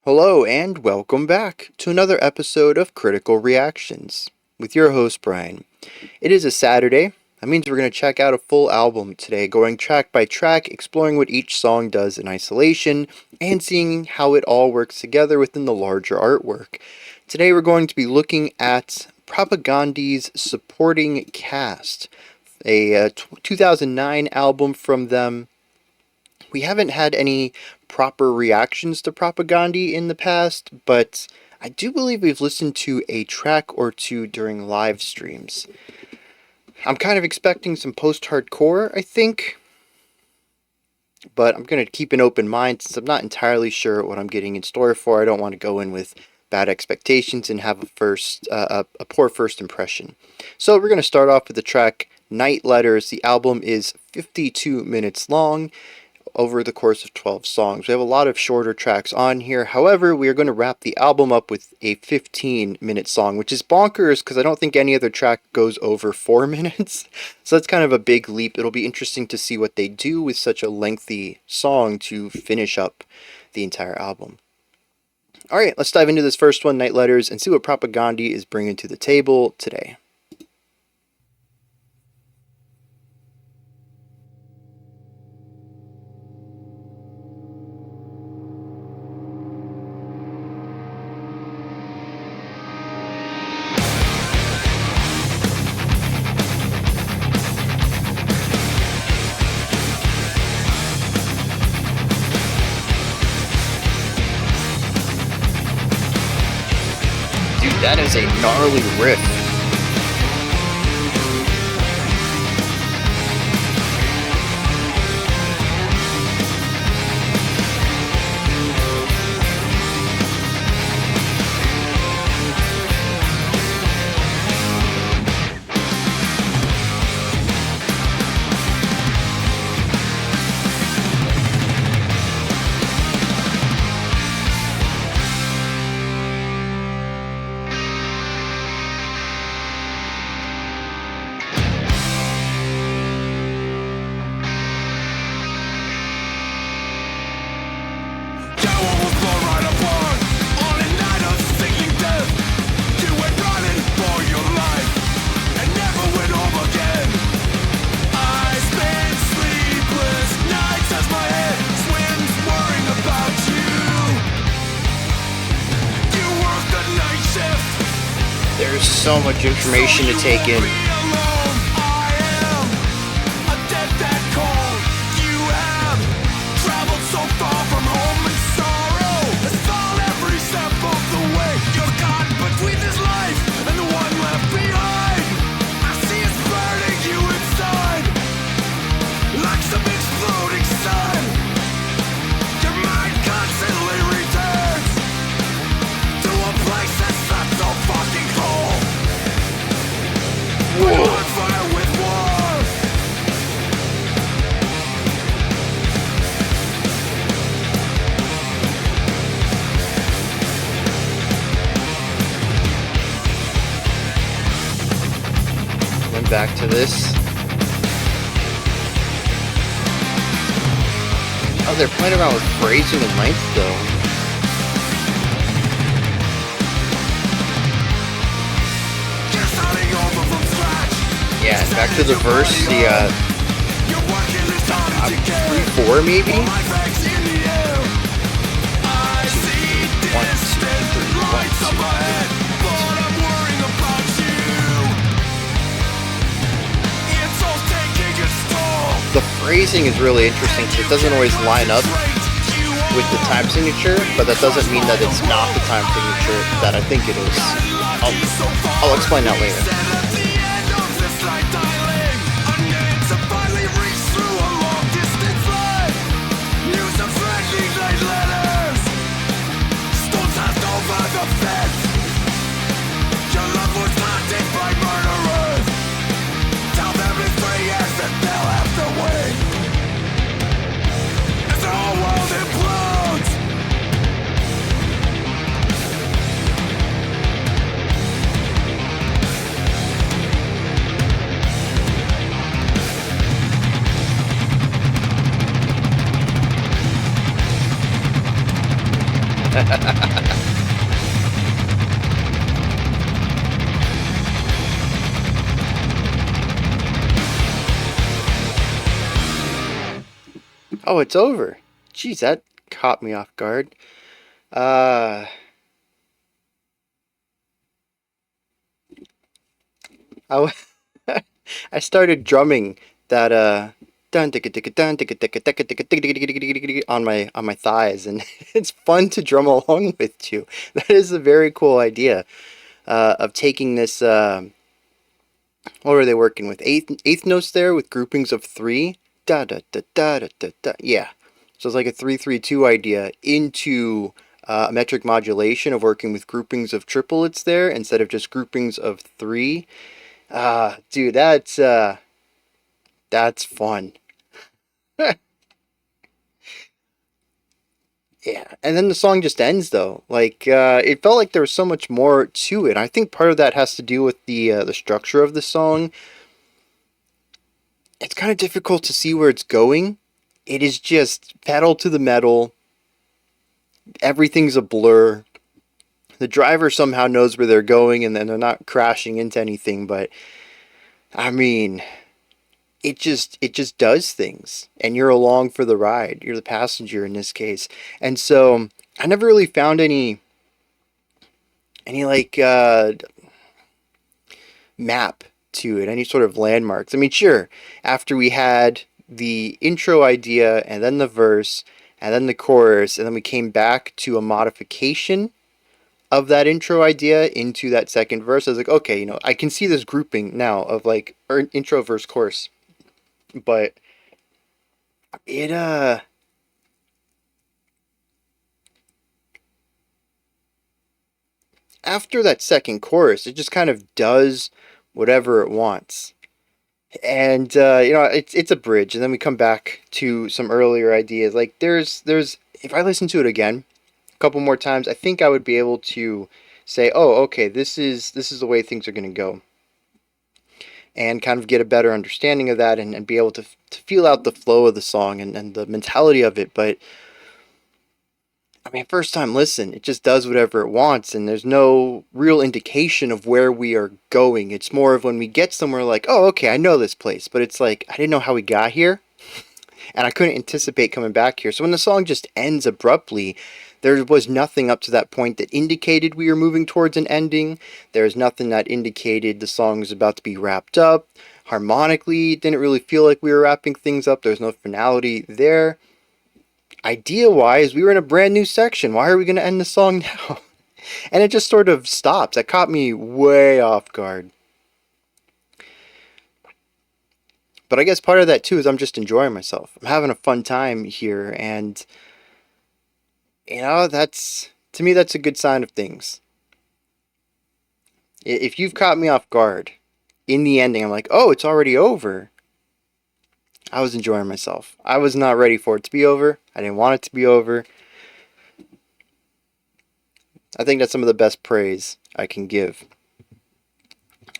Hello and welcome back to another episode of Critical Reactions with your host Bryan. It is a Saturday. That means we're going to check out a full album today, going track by track, exploring what each song does in isolation, and seeing how it all works together within the larger artwork. Today we're going to be looking at Propagandhi's Supporting Caste, a 2009 album from them. We haven't had any proper reactions to Propagandhi in the past, but I do believe we've listened to a track or two during live streams. I'm kind of expecting some post-hardcore, I think, but I'm going to keep an open mind since I'm not entirely sure what I'm getting in store for. I don't want to go in with bad expectations and have a poor first impression. So we're going to start off with the track Night Letters. The album is 52 minutes long over the course of 12 songs. We have a lot of shorter tracks on here. However, we are going to wrap the album up with a 15-minute song, which is bonkers because I don't think any other track goes over 4 minutes. So that's kind of a big leap. It'll be interesting to see what they do with such a lengthy song to finish up the entire album. Alright, let's dive into this first one, Night Letters, and see what Propagandhi is bringing to the table today. That is a gnarly riff. There's so much information to take in. Back to this. Oh, they're playing around with phrasing and length though. Yeah, and back to the verse, the 3-4 maybe? 1, 2, 3, 1, 2. The phrasing is really interesting because it doesn't always line up with the time signature, but that doesn't mean that it's not the time signature that I think it is. I'll explain that later. Oh, it's over. Jeez, that caught me off guard. Uh, I, w- I started drumming that dun ticka ticka dun ticka ticka ticka ticka ticka ticka ticka ticka ticka on my thighs, and it's fun to drum along with too. That is a very cool idea of taking this. What were they working with? Eighth notes there with groupings of three. Da da da da da da da. Yeah, so it's like a 3-3-2 idea into metric modulation of working with groupings of triplets there instead of just groupings of three. Dude, that's fun. Yeah, and then the song just ends though. Like it felt like there was so much more to it. I think part of that has to do with the structure of the song. It's kind of difficult to see where it's going. It is just pedal to the metal. Everything's a blur. The driver somehow knows where they're going, and then they're not crashing into anything. But I mean, it just does things, and you're along for the ride. You're the passenger in this case, and so I never really found any like map to it, any sort of landmarks. I mean, sure, after we had the intro idea and then the verse and then the chorus, and then we came back to a modification of that intro idea into that second verse. I was like, okay, I can see this grouping now of like intro, verse, chorus, but it after that second chorus, it just kind of does whatever it wants. And it's a bridge, and then we come back to some earlier ideas. Like there's if I listen to it again a couple more times, I think I would be able to say, oh, okay, this is the way things are going to go, and kind of get a better understanding of that, and be able to feel out the flow of the song and the mentality of it. But I mean, first time listen, it just does whatever it wants, and there's no real indication of where we are going. It's more of when we get somewhere like, oh, okay, I know this place, but it's like, I didn't know how we got here, and I couldn't anticipate coming back here. So when the song just ends abruptly, there was nothing up to that point that indicated we were moving towards an ending. There's nothing that indicated the song was about to be wrapped up. Harmonically, it didn't really feel like we were wrapping things up. There's no finality there. Idea-wise, we were in a brand new section. Why are we going to end the song now? And it just sort of stops. That caught me way off guard. But I guess part of that too is I'm just enjoying myself. I'm having a fun time here, and that's, to me, that's a good sign of things. If you've caught me off guard in the ending, I'm like, oh, it's already over. I was enjoying myself. I was not ready for it to be over. I didn't want it to be over. I think that's some of the best praise I can give.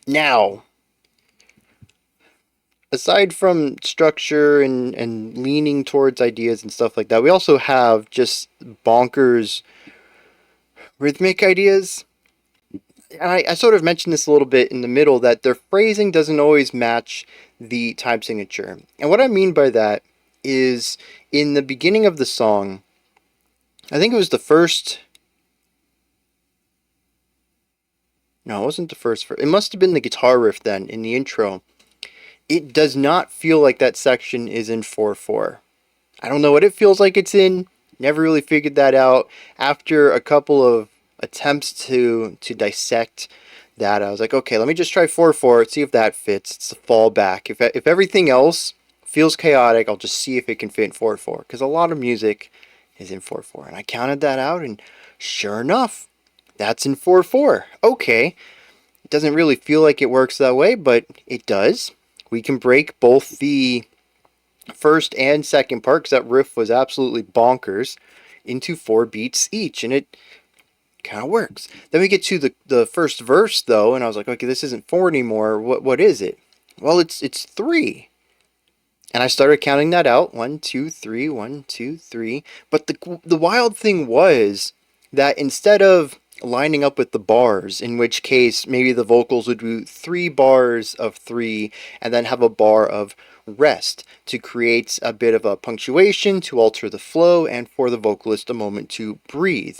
Now, aside from structure and leaning towards ideas and stuff like that, we also have just bonkers rhythmic ideas. And I sort of mentioned this a little bit in the middle, that their phrasing doesn't always match the time signature. And what I mean by that is, in the beginning of the song, I think it was the first... No, it wasn't the first. It must have been the guitar riff then, in the intro. It does not feel like that section is in 4/4. I don't know what it feels like it's in. Never really figured that out. After a couple of attempts to dissect that, I was like, okay, let me just try 4/4, see if that fits. It's a fallback. If everything else feels chaotic, I'll just see if it can fit in 4/4, because a lot of music is in 4/4. And I counted that out, and sure enough, that's in 4/4. Okay, it doesn't really feel like it works that way, but it does. We can break both the first and second part, because that riff was absolutely bonkers, into 4 beats each, and it kind of works. Then we get to the first verse though, and I was like, okay, this isn't 4 anymore. What is it? Well, it's 3. And I started counting that out. 1, 2, 3, 1, 2, 3. But the wild thing was, that instead of lining up with the bars, in which case maybe the vocals would do 3 bars of 3 and then have a bar of rest to create a bit of a punctuation to alter the flow and for the vocalist a moment to breathe.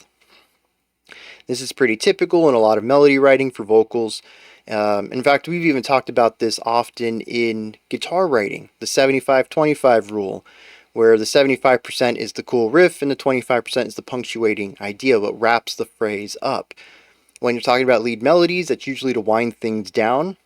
This is pretty typical in a lot of melody writing for vocals. In fact, we've even talked about this often in guitar writing, the 75-25 rule, where the 75% is the cool riff and the 25% is the punctuating idea, what wraps the phrase up. When you're talking about lead melodies, that's usually to wind things down.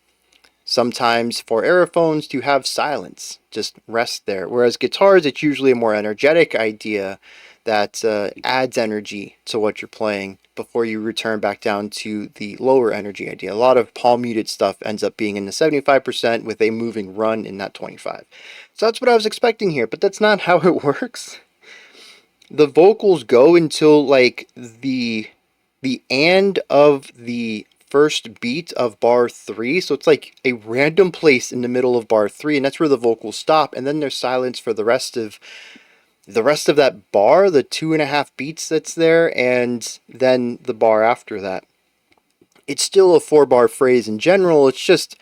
Sometimes for aerophones to have silence, just rest there. Whereas guitars, it's usually a more energetic idea that adds energy to what you're playing before you return back down to the lower energy idea. A lot of palm muted stuff ends up being in the 75% with a moving run in that 25. So that's what I was expecting here, but that's not how it works. The vocals go until like the end of the first beat of bar 3, so it's like a random place in the middle of bar 3, and that's where the vocals stop, and then there's silence for the rest of that bar, the 2.5 beats that's there, and then the bar after that. It's still a 4-bar phrase in general, it's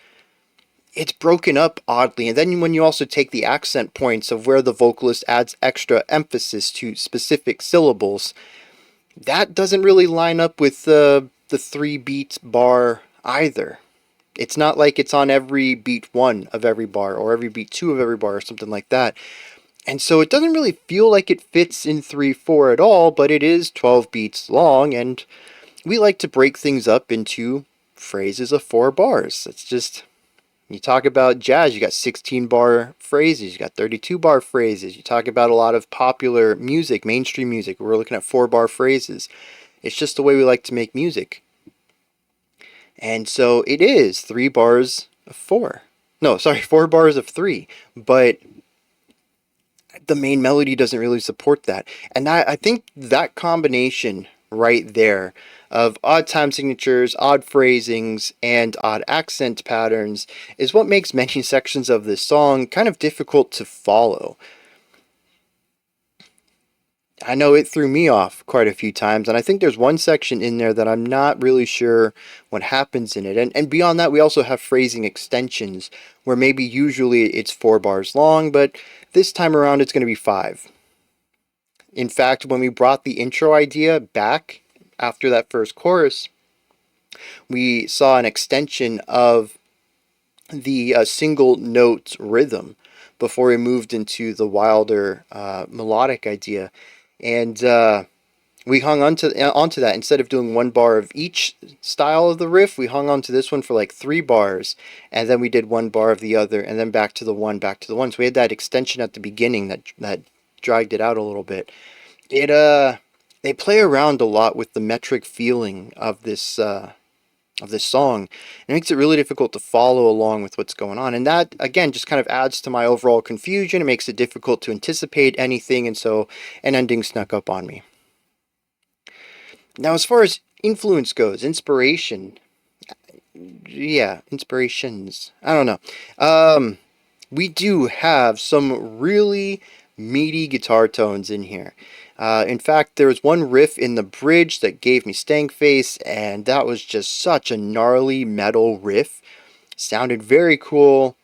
broken up oddly. And then when you also take the accent points of where the vocalist adds extra emphasis to specific syllables, that doesn't really line up with the 3-beat bar either. It's not like it's on every beat 1 of every bar or every beat 2 of every bar or something like that. And so it doesn't really feel like it fits in 3/4 at all, but it is 12 beats long, and we like to break things up into phrases of 4 bars. It's just, you talk about jazz, you got 16-bar phrases, you got 32-bar phrases. You talk about a lot of popular music, mainstream music, we're looking at 4-bar phrases. It's just the way we like to make music. And so it is 3 bars of 4. No, sorry, 4 bars of 3. But the main melody doesn't really support that. And I think that combination right there of odd time signatures, odd phrasings, and odd accent patterns is what makes many sections of this song kind of difficult to follow. I know it threw me off quite a few times, and I think there's one section in there that I'm not really sure what happens in it. And beyond that, we also have phrasing extensions, where maybe usually it's 4 bars long, but this time around it's going to be 5. In fact, when we brought the intro idea back after that first chorus, we saw an extension of the single note rhythm before we moved into the wilder melodic idea. And we hung onto that. Instead of doing 1 bar of each style of the riff, we hung onto this one for like 3 bars, and then we did 1 bar of the other, and then back to the one. So we had that extension at the beginning that dragged it out a little bit. They play around a lot with the metric feeling of this song. It makes it really difficult to follow along with what's going on, and that again just kind of adds to my overall confusion. It makes it difficult to anticipate anything, and so an ending snuck up on me. Now, as far as influence goes, inspirations, I don't know. We do have some really meaty guitar tones in here. In fact, there was one riff in the bridge that gave me stank face, and that was just such a gnarly metal riff. Sounded very cool,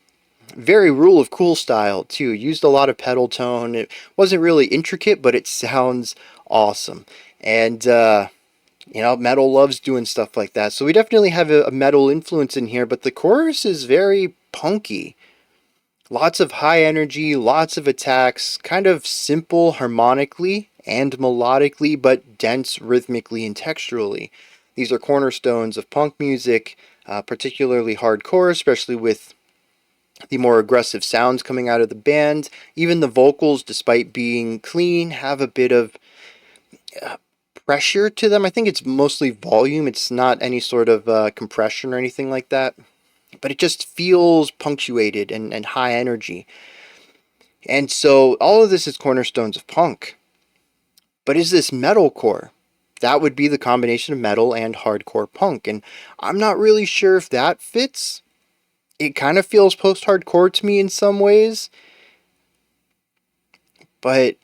very Rule of Cool style too. Used a lot of pedal tone. It wasn't really intricate, but it sounds awesome. And metal loves doing stuff like that. So we definitely have a metal influence in here, but the chorus is very punky. Lots of high energy, lots of attacks, kind of simple harmonically and melodically, but dense rhythmically and texturally. These are cornerstones of punk music, particularly hardcore, especially with the more aggressive sounds coming out of the band. Even the vocals, despite being clean, have a bit of pressure to them. I think it's mostly volume. It's not any sort of compression or anything like that. But it just feels punctuated and high energy. And so all of this is cornerstones of punk. But is this metalcore? That would be the combination of metal and hardcore punk. And I'm not really sure if that fits. It kind of feels post-hardcore to me in some ways. But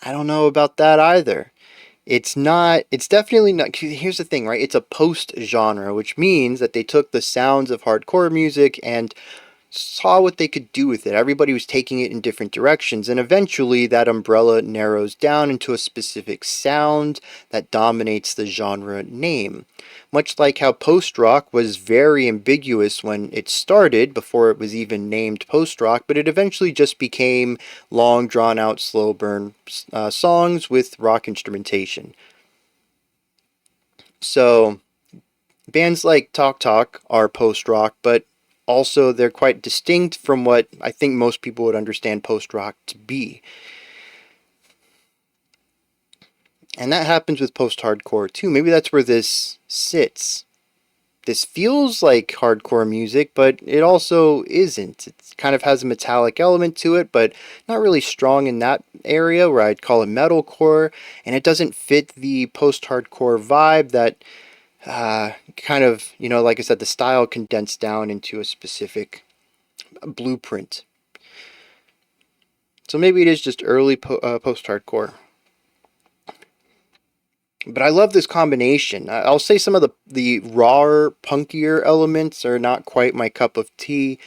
I don't know about that either. It's definitely not. Here's the thing, right? It's a post genre, which means that they took the sounds of hardcore music and saw what they could do with it. Everybody was taking it in different directions, and eventually that umbrella narrows down into a specific sound that dominates the genre name. Much like how post rock was very ambiguous when it started, before it was even named post rock, but it eventually just became long, drawn out, slow burn songs with rock instrumentation. So, bands like Talk Talk are post rock, but also they're quite distinct from what I think most people would understand post rock to be. And that happens with post hardcore too. Maybe that's where this sits. This feels like hardcore music, but it also isn't. It kind of has a metallic element to it, but not really strong in that area where I'd call it metalcore, and it doesn't fit the post hardcore vibe that kind of, like I said, the style condensed down into a specific blueprint. So maybe it is just early post hardcore. But I love this combination. I'll say some of the rawer, punkier elements are not quite my cup of tea.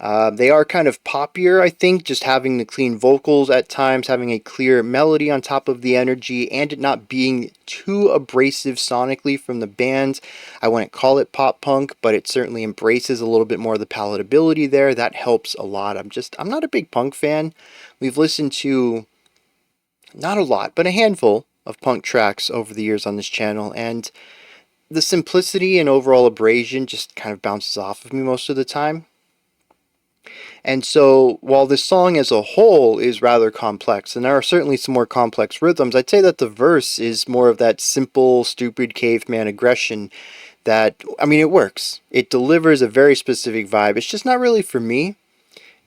They are kind of poppier, I think, just having the clean vocals at times, having a clear melody on top of the energy, and it not being too abrasive sonically from the band. I wouldn't call it pop punk, but it certainly embraces a little bit more of the palatability there. That helps a lot. I'm not a big punk fan. We've listened to, not a lot, but a handful of punk tracks over the years on this channel, and the simplicity and overall abrasion just kind of bounces off of me most of the time. And so, while this song as a whole is rather complex, and there are certainly some more complex rhythms, I'd say that the verse is more of that simple, stupid caveman aggression that, I mean, it works. It delivers a very specific vibe. It's just not really for me.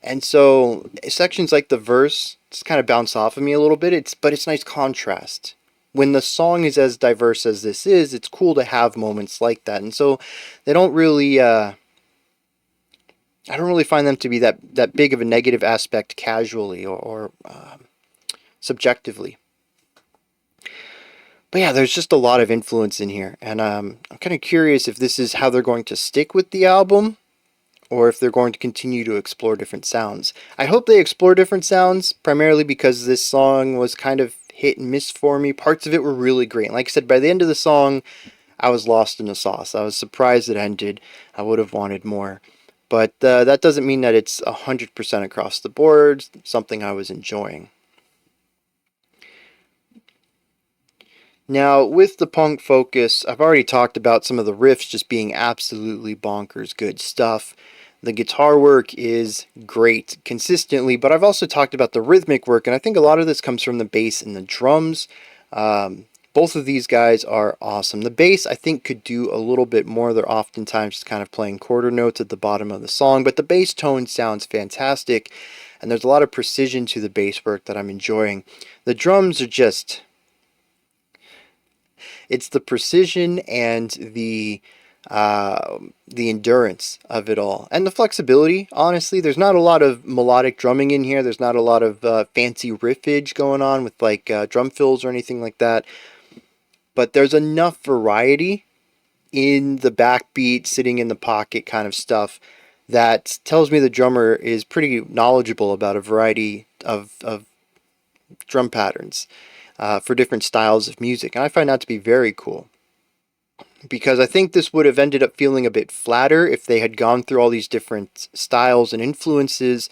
And so, sections like the verse just kind of bounce off of me a little bit, but it's nice contrast. When the song is as diverse as this is, it's cool to have moments like that. And so, they don't really... I don't really find them to be that big of a negative aspect casually or subjectively. But yeah, there's just a lot of influence in here. And I'm kind of curious if this is how they're going to stick with the album or if they're going to continue to explore different sounds. I hope they explore different sounds, primarily because this song was kind of hit and miss for me. Parts of it were really great. And like I said, by the end of the song, I was lost in the sauce. I was surprised it ended. I would have wanted more. But that doesn't mean that it's 100% across the board, something I was enjoying. Now, with the punk focus, I've already talked about some of the riffs just being absolutely bonkers good stuff. The guitar work is great consistently, but I've also talked about the rhythmic work, and I think a lot of this comes from the bass and the drums. Both of these guys are awesome. The bass, I think, could do a little bit more. They're oftentimes just kind of playing quarter notes at the bottom of the song, but the bass tone sounds fantastic, and there's a lot of precision to the bass work that I'm enjoying. The drums are just... It's the precision and the endurance of it all. And the flexibility, honestly. There's not a lot of melodic drumming in here. There's not a lot of fancy riffage going on with like drum fills or anything like that. But there's enough variety in the backbeat, sitting in the pocket kind of stuff that tells me the drummer is pretty knowledgeable about a variety of drum patterns for different styles of music. And I find that to be very cool, because I think this would have ended up feeling a bit flatter if they had gone through all these different styles and influences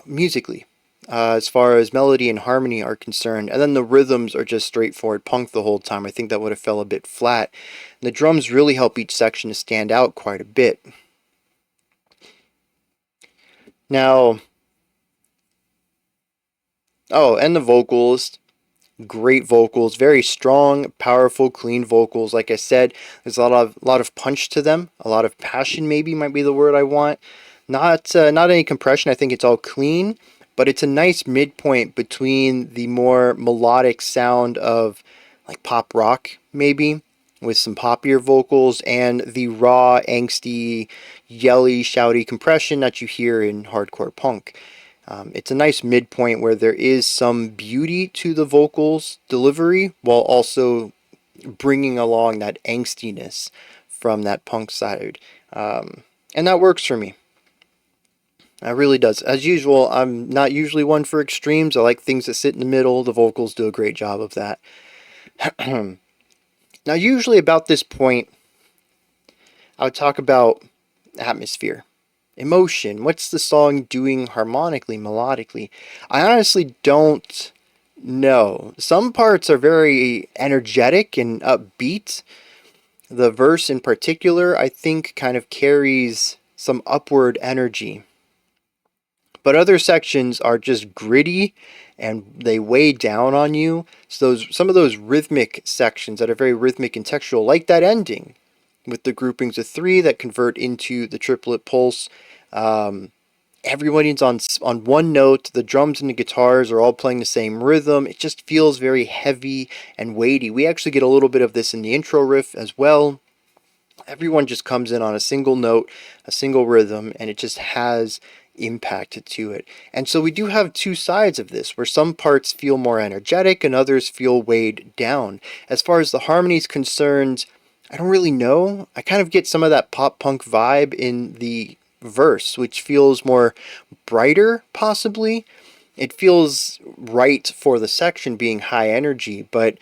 musically. As far as melody and harmony are concerned, and then the rhythms are just straightforward punk the whole time. I think that would have fell a bit flat. And the drums really help each section to stand out quite a bit. Now, and the vocals, great vocals, very strong, powerful, clean vocals. Like I said, there's a lot of punch to them, a lot of passion. Maybe might be the word I want. Not any compression. I think it's all clean. But it's a nice midpoint between the more melodic sound of like pop rock, maybe, with some poppier vocals, and the raw, angsty, yelly, shouty compression that you hear in hardcore punk. It's a nice midpoint where there is some beauty to the vocals delivery while also bringing along that angstiness from that punk side. And that works for me. It really does. As usual, I'm not usually one for extremes. I like things that sit in the middle. The vocals do a great job of that. Now, usually about this point, I would talk about atmosphere, emotion. What's the song doing harmonically, melodically? I honestly don't know. Some parts are very energetic and upbeat. The verse in particular, I think, kind of carries some upward energy. But other sections are just gritty and they weigh down on you. So some of those rhythmic sections that are very rhythmic and textual, like that ending with the groupings of three that convert into the triplet pulse. Everyone's on one note. The drums and the guitars are all playing the same rhythm. It just feels very heavy and weighty. We actually get a little bit of this in the intro riff as well. Everyone just comes in on a single note, a single rhythm, and it just has impact to it. And so we do have two sides of this, where some parts feel more energetic and others feel weighed down. As far as the harmony is concerned, I don't really know. I kind of get some of that pop punk vibe in the verse, which feels more brighter, possibly. It feels right for the section being high energy, but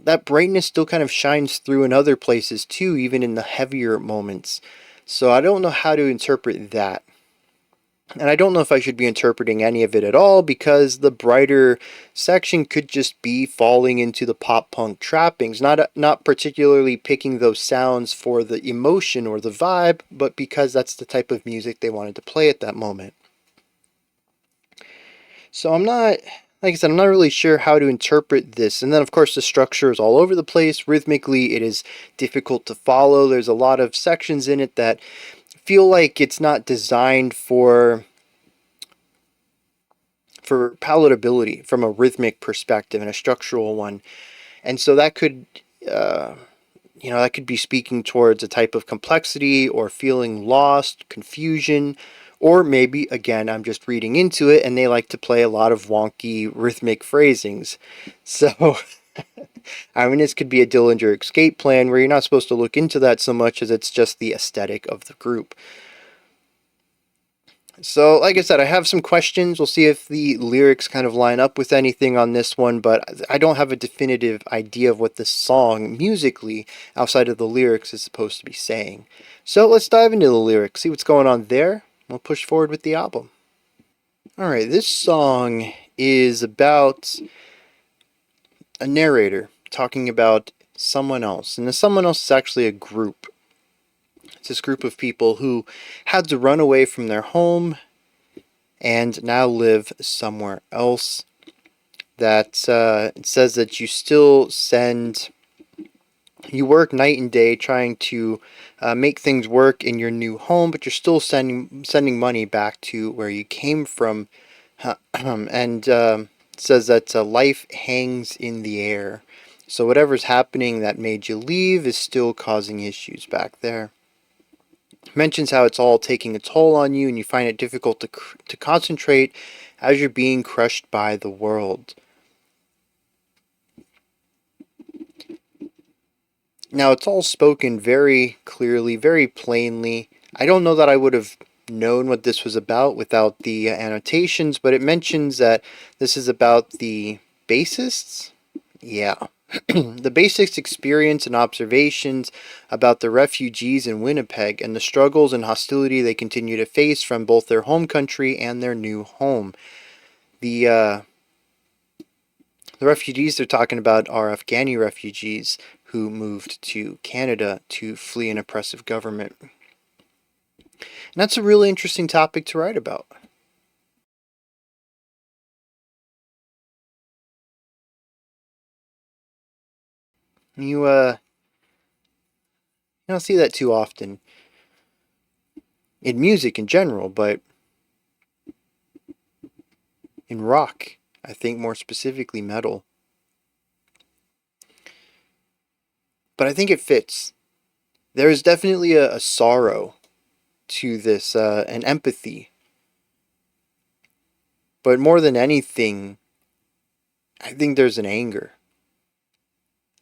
that brightness still kind of shines through in other places too, even in the heavier moments. So I don't know how to interpret that. And I don't know if I should be interpreting any of it at all, because the brighter section could just be falling into the pop punk trappings, not particularly picking those sounds for the emotion or the vibe, but because that's the type of music they wanted to play at that moment. So I'm not, like I said, I'm not really sure how to interpret this. And then, of course, the structure is all over the place. Rhythmically, it is difficult to follow. There's a lot of sections in it that feel like it's not designed for palatability from a rhythmic perspective and a structural one. And so that could, that could be speaking towards a type of complexity or feeling lost, confusion, or maybe, again, I'm just reading into it and they like to play a lot of wonky rhythmic phrasings. So, I mean, this could be a Dillinger escape plan where you're not supposed to look into that so much as it's just the aesthetic of the group. So, like I said, I have some questions. We'll see if the lyrics kind of line up with anything on this one, but I don't have a definitive idea of what this song, musically, outside of the lyrics, is supposed to be saying. So, let's dive into the lyrics, see what's going on there. We'll push forward with the album. Alright, this song is about a narrator talking about someone else, and the someone else is actually a group. It's this group of people who had to run away from their home and now live somewhere else. That it says that you work night and day trying to make things work in your new home, but you're still sending money back to where you came from. And it says that life hangs in the air. So whatever's happening that made you leave is still causing issues back there. Mentions how it's all taking a toll on you and you find it difficult to concentrate as you're being crushed by the world. Now, it's all spoken very clearly, very plainly. I don't know that I would have known what this was about without the annotations, but it mentions that this is about the bassists. Yeah. The bassists' experience and observations about the refugees in Winnipeg and the struggles and hostility they continue to face from both their home country and their new home. The refugees they're talking about are Afghani refugees who moved to Canada to flee an oppressive government. And that's a really interesting topic to write about. You don't see that too often in music in general, but in rock, I think more specifically metal. But I think it fits. There is definitely a sorrow to this, an empathy. But more than anything, I think there's an anger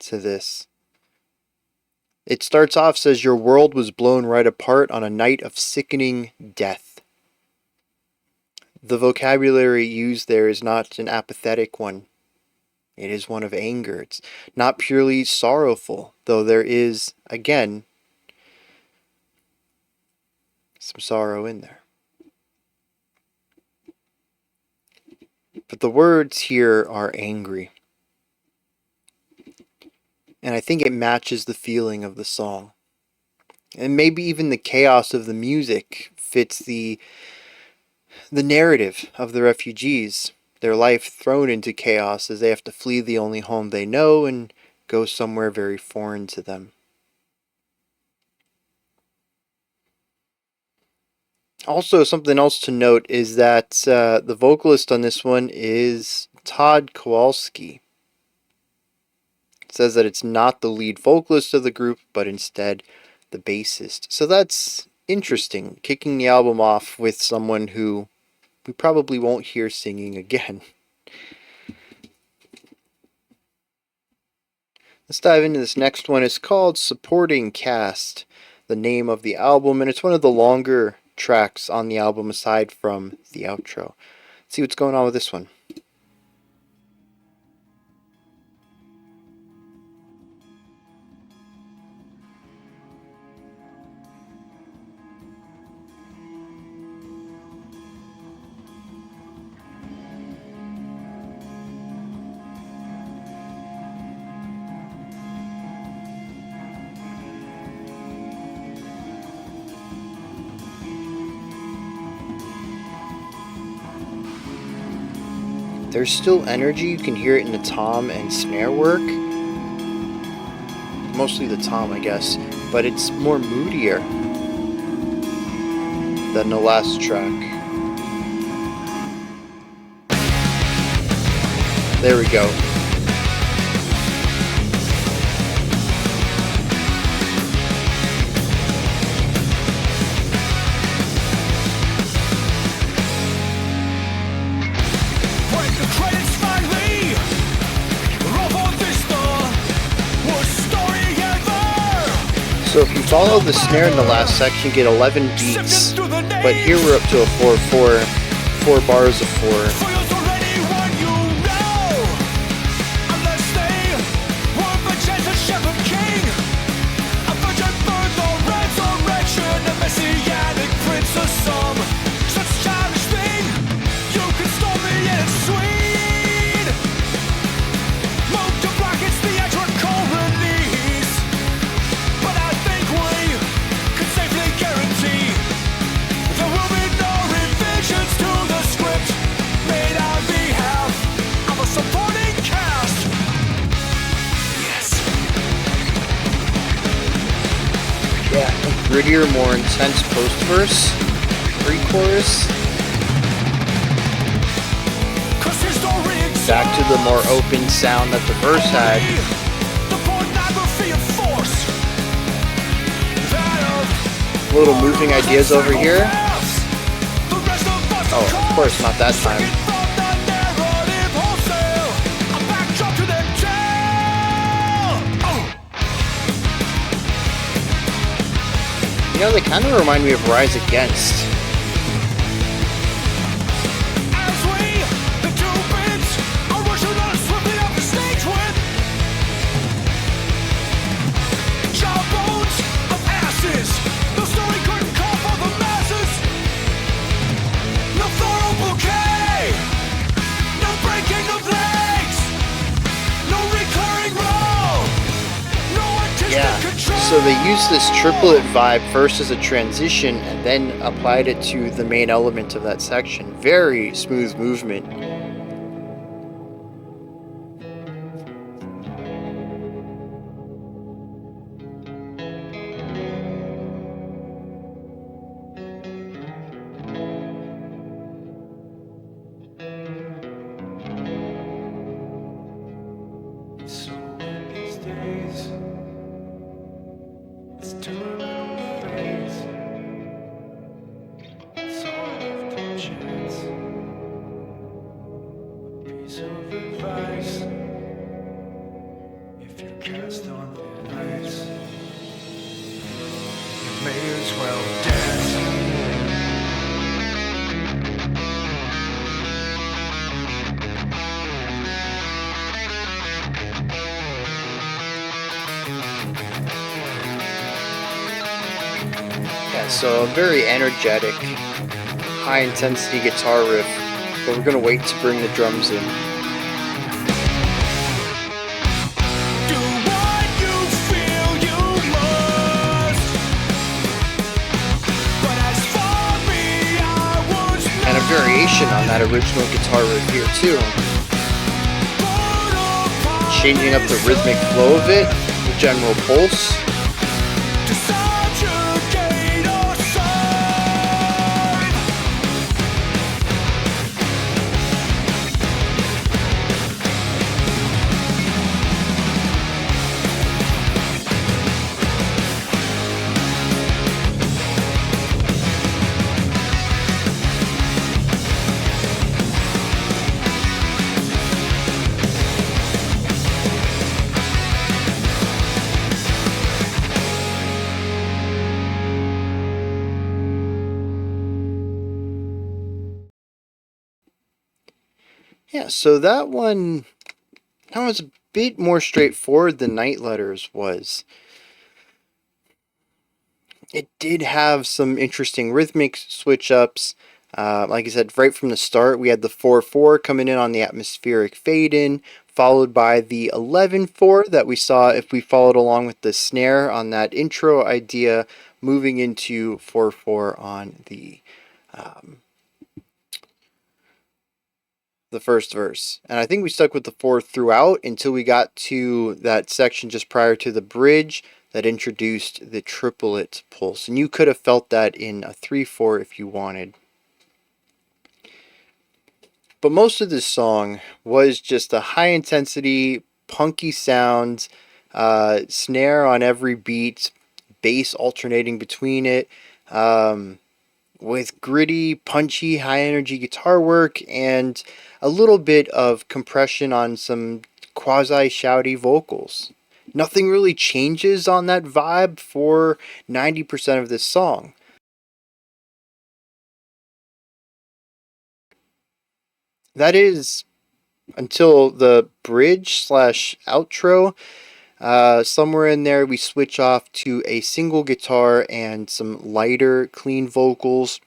to this. It starts off, says, your world was blown right apart on a night of sickening death. The vocabulary used there is not an apathetic one. It is one of anger. It's not purely sorrowful, though there is, again, some sorrow in there. But the words here are angry. And I think it matches the feeling of the song. And maybe even the chaos of the music fits the narrative of the refugees. Their life thrown into chaos as they have to flee the only home they know and go somewhere very foreign to them. Also, something else to note is that the vocalist on this one is Todd Kowalski. It says that it's not the lead vocalist of the group, but instead the bassist. So that's interesting, kicking the album off with someone who we probably won't hear singing again. Let's dive into this next one. It's called Supporting Caste, the name of the album, and it's one of the longer tracks on the album aside from the outro. Let's see what's going on with this one. There's still energy, you can hear it in the tom and snare work. Mostly the tom, I guess, but it's more moodier than the last track. There we go. So if you follow the snare in the last section, you get 11 beats, but here we're up to a 4/4, 4 bars of 4. Grittier, more intense post-verse, pre-chorus. Back to the more open sound that the verse had. Little moving ideas over here. Oh, of course, not that time. You know, they kind of remind me of Rise Against. So they used this triplet vibe first as a transition and then applied it to the main element of that section. Very smooth movement. Cast on thin ice. You may as well dance. Yeah, so a very energetic, high intensity guitar riff, but we're gonna wait to bring the drums in. And a variation on that original guitar riff here too. Changing up the rhythmic flow of it, the general pulse. Yeah, so that was a bit more straightforward than Night Letters was. It did have some interesting rhythmic switch ups. Like I said, right from the start, we had the 4/4 coming in on the atmospheric fade in, followed by the 11/4 that we saw if we followed along with the snare on that intro idea, moving into 4/4 on the first verse. And I think we stuck with the 4 throughout until we got to that section just prior to the bridge that introduced the triplet pulse. And you could have felt that in a 3/4 if you wanted. But most of this song was just a high intensity, punky sound, snare on every beat, bass alternating between it, with gritty, punchy, high energy guitar work and a little bit of compression on some quasi shouty vocals. Nothing really changes on that vibe for 90% of this song. That is until the bridge slash outro. Somewhere in there, we switch off to a single guitar and some lighter, clean vocals.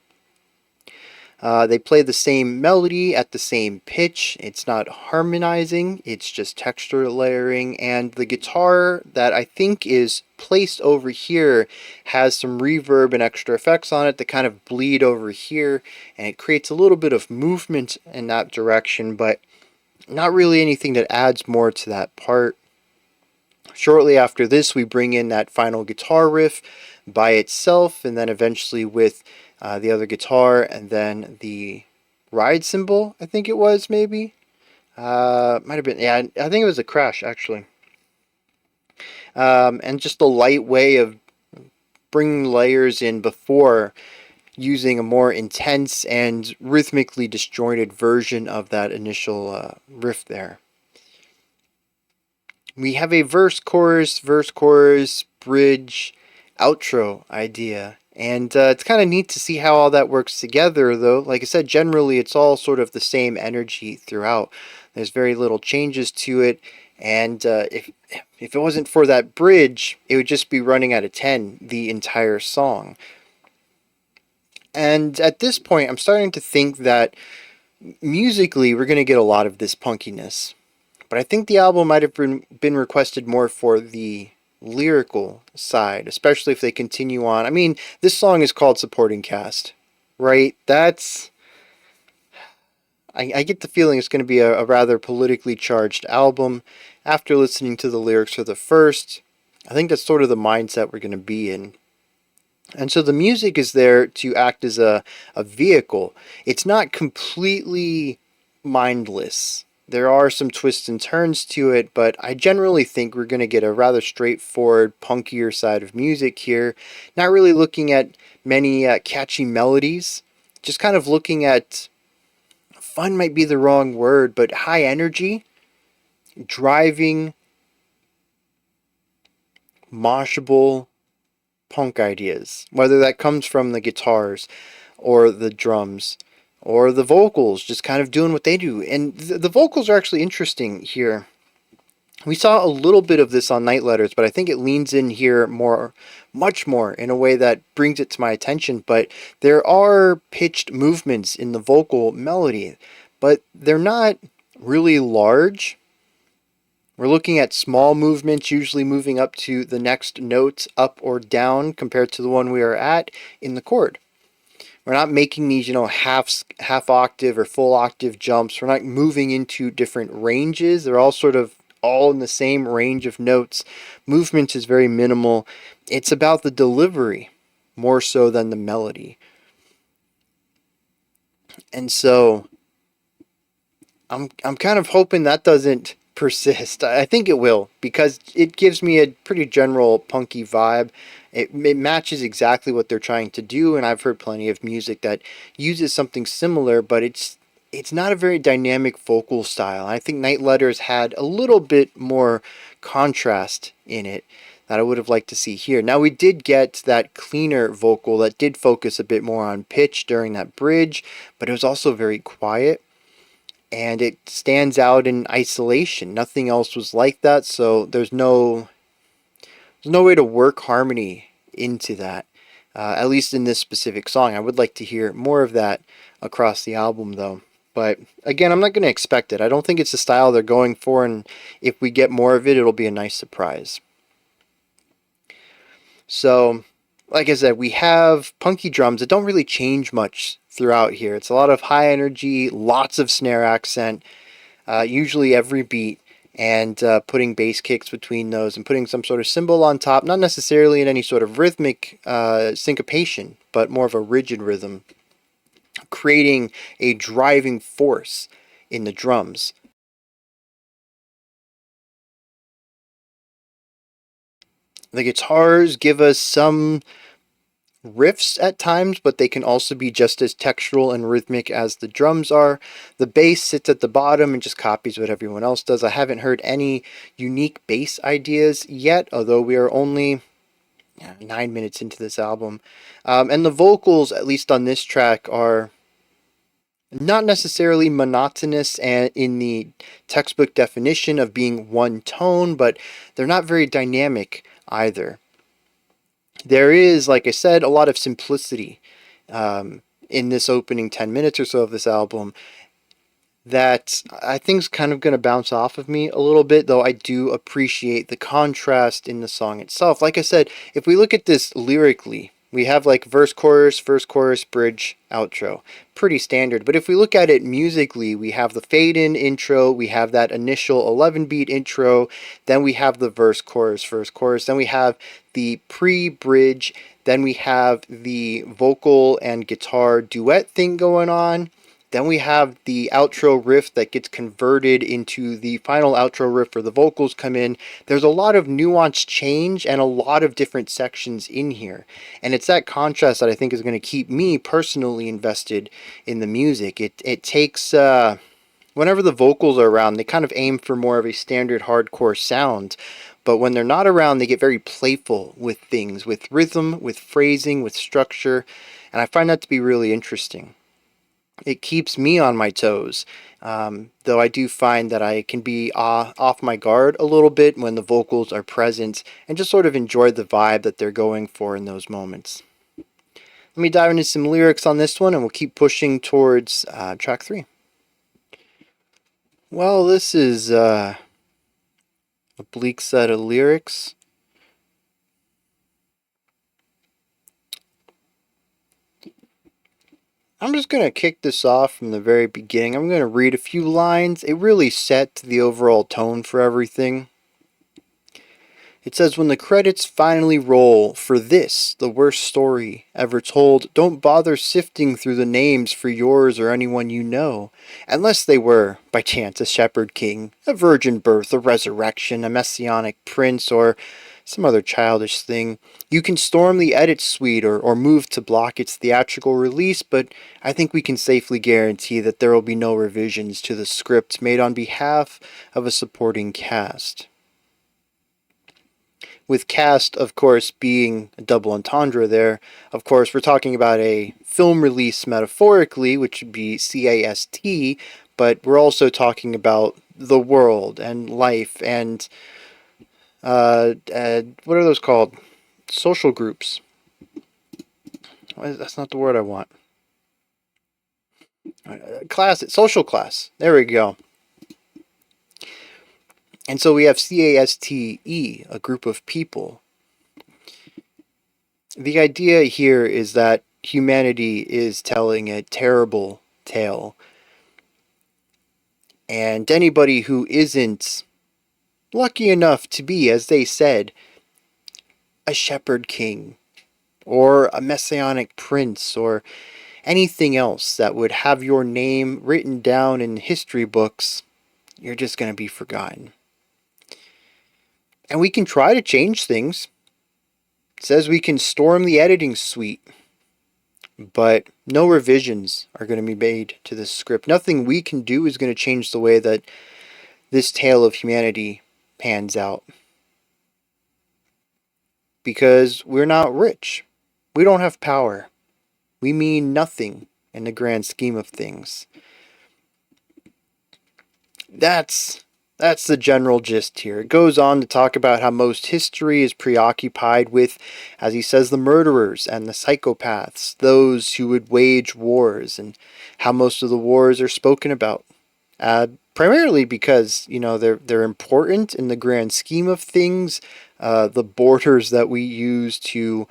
They play the same melody at the same pitch. It's not harmonizing, it's just texture layering. And the guitar that I think is placed over here has some reverb and extra effects on it that kind of bleed over here. And it creates a little bit of movement in that direction, but not really anything that adds more to that part. Shortly after this, we bring in that final guitar riff by itself, and then eventually with the other guitar, and then the ride cymbal, I think it was, maybe. Might have been, yeah, I think it was a crash, actually. And just a light way of bringing layers in before using a more intense and rhythmically disjointed version of that initial riff there. We have a verse, chorus, bridge, outro idea. And it's kind of neat to see how all that works together, though. Like I said, generally it's all sort of the same energy throughout. There's very little changes to it. And if it wasn't for that bridge, it would just be running out of 10 the entire song. And at this point, I'm starting to think that musically, we're going to get a lot of this punkiness. But I think the album might have been requested more for the lyrical side, especially if they continue on. I mean, this song is called Supporting Cast, right? I get the feeling it's going to be a rather politically charged album. After listening to the lyrics for the first, I think that's sort of the mindset we're going to be in. And so the music is there to act as a vehicle. It's not completely mindless. There are some twists and turns to it, but I generally think we're going to get a rather straightforward, punkier side of music here. Not really looking at many catchy melodies, just kind of looking at, fun might be the wrong word, but high energy, driving, moshable punk ideas, whether that comes from the guitars or the drums or the vocals just kind of doing what they do. And the vocals are actually interesting here. We saw a little bit of this on Night Letters, but I think it leans in here more, much more, in a way that brings it to my attention. But there are pitched movements in the vocal melody, but they're not really large. We're looking at small movements, usually moving up to the next notes up or down compared to the one we are at in the chord. We're not making these, half octave or full octave jumps. We're not moving into different ranges. They're all sort of all in the same range of notes. Movement is very minimal. It's about the delivery more so than the melody. And so I'm kind of hoping that doesn't persist. I think it will, because it gives me a pretty general punky vibe. It matches exactly what they're trying to do, and I've heard plenty of music that uses something similar, but it's not a very dynamic vocal style. I think Night Letters had a little bit more contrast in it that I would have liked to see here. Now, we did get that cleaner vocal that did focus a bit more on pitch during that bridge, but it was also very quiet. And it stands out in isolation. Nothing else was like that, so there's no way to work harmony into that, at least in this specific song. I would like to hear more of that across the album, though. But again, I'm not going to expect it. I don't think it's the style they're going for, and if we get more of it, it'll be a nice surprise. So, like I said, we have punky drums that don't really change much throughout here. It's a lot of high energy, lots of snare accent, usually every beat, and putting bass kicks between those and putting some sort of cymbal on top, not necessarily in any sort of rhythmic syncopation, but more of a rigid rhythm, creating a driving force in the drums. The guitars give us some riffs at times, but they can also be just as textural and rhythmic as the drums are. The bass sits at the bottom and just copies what everyone else does. I haven't heard any unique bass ideas yet, although we are only 9 minutes into this album. And the vocals, at least on this track, are not necessarily monotonous and in the textbook definition of being one tone, but they're not very dynamic either. There is, like I said, a lot of simplicity in this opening 10 minutes or so of this album that I think is kind of going to bounce off of me a little bit, though I do appreciate the contrast in the song itself. Like I said, if we look at this lyrically, we have like verse, chorus, bridge, outro. Pretty standard. But if we look at it musically, we have the fade-in intro, we have that initial 11-beat intro, then we have the verse, chorus, then we have the pre-bridge, then we have the vocal and guitar duet thing going on. Then we have the outro riff that gets converted into the final outro riff where the vocals come in. There's a lot of nuanced change and a lot of different sections in here. And it's that contrast that I think is going to keep me personally invested in the music. It takes, whenever the vocals are around, they kind of aim for more of a standard hardcore sound. But when they're not around, they get very playful with things, with rhythm, with phrasing, with structure. And I find that to be really interesting. It keeps me on my toes, though I do find that I can be off my guard a little bit when the vocals are present and just sort of enjoy the vibe that they're going for in those moments. Let me dive into some lyrics on this one and we'll keep pushing towards track 3. Well, this is a bleak set of lyrics. I'm just going to kick this off from the very beginning. I'm going to read a few lines. It really set the overall tone for everything. It says, when the credits finally roll for this, the worst story ever told, don't bother sifting through the names for yours or anyone you know, unless they were, by chance, a shepherd king, a virgin birth, a resurrection, a messianic prince, or some other childish thing. You can storm the edit suite or move to block its theatrical release, but I think we can safely guarantee that there will be no revisions to the script made on behalf of a supporting cast. with Caste, of course, being a double entendre there. Of course, we're talking about a film release metaphorically, which would be CAST, but we're also talking about the world and life and what are those called? Social groups. That's not the word I want. Class, social class. There we go. And so we have CASTE, a group of people. The idea here is that humanity is telling a terrible tale. And anybody who isn't lucky enough to be, as they said, a shepherd king, or a messianic prince, or anything else that would have your name written down in history books, you're just going to be forgotten. And we can try to change things. It says we can storm the editing suite, but no revisions are going to be made to this script. Nothing we can do is going to change the way that this tale of humanity pans out. Because we're not rich. We don't have power. We mean nothing in the grand scheme of things. That's the general gist here. It goes on to talk about how most history is preoccupied with, as he says, the murderers and the psychopaths, those who would wage wars, and how most of the wars are spoken about. Primarily because, they're important in the grand scheme of things. The borders that we use to,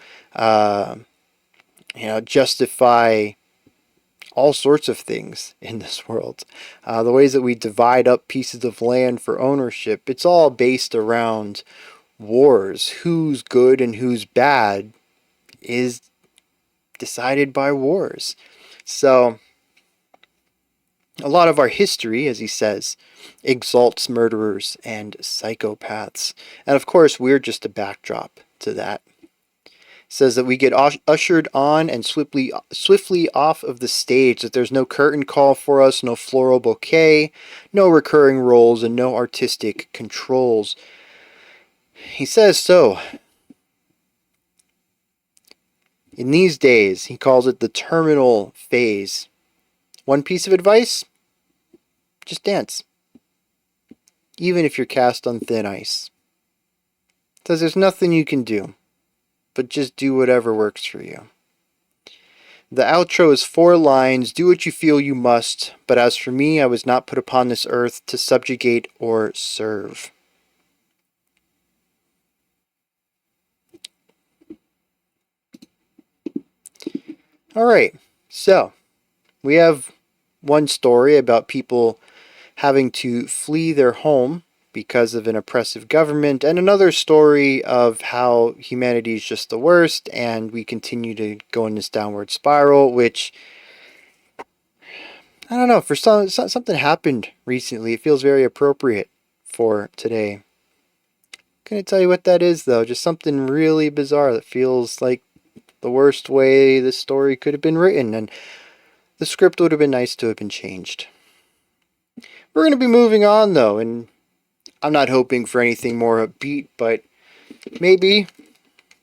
justify all sorts of things in this world. The ways that we divide up pieces of land for ownership, it's all based around wars. Who's good and who's bad is decided by wars. So, a lot of our history, as he says, exalts murderers and psychopaths. And of course, we're just a backdrop to that. Says that we get ushered on and swiftly off of the stage, that there's no curtain call for us, no floral bouquet, no recurring roles, and no artistic controls. He says so. In these days, he calls it the terminal phase. One piece of advice? Just dance. Even if you're cast on thin ice. Says there's nothing you can do, but just do whatever works for you. The outro is 4 lines. Do what you feel you must, but as for me, I was not put upon this earth to subjugate or serve. Alright, so we have one story about people having to flee their home because of an oppressive government, and another story of how humanity is just the worst and we continue to go in this downward spiral, which, I don't know, for something happened recently. It feels very appropriate for today. Couldn't tell you what that is, though. Just something really bizarre that feels like the worst way this story could have been written, and the script would have been nice to have been changed. We're going to be moving on, though, and I'm not hoping for anything more upbeat, but maybe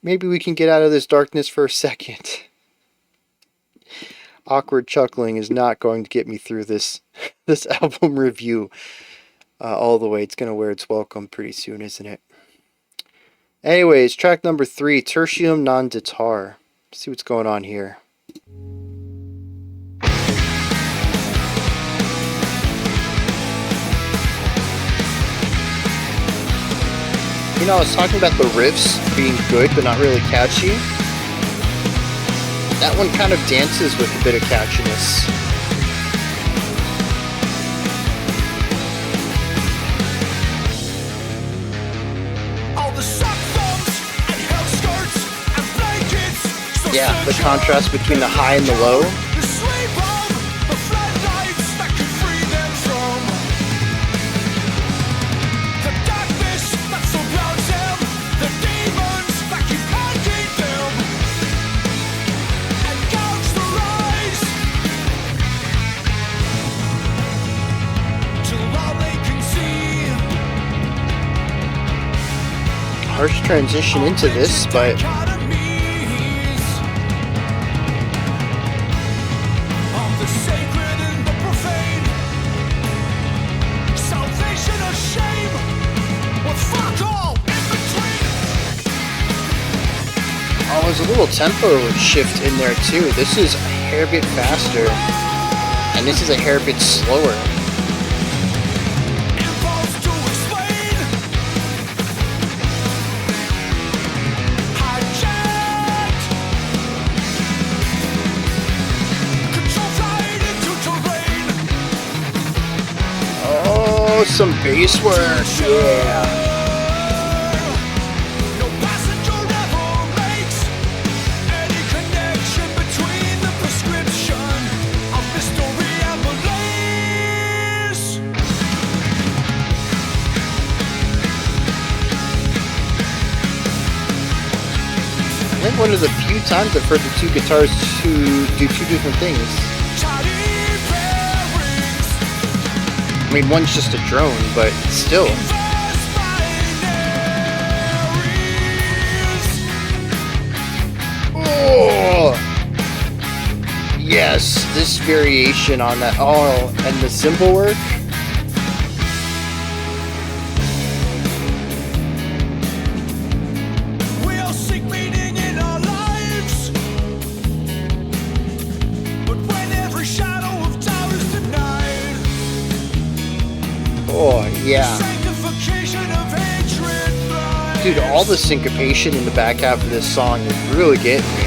we can get out of this darkness for a second. Awkward chuckling is not going to get me through this album review all the way. It's going to wear its welcome pretty soon, isn't it? Anyways, track number 3, Tertium non Datur. See what's going on here. I was talking about the riffs being good but not really catchy. That one kind of dances with a bit of catchiness. Yeah, the contrast between the high and the low. harsh transition into this, but oh, there's a little tempo shift in there too. This is a hair bit faster, and this is a hair bit slower. Oh, some bass work, yeah. I think one of the few times I've heard the two guitars do two different things. I mean, one's just a drone, but still. Oh! Yes, this variation on that. Oh, and the cymbal work. Oh, yeah. Dude, all the syncopation in the back half of this song is really getting me.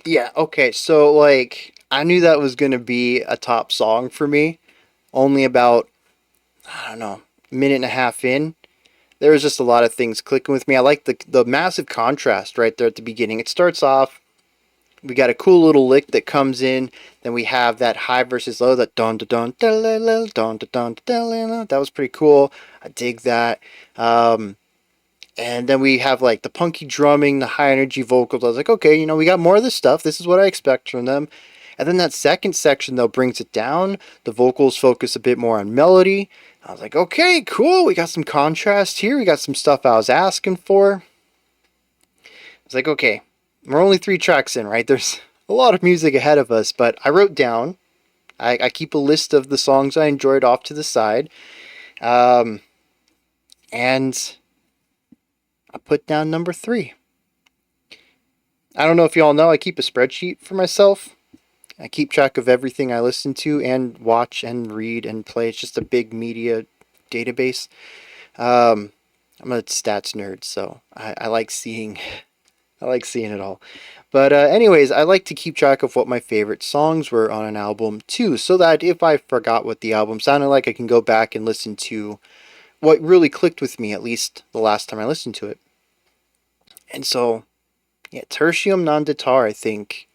Yeah, okay, so, like, I knew that was gonna be a top song for me. Only about, I don't know, a minute and a half in. There was just a lot of things clicking with me. I like the massive contrast right there at the beginning. It starts off, we got a cool little lick that comes in, then we have that high versus low, that dun dun dun dun dun dun dun dun. That was pretty cool. I dig that. And then we have like the punky drumming, the high energy vocals. I was like, okay, you know, we got more of this stuff. This is what I expect from them. And then that second section, though, brings it down. The vocals focus a bit more on melody. I was like, okay, cool. We got some contrast here. We got some stuff I was asking for. I was like, okay, we're only 3 tracks in, right? There's a lot of music ahead of us. But I wrote down, I keep a list of the songs I enjoyed off to the side. And I put down number 3. I don't know if y'all know, I keep a spreadsheet for myself. I keep track of everything I listen to and watch and read and play. It's just a big media database. I'm a stats nerd, so I like seeing it all. But anyways, I like to keep track of what my favorite songs were on an album too, so that if I forgot what the album sounded like, I can go back and listen to what really clicked with me, at least the last time I listened to it. And so, yeah, Tertium non Datur, I think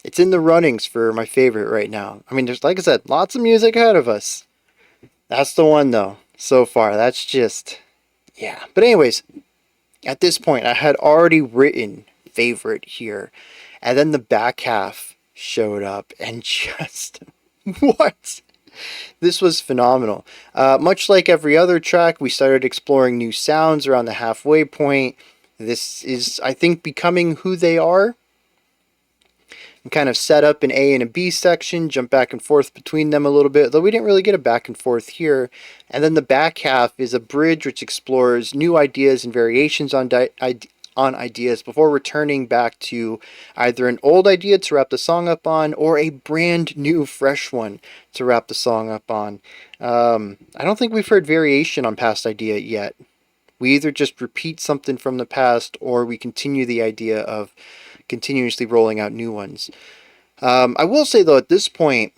it's in the runnings for my favorite right now. I mean, there's, like I said, lots of music ahead of us. That's the one, though, so far. That's just, yeah. But anyways, at this point, I had already written favorite here. And then the back half showed up and just, what? This was phenomenal. Much like every other track, we started exploring new sounds around the halfway point. This is, I think, becoming who they are. And kind of set up an A and a B section, jump back and forth between them a little bit, though we didn't really get a back and forth here. And then the back half is a bridge which explores new ideas and variations on ideas before returning back to either an old idea to wrap the song up on or a brand new fresh one to wrap the song up on. I don't think we've heard variation on past idea yet. We either just repeat something from the past or we continue the idea of continuously rolling out new ones. I will say though, at this point,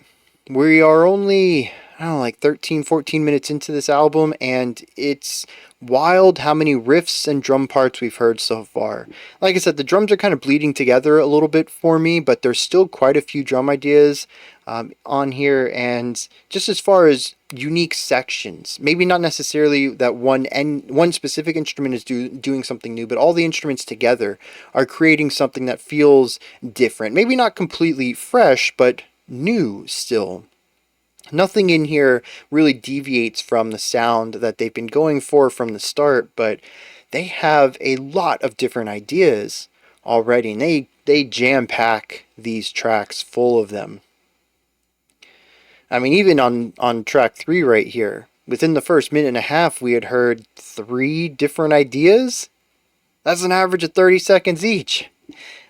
we are only, I don't know, like 13, 14 minutes into this album, and it's wild how many riffs and drum parts we've heard so far. Like I said, the drums are kind of bleeding together a little bit for me, but there's still quite a few drum ideas on here, and just as far as unique sections, maybe not necessarily that one specific instrument is doing something new, but all the instruments together are creating something that feels different. Maybe not completely fresh, but new still. Nothing in here really deviates from the sound that they've been going for from the start, but they have a lot of different ideas already, and they jam pack these tracks full of them. I mean, even on track 3 right here, within the first minute and a half, we had heard 3 different ideas. That's an average of 30 seconds each.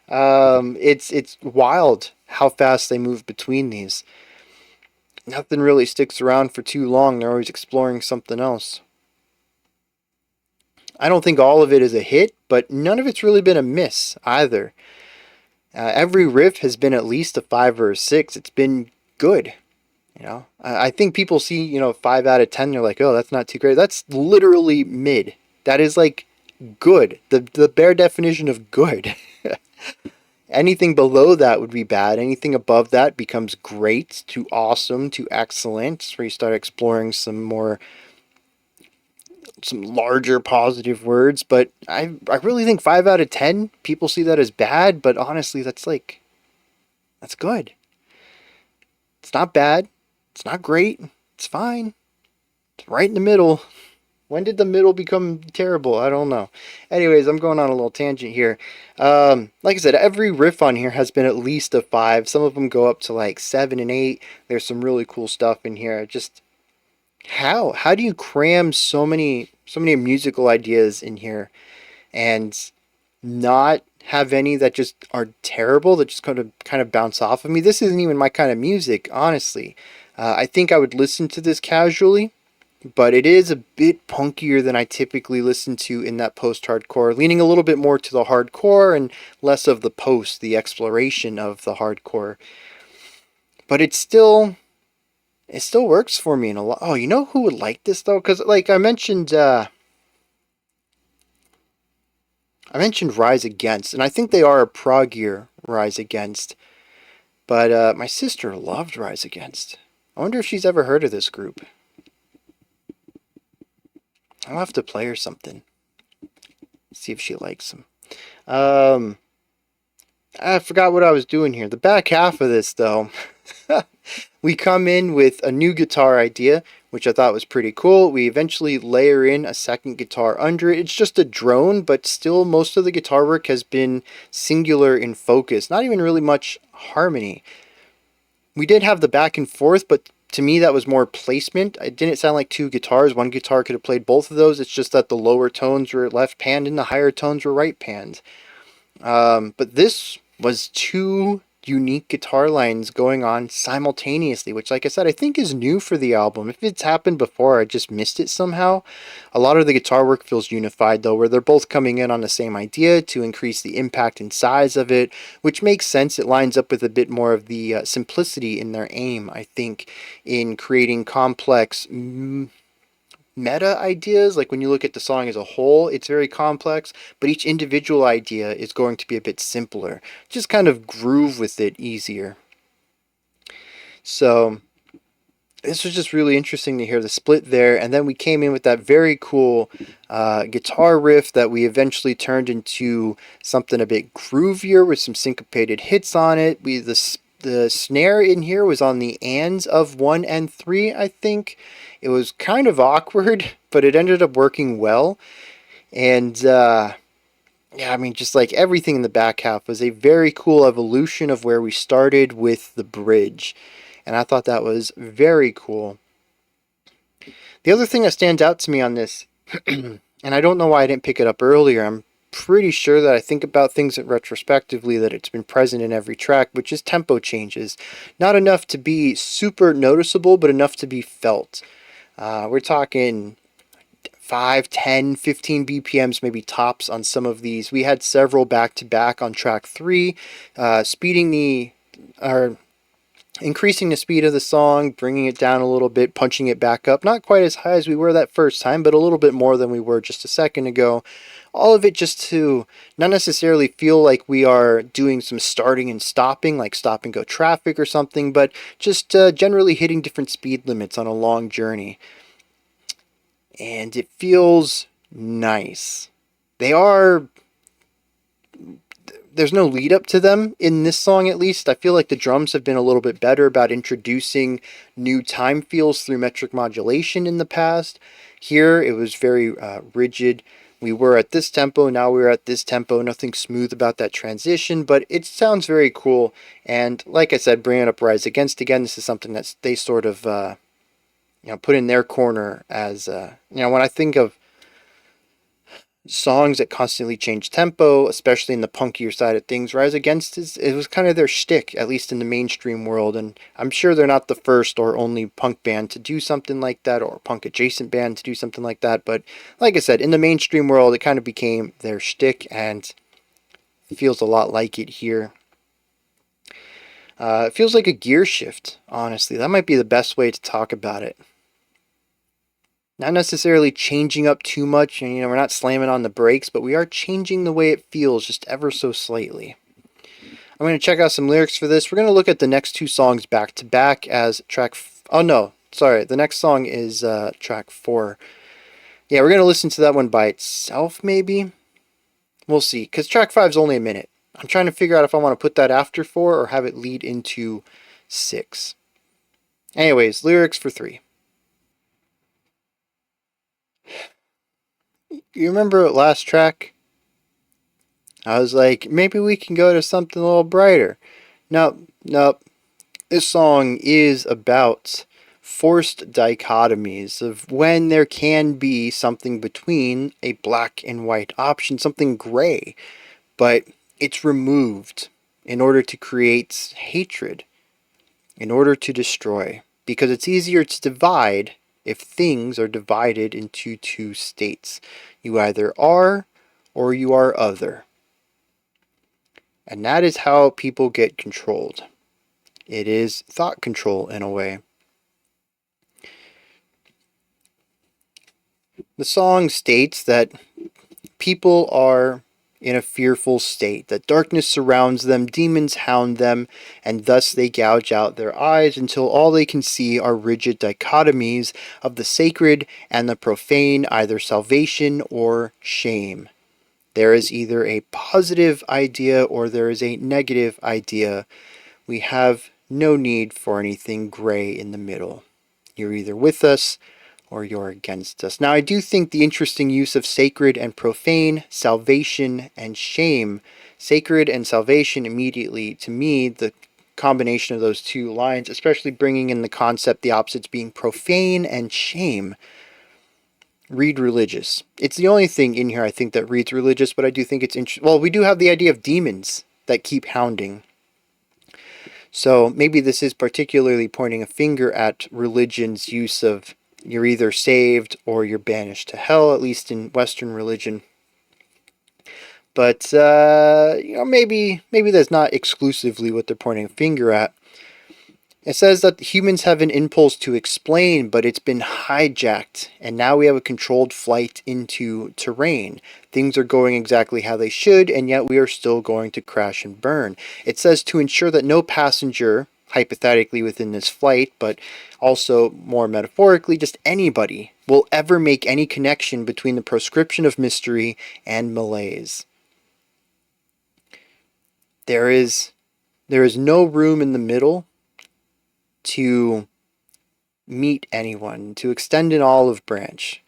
It's wild how fast they move between these. Nothing really sticks around for too long. They're always exploring something else. I don't think all of it is a hit, but none of it's really been a miss either. Every riff has been at least a 5 or a 6. It's been good. I think people see 5 out of 10. They're like, oh, that's not too great. That's literally mid. That is like good. The bare definition of good. Anything below that would be bad. Anything above that becomes great to awesome to excellent. It's where you start exploring some larger positive words. But I really think 5 out of 10 people see that as bad. But honestly, that's good. It's not bad. It's not great. It's fine. It's right in the middle. When did the middle become terrible? I don't know. Anyways, I'm going on a little tangent here. Like I said, every riff on here has been at least a 5. Some of them go up to like 7 and 8. There's some really cool stuff in here. Just how do you cram so many musical ideas in here and not have any that just are terrible, that just kind of bounce off of me? This isn't even my kind of music, honestly. I think I would listen to this casually, but it is a bit punkier than I typically listen to in that post-hardcore, leaning a little bit more to the hardcore and less of the post, the exploration of the hardcore. But it still works for me in a lot. Oh, you know who would like this though? Because like I mentioned Rise Against, and I think they are a proggier Rise Against. But my sister loved Rise Against. I wonder if she's ever heard of this group. I'll have to play her something. See if she likes them. I forgot what I was doing here. The back half of this, though, we come in with a new guitar idea, which I thought was pretty cool. We eventually layer in a second guitar under it. It's just a drone, but still most of the guitar work has been singular in focus. Not even really much harmony. We did have the back and forth, but to me that was more placement. It didn't sound like 2 guitars. One guitar could have played both of those. It's just that the lower tones were left panned and the higher tones were right panned. But this was 2 unique guitar lines going on simultaneously, which, like I said, I think is new for the album. If it's happened before, I just missed it somehow. A lot of the guitar work feels unified, though, where they're both coming in on the same idea to increase the impact and size of it, which makes sense. It lines up with a bit more of the simplicity in their aim, I think, in creating complex meta ideas. Like when you look at the song as a whole, it's very complex, but each individual idea is going to be a bit simpler. Just kind of groove with it easier. So this was just really interesting to hear the split there. And then we came in with that very cool guitar riff that we eventually turned into something a bit groovier with some syncopated hits on it. The snare in here was on the ands of 1 and 3, I think. It was kind of awkward, but it ended up working well. And yeah, I mean, just like everything in the back half was a very cool evolution of where we started with the bridge. And I thought that was very cool. The other thing that stands out to me on this, and I don't know why I didn't pick it up earlier, I'm pretty sure that I think about things retrospectively that it's been present in every track, which is tempo changes. Not enough to be super noticeable, but enough to be felt. We're talking 5, 10, 15 BPMs maybe tops on some of these. We had several back to back on track 3, speeding the are increasing the speed of the song, bringing it down a little bit, punching it back up. Not quite as high as we were that first time, but a little bit more than we were just a second ago. All of it just to not necessarily feel like we are doing some starting and stopping, like stop and go traffic or something, but just generally hitting different speed limits on a long journey. And it feels nice. There's no lead up to them in this song, at least. I feel like the drums have been a little bit better about introducing new time feels through metric modulation in the past. Here it was very rigid. We were at this tempo, now we're at this tempo. Nothing smooth about that transition, but it sounds very cool. And like I said, bringing up Rise Against again, this is something that they sort of put in their corner as when I think of songs that constantly change tempo, especially in the punkier side of things, Rise Against it was kind of their shtick, at least in the mainstream world, and I'm sure they're not the first or only punk band to do something like that, or punk adjacent band to do something like that, but like I said, in the mainstream world, it kind of became their shtick, and it feels a lot like it here. It feels like a gear shift, honestly. That might be the best way to talk about it. Not necessarily changing up too much, and we're not slamming on the brakes, but we are changing the way it feels just ever so slightly. I'm going to check out some lyrics for this. We're going to look at the next two songs back to back as the next song is track 4. Yeah, we're going to listen to that one by itself, maybe? We'll see, because track 5 is only a minute. I'm trying to figure out if I want to put that after 4 or have it lead into 6. Anyways, lyrics for 3. You remember last track? I was like, maybe we can go to something a little brighter. Nope. This song is about forced dichotomies of when there can be something between a black and white option, something gray, but it's removed in order to create hatred, in order to destroy, because it's easier to divide if things are divided into two states. You either are or you are other. And that is how people get controlled. It is thought control in a way. The song states that people are in a fearful state, that darkness surrounds them, demons hound them, and thus they gouge out their eyes until all they can see are rigid dichotomies of the sacred and the profane, either salvation or shame. There is either a positive idea or there is a negative idea. We have no need for anything gray in the middle. You're either with us or you're against us. Now, I do think the interesting use of sacred and profane, salvation and shame, sacred and salvation immediately, to me, the combination of those two lines, especially bringing in the concept, the opposites being profane and shame, read religious. It's the only thing in here I think that reads religious, but I do think it's interesting. Well, we do have the idea of demons that keep hounding. So maybe this is particularly pointing a finger at religion's use of you're either saved or you're banished to hell, at least in Western religion. But maybe that's not exclusively what they're pointing a finger at. It says that humans have an impulse to explain, but it's been hijacked, and now we have a controlled flight into terrain. Things are going exactly how they should, and yet we are still going to crash and burn. It says to ensure that no passenger, hypothetically within this flight, but also more metaphorically, just anybody, will ever make any connection between the proscription of mystery and malaise. There is no room in the middle to meet anyone, to extend an olive branch.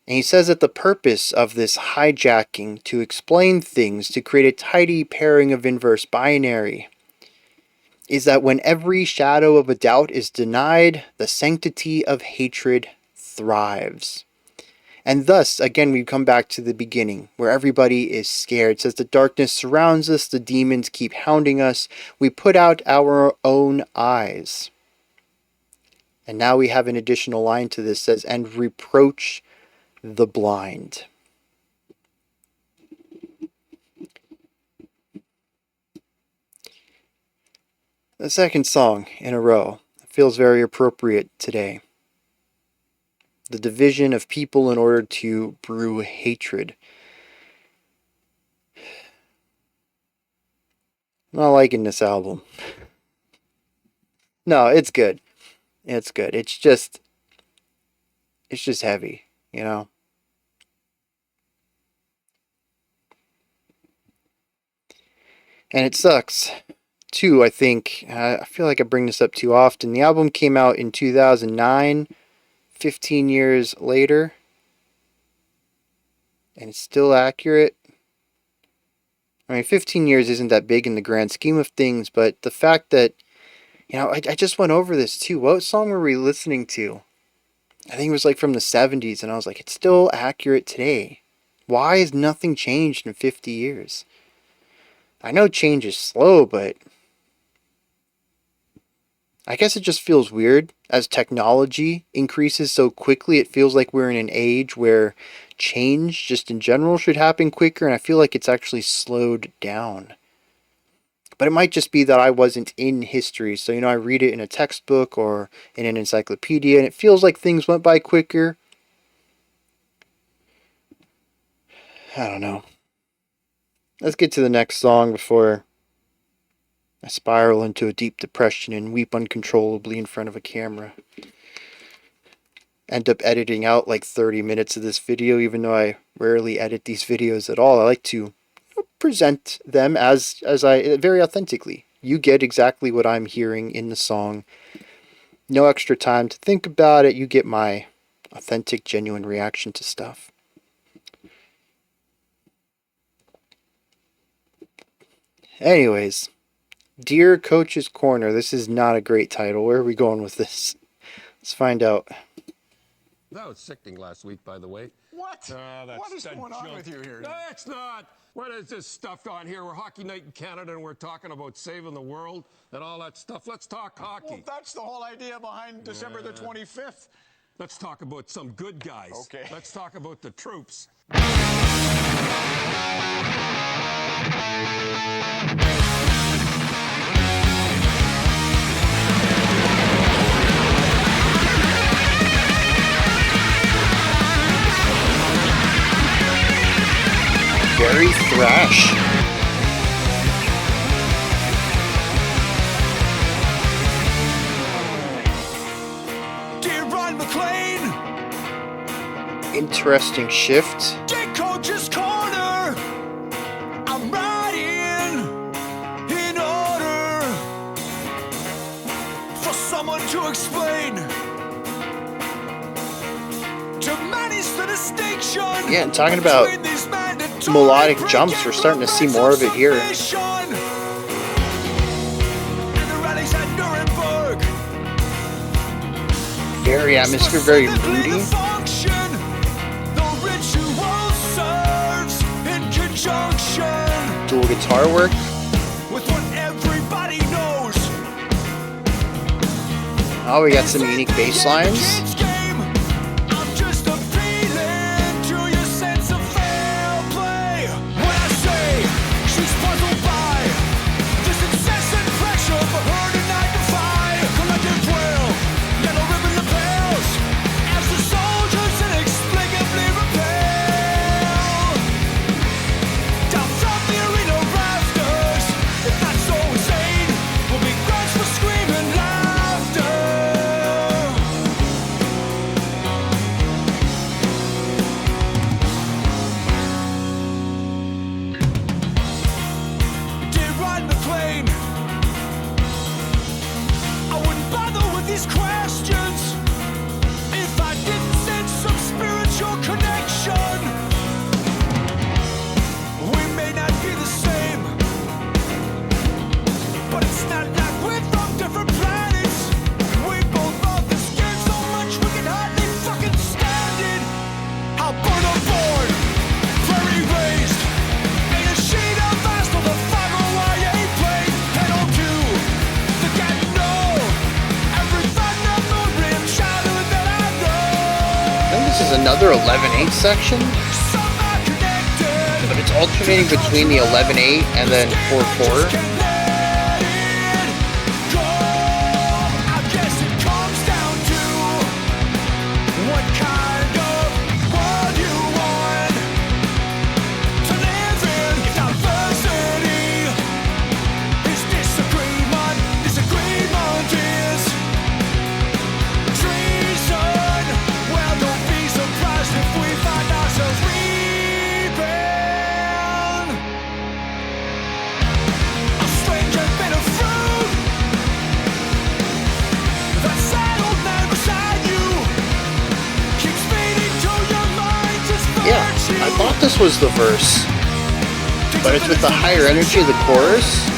And he says that the purpose of this hijacking to explain things, to create a tidy pairing of inverse binary, is that when every shadow of a doubt is denied, the sanctity of hatred thrives. And thus, again, we come back to the beginning, where everybody is scared. It says the darkness surrounds us, the demons keep hounding us, we put out our own eyes. And now we have an additional line to this that says, and reproach the blind. The second song in a row feels very appropriate today. The division of people in order to brew hatred. Not liking this album. No, it's good. It's good. It's just heavy, you know? And it sucks. Too, I think, I feel like I bring this up too often. The album came out in 2009, 15 years later, and it's still accurate. I mean, 15 years isn't that big in the grand scheme of things, but the fact that, you know, I just went over this too. What song were we listening to? I think it was like from the 70s, and I was like, it's still accurate today. Why has nothing changed in 50 years? I know change is slow, but I guess it just feels weird. As technology increases so quickly, it feels like we're in an age where change just in general should happen quicker, and I feel like it's actually slowed down. But it might just be that I wasn't in history, so, you know, I read it in a textbook or in an encyclopedia, and it feels like things went by quicker. I don't know. Let's get to the next song before I spiral into a deep depression and weep uncontrollably in front of a camera. End up editing out like 30 minutes of this video, even though I rarely edit these videos at all. I like to present them as I very authentically. You get exactly what I'm hearing in the song. No extra time to think about it. You get my authentic, genuine reaction to stuff. Anyways, Dear Coach's Corner. This is not a great title. Where are we going with this? Let's find out. That was sickening last week, by the way. What? What is going on with you here? No, it's not. What is this stuff on here? We're Hockey Night in Canada, and we're talking about saving the world and all that stuff. Let's talk hockey. Well, that's the whole idea behind December the 25th. Let's talk about some good guys. Okay. Let's talk about the troops. Very thrash. Dear Ron McLean, Interesting shift. Dear Coach's Corner, I'm riding in order for someone to explain to manage the distinction. Yeah, and talking about between these mandatory melodic jumps, we're starting to see more of it here. and the rallies at Nuremberg. Very atmosphere, very moody. Dual guitar work. With what everybody knows. Oh, we got some unique bass lines. I'm just appealing to your sense of fair play. When I say she's puzzled by this incessant pressure for her to magnify collective will, yellow ribbon lapels as the soldiers inexplicably repel down from the arena rafters. If that's so insane, we'll be grudged for screaming laughter. Dear Ryan McLean, I wouldn't bother with these questions if I didn't sense some spiritual connection. We may not be the same, but it's not like we're from different planets. We both love the skin so much we can hardly fucking stand it. I'll burn a board, prairie raised, ain't a sheet of ice for the 501 plate. Head on to the Gatineau, every thunder moon rim childhood that I know. I think this is another 11/8 section, Somehow connected. but it's alternating between the 11/8 and then 4/4. Go this was the verse, but it's with the higher energy of the chorus.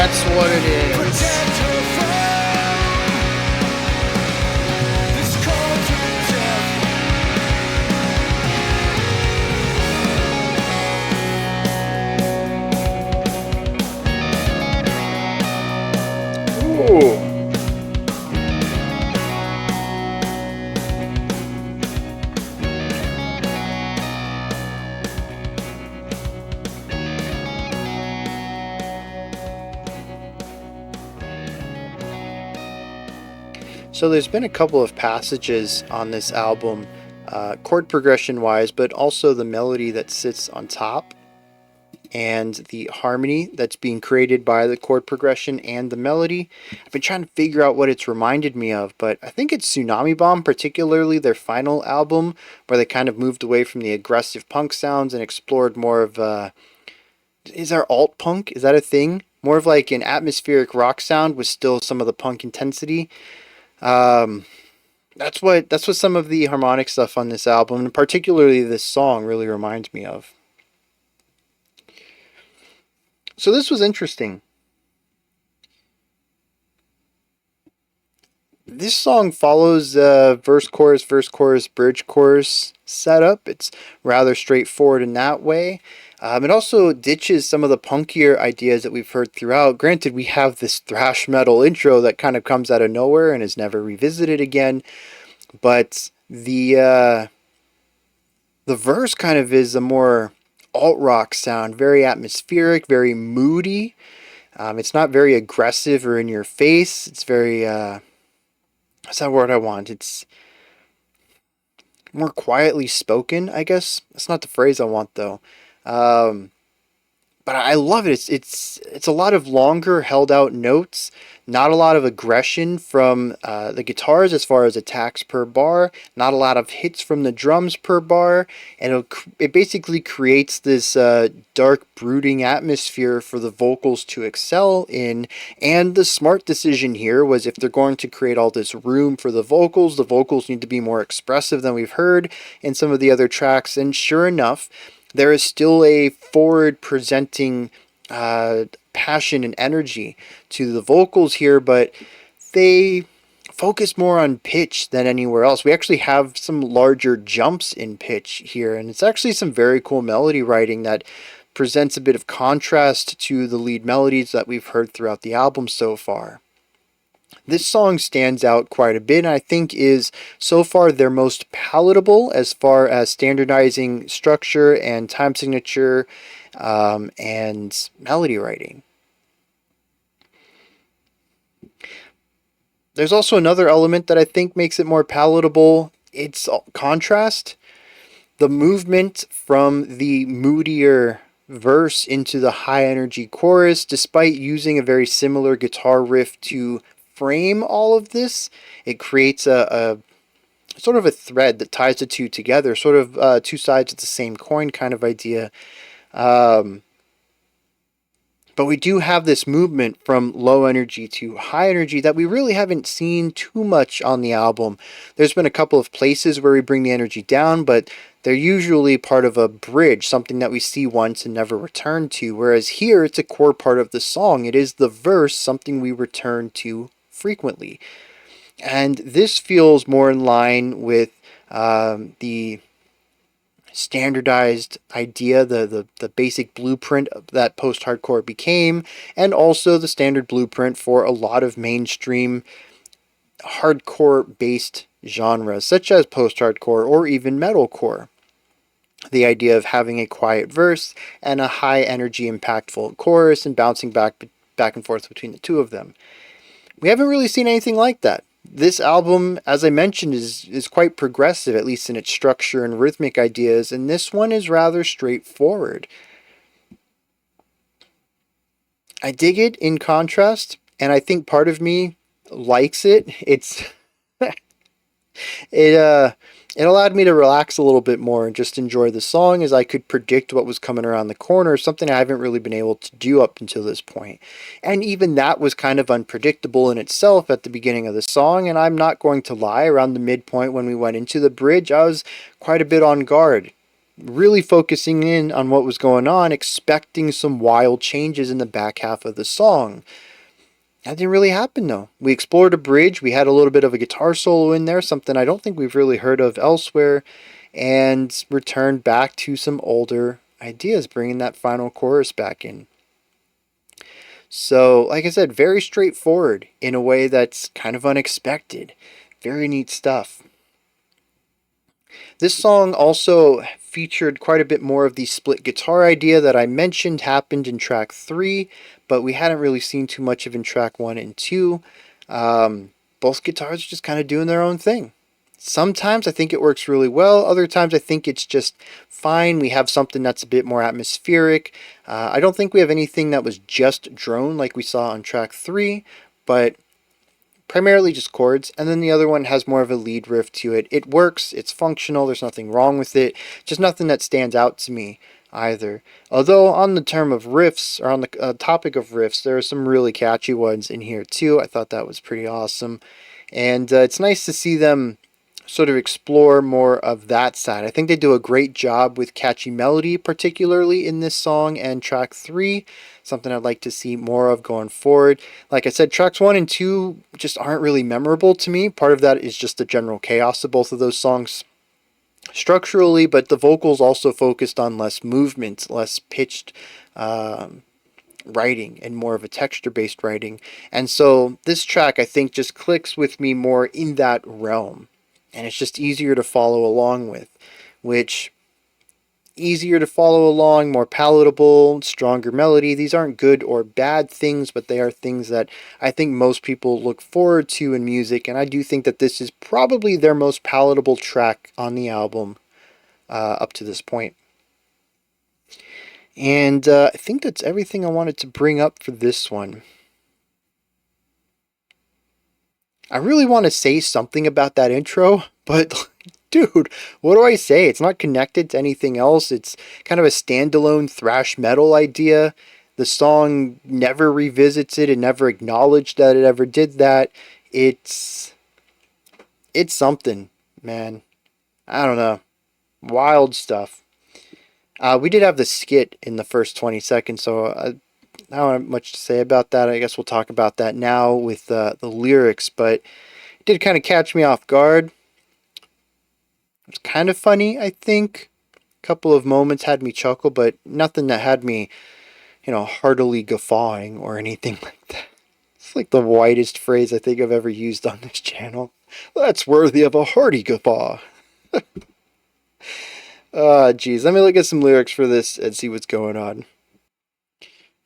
That's what it is. Ooh. So there's been a couple of passages on this album, chord progression wise, but also the melody that sits on top and the harmony that's being created by the chord progression and the melody. I've been trying to figure out what it's reminded me of, but I think it's Tsunami Bomb, particularly their final album, where they kind of moved away from the aggressive punk sounds and explored more of, is there alt punk? Is that a thing? More of like an atmospheric rock sound with still some of the punk intensity. That's what some of the harmonic stuff on this album, and particularly this song, really reminds me of. So this was interesting. This song follows verse, chorus, bridge, chorus setup. It's rather straightforward in that way. It also ditches some of the punkier ideas that we've heard throughout. Granted, we have this thrash metal intro that kind of comes out of nowhere and is never revisited again. But the verse kind of is a more alt-rock sound, very atmospheric, very moody. It's not very aggressive or in your face. It's very, what's that word I want? It's more quietly spoken, I guess. That's not the phrase I want, though. But I love it. It's a lot of longer held out notes, not a lot of aggression from the guitars as far as attacks per bar, not a lot of hits from the drums per bar, and it basically creates this dark, brooding atmosphere for the vocals to excel in. And the smart decision here was, if they're going to create all this room for the vocals need to be more expressive than we've heard in some of the other tracks. And sure enough, there is still a forward presenting passion and energy to the vocals here, but they focus more on pitch than anywhere else. We actually have some larger jumps in pitch here, and it's actually some very cool melody writing that presents a bit of contrast to the lead melodies that we've heard throughout the album so far. This song stands out quite a bit, and I think is so far their most palatable as far as standardizing structure and time signature and melody writing. There's also another element that I think makes it more palatable. It's contrast. The movement from the moodier verse into the high energy chorus, despite using a very similar guitar riff to frame all of this, it creates a sort of a thread that ties the two together, sort of two sides of the same coin kind of idea. But we do have this movement from low energy to high energy that we really haven't seen too much on the album. There's been a couple of places where we bring the energy down, but they're usually part of a bridge, something that we see once and never return to. Whereas here, it's a core part of the song. It is the verse, something we return to frequently. And this feels more in line with the standardized idea, the basic blueprint that post-hardcore became, and also the standard blueprint for a lot of mainstream hardcore-based genres, such as post-hardcore or even metalcore. The idea of having a quiet verse and a high-energy, impactful chorus and bouncing back and forth between the two of them. We haven't really seen anything like that This album, as I mentioned, is quite progressive, at least in its structure and rhythmic ideas, and this one is rather straightforward. I dig it in contrast, and I think part of me likes it. It it allowed me to relax a little bit more and just enjoy the song, as I could predict what was coming around the corner, something I haven't really been able to do up until this point. And even that was kind of unpredictable in itself at the beginning of the song, and I'm not going to lie, around the midpoint when we went into the bridge, I was quite a bit on guard, really focusing in on what was going on, expecting some wild changes in the back half of the song. That didn't really happen though. We explored a bridge, we had a little bit of a guitar solo in there, something I don't think we've really heard of elsewhere, and returned back to some older ideas, bringing that final chorus back in. So, like I said, very straightforward in a way that's kind of unexpected. Very neat stuff. This song also featured quite a bit more of the split guitar idea that I mentioned happened in track 3, but we hadn't really seen too much of in track 1 and 2. Both guitars are just kind of doing their own thing. Sometimes I think it works really well, other times I think it's just fine. We have something that's a bit more atmospheric. I don't think we have anything that was just drone like we saw on track 3, but primarily just chords, and then the other one has more of a lead riff to it. It works, it's functional, there's nothing wrong with it, just nothing that stands out to me either. Although on the term of riffs, or on the topic of riffs, there are some really catchy ones in here too. I thought that was pretty awesome, and it's nice to see them sort of explore more of that side. I think they do a great job with catchy melody, particularly in this song and track 3, something I'd like to see more of going forward. Like I said, tracks 1 and 2 just aren't really memorable to me. Part of that is just the general chaos of both of those songs structurally, but the vocals also focused on less movement, less pitched writing, and more of a texture-based writing. And so this track, I think, just clicks with me more in that realm. And it's just easier to follow along with, which, easier to follow along, more palatable, stronger melody. These aren't good or bad things, but they are things that I think most people look forward to in music, and I do think that this is probably their most palatable track on the album up to this point. And I think that's everything I wanted to bring up for this one. I really want to say something about that intro, but dude, what do I say? It's not connected to anything else. It's kind of a standalone thrash metal idea. The song never revisits it. It never acknowledged that it ever did that. It's something, man. I don't know. Wild stuff. We did have the skit in the first 20 seconds, so I don't have much to say about that. I guess we'll talk about that now with the lyrics, but it did kind of catch me off guard. It was kind of funny, I think. A couple of moments had me chuckle, but nothing that had me, heartily guffawing or anything like that. It's like the widest phrase I think I've ever used on this channel. That's worthy of a hearty guffaw. Geez. Let me look at some lyrics for this and see what's going on.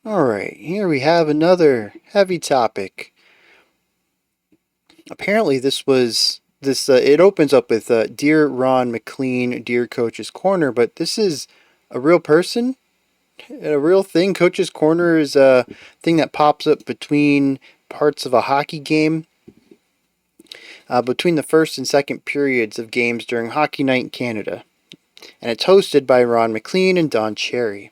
Alright, here we have another heavy topic. Apparently it opens up with Dear Ron McLean, Dear Coach's Corner, but this is a real person, a real thing. Coach's Corner is a thing that pops up between parts of a hockey game, between the first and second periods of games during Hockey Night in Canada. And it's hosted by Ron McLean and Don Cherry.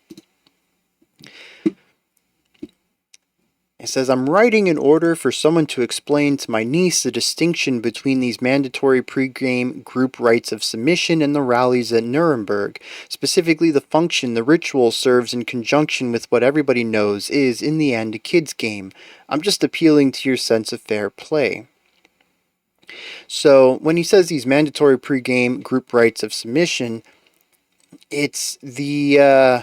It says, I'm writing in order for someone to explain to my niece the distinction between these mandatory pre-game group rites of submission and the rallies at Nuremberg, specifically the function the ritual serves in conjunction with what everybody knows is, in the end, a kid's game. I'm just appealing to your sense of fair play. So, when he says these mandatory pre-game group rites of submission, it's the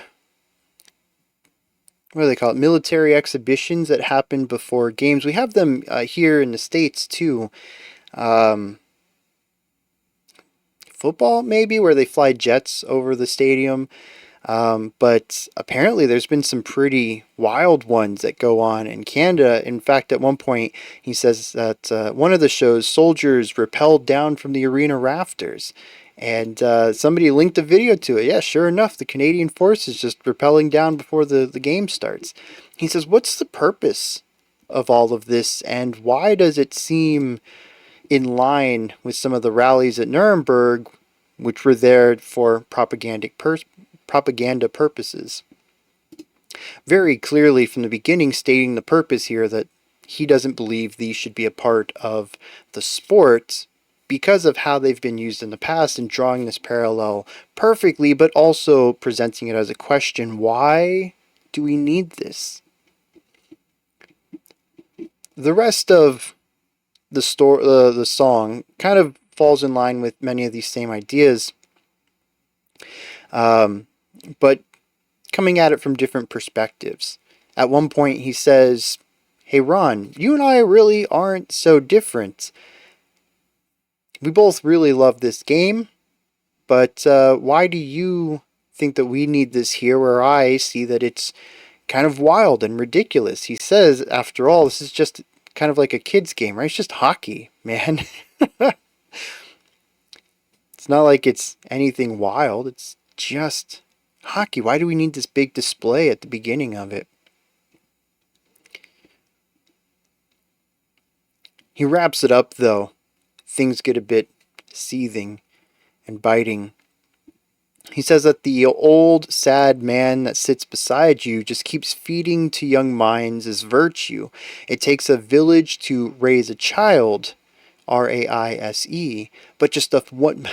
what do they call it? Military exhibitions that happen before games. We have them here in the States too. Football, maybe, where they fly jets over the stadium. But apparently there's been some pretty wild ones that go on in Canada. In fact, at one point he says that one of the shows, soldiers rappelled down from the arena rafters. And somebody linked a video to it. Yeah, sure enough, the Canadian forces just rappelling down before the game starts. He says, what's the purpose of all of this, and why does it seem in line with some of the rallies at Nuremberg, which were there for propaganda purposes? Very clearly from the beginning stating the purpose here that he doesn't believe these should be a part of the sport because of how they've been used in the past, and drawing this parallel perfectly, but also presenting it as a question: why do we need this? The rest of the song kind of falls in line with many of these same ideas, but coming at it from different perspectives. At one point he says, "Hey Ron, you and I really aren't so different. We both really love this game, but why do you think that we need this here where I see that it's kind of wild and ridiculous?" He says, after all, this is just kind of like a kid's game, right? It's just hockey, man. It's not like it's anything wild. It's just hockey. Why do we need this big display at the beginning of it? He wraps it up, though. Things get a bit seething and biting. He says that the old, sad man that sits beside you just keeps feeding to young minds his virtue. It takes a village to raise a child, R-A-I-S-E, but just one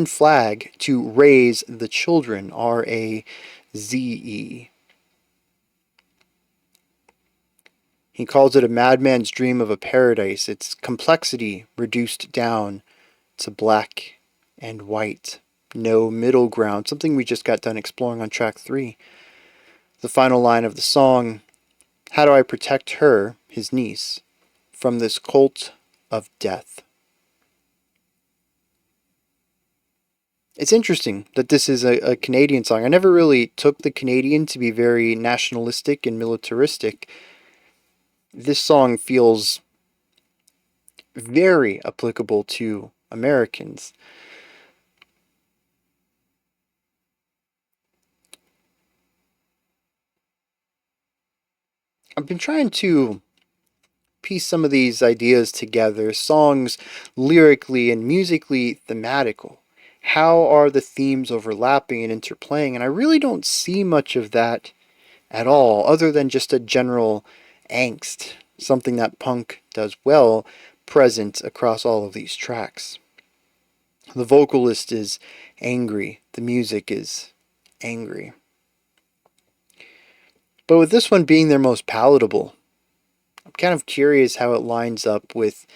flag to raise the children, R-A-Z-E. He calls it a madman's dream of a paradise. It's complexity reduced down to black and white. No middle ground, something we just got done exploring on track 3. The final line of the song: how do I protect her, his niece, from this cult of death? It's interesting that this is a Canadian song. I never really took the Canadian to be very nationalistic and militaristic. This song feels very applicable to Americans. I've been trying to piece some of these ideas together, songs lyrically and musically thematical. How are the themes overlapping and interplaying? And I really don't see much of that at all, other than just a general angst, something that punk does well, present across all of these tracks. The vocalist is angry, the music is angry. But with this one being their most palatable, I'm kind of curious how it lines up with,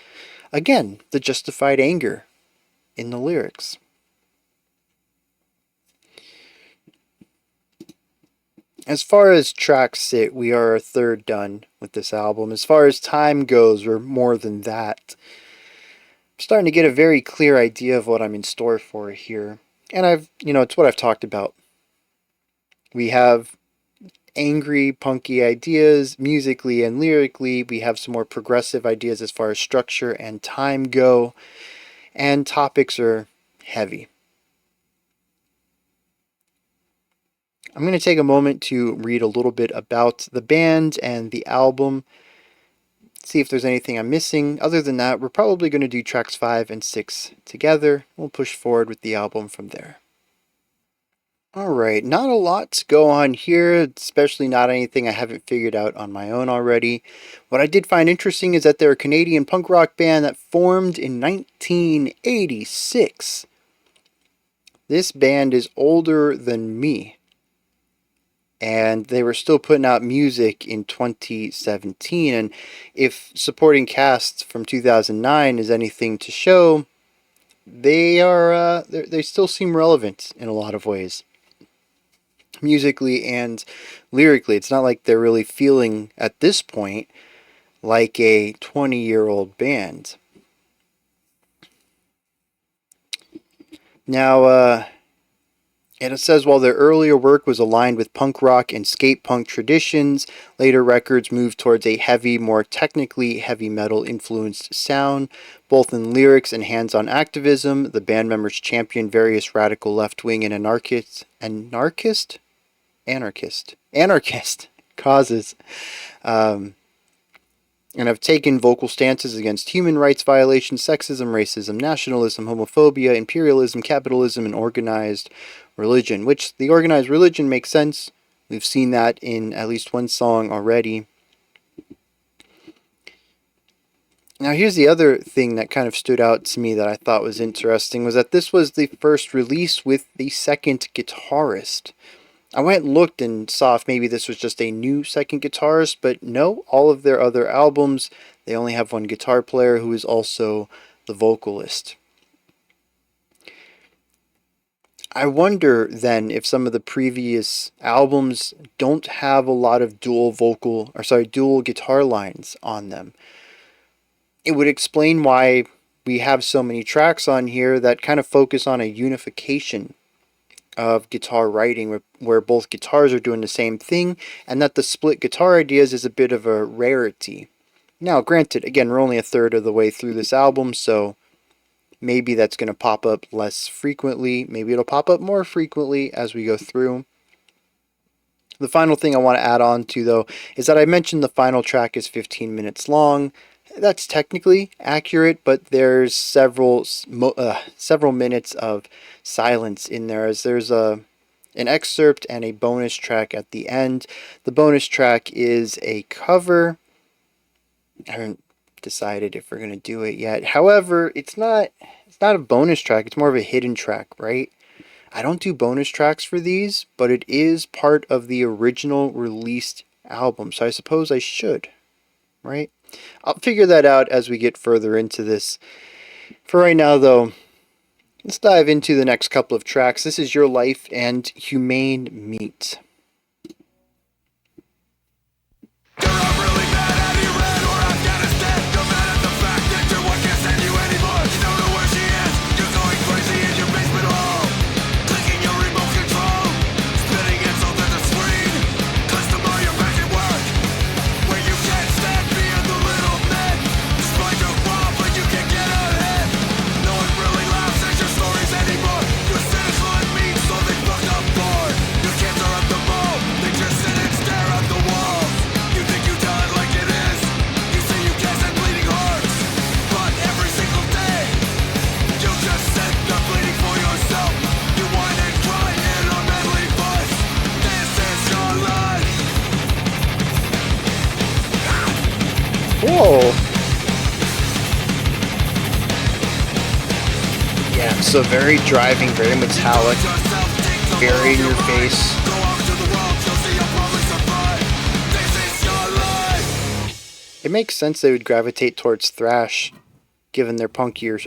again, the justified anger in the lyrics. As far as tracks sit, we are a third done with this album. As far as time goes, we're more than that. I'm starting to get a very clear idea of what I'm in store for here. And it's what I've talked about. We have angry, punky ideas, musically and lyrically. We have some more progressive ideas as far as structure and time go. And topics are heavy. I'm going to take a moment to read a little bit about the band and the album, see if there's anything I'm missing. Other than that, we're probably going to do tracks 5 and 6 together. We'll push forward with the album from there. Alright, not a lot to go on here, especially not anything I haven't figured out on my own already. What I did find interesting is that they're a Canadian punk rock band that formed in 1986. This band is older than me, and they were still putting out music in 2017, and if supporting Caste from 2009 is anything to show, they still seem relevant in a lot of ways, musically and lyrically. It's not like they're really feeling at this point like a 20-year-old band. Now, And it says while their earlier work was aligned with punk rock and skate punk traditions, later records moved towards a heavy, more technically heavy metal influenced sound. Both in lyrics and hands-on activism, the band members championed various radical left-wing and anarchist causes, and have taken vocal stances against human rights violations, sexism, racism, nationalism, homophobia, imperialism, capitalism, and organized religion, which the organized religion makes sense. We've seen that in at least one song already. Now here's the other thing that kind of stood out to me that I thought was interesting, was that this was the first release with the second guitarist. I went and looked and saw if maybe this was just a new second guitarist, but no, all of their other albums, they only have one guitar player who is also the vocalist. I wonder then if some of the previous albums don't have a lot of dual guitar lines on them. It would explain why we have so many tracks on here that kind of focus on a unification of guitar writing where both guitars are doing the same thing, and that the split guitar ideas is a bit of a rarity. Now, granted, again, we're only a third of the way through this album, so maybe that's going to pop up less frequently. Maybe it'll pop up more frequently as we go through. The final thing I want to add on to, though, is that I mentioned the final track is 15 minutes long. That's technically accurate, but there's several minutes of silence in there, as there's an excerpt and a bonus track at the end. The bonus track is a cover. I haven't decided if we're going to do it yet. However, it's not a bonus track, it's more of a hidden track, right? I don't do bonus tracks for these, but it is part of the original released album, so I suppose I should, right? I'll figure that out as we get further into this. For right now, though, let's dive into the next couple of tracks. This is Your Life and Humane Meat. Whoa. Yeah, so very driving, very metallic, very in your face. It makes sense they would gravitate towards thrash, given their punkier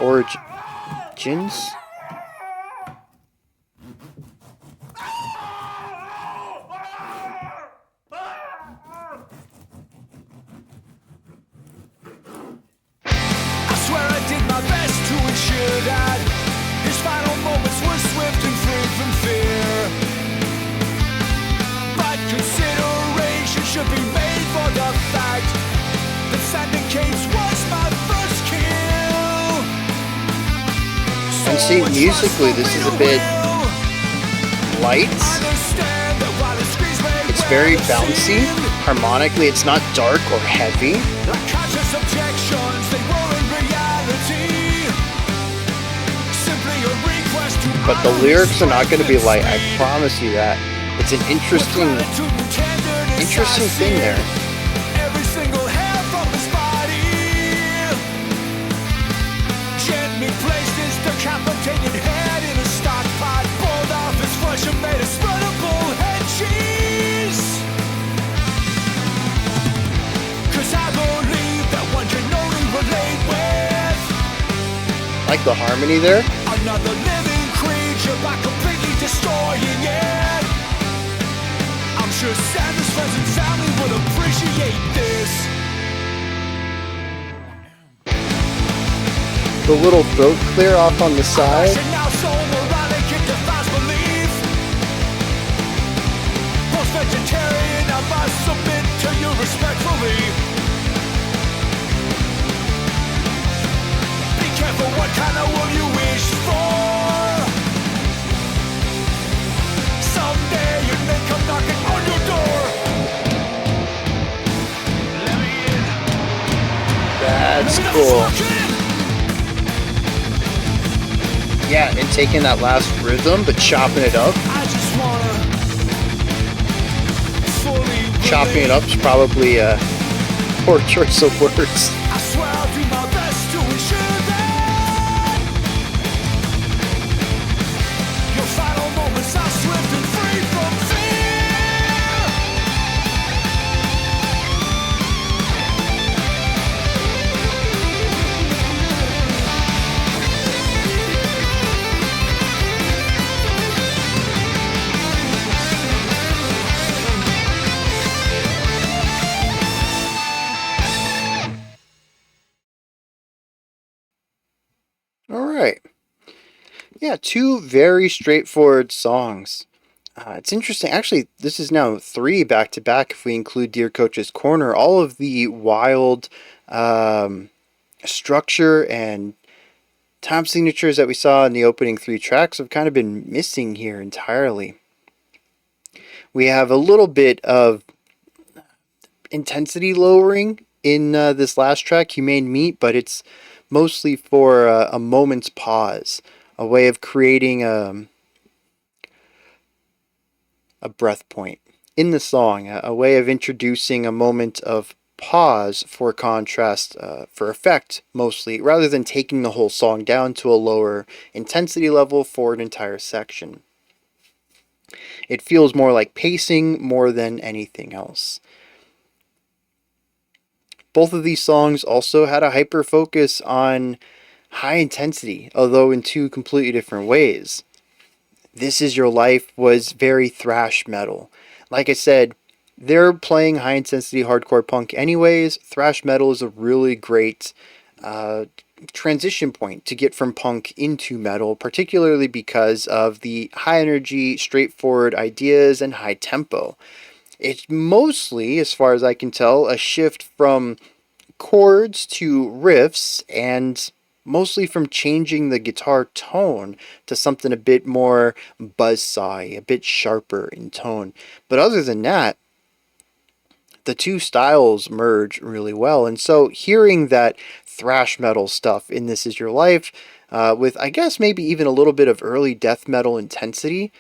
origins. His final moments were swift and free from fear, but consideration should be made for the fact that Sanding Case was my first kill. And see, musically this is a bit light. It's very bouncy. Harmonically, it's not dark or heavy. Like conscious objections, they were in reality. But the lyrics are not going to be light, I promise you that. It's an interesting thing there. Every single hair from his body gently placed his decapitated head in a stock pot, pulled off his flesh and made a spreadable head cheese. 'Cause I believe that one can only relate with. Like the harmony there. Another living creature by completely destroying it. I'm sure Santa's friends and family would appreciate this. The little throat clear off on the side. Now so moronic it defies love you wish for. Someday it may come knocking on your door. Let me in. That's Let me cool. fucking in. Yeah, and taking that last rhythm, but chopping it up. I just wanna fully Chopping it believe. up is probably a poor choice of words. I swear I'll do my best to ensure that your final moments are swift and free from fear. All right. Yeah, two very straightforward songs. It's interesting. Actually, this is now 3 back to back if we include Dear Coach's Corner. All of the wild structure and time signatures that we saw in the opening 3 tracks have kind of been missing here entirely. We have a little bit of intensity lowering in this last track, Humane Meat, but it's mostly for a moment's pause, a way of creating a breath point in the song, a way of introducing a moment of pause for contrast, for effect mostly, rather than taking the whole song down to a lower intensity level for an entire section. It feels more like pacing more than anything else. Both of these songs also had a hyper focus on high intensity, although in 2 completely different ways. This Is Your Life was very thrash metal. Like I said, they're playing high intensity hardcore punk anyways. Thrash metal is a really great transition point to get from punk into metal, particularly because of the high energy, straightforward ideas and high tempo. It's mostly, as far as I can tell, a shift from chords to riffs, and mostly from changing the guitar tone to something a bit more buzzsaw, a bit sharper in tone. But other than that, the 2 styles merge really well. And so hearing that thrash metal stuff in This Is Your Life, with I guess maybe even a little bit of early death metal intensity,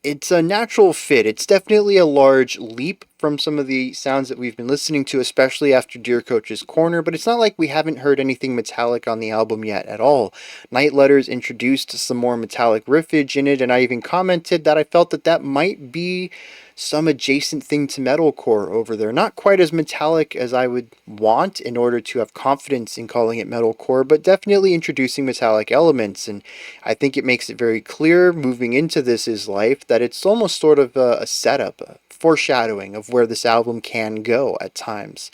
it's a natural fit. It's definitely a large leap from some of the sounds that we've been listening to, especially after Dear Coach's Corner, but it's not like we haven't heard anything metallic on the album yet at all. Night Letters introduced some more metallic riffage in it, and I even commented that I felt that that might be some adjacent thing to metalcore over there. Not quite as metallic as I would want in order to have confidence in calling it metalcore, but definitely introducing metallic elements. And I think it makes it very clear moving into This Is Life that it's almost sort of a setup, a foreshadowing of where this album can go at times.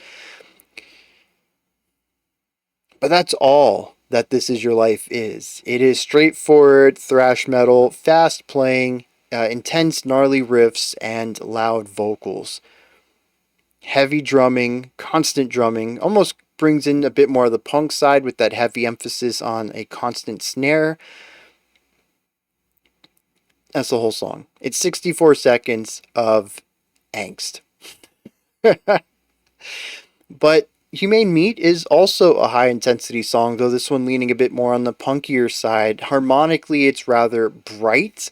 But that's all that This Is Your Life is. It is straightforward thrash metal, fast playing, intense gnarly riffs, and loud vocals. Heavy drumming, constant drumming, almost brings in a bit more of the punk side with that heavy emphasis on a constant snare. That's the whole song. It's 64 seconds of angst. But Humane Meat is also a high intensity song, though this one leaning a bit more on the punkier side. Harmonically, it's rather bright.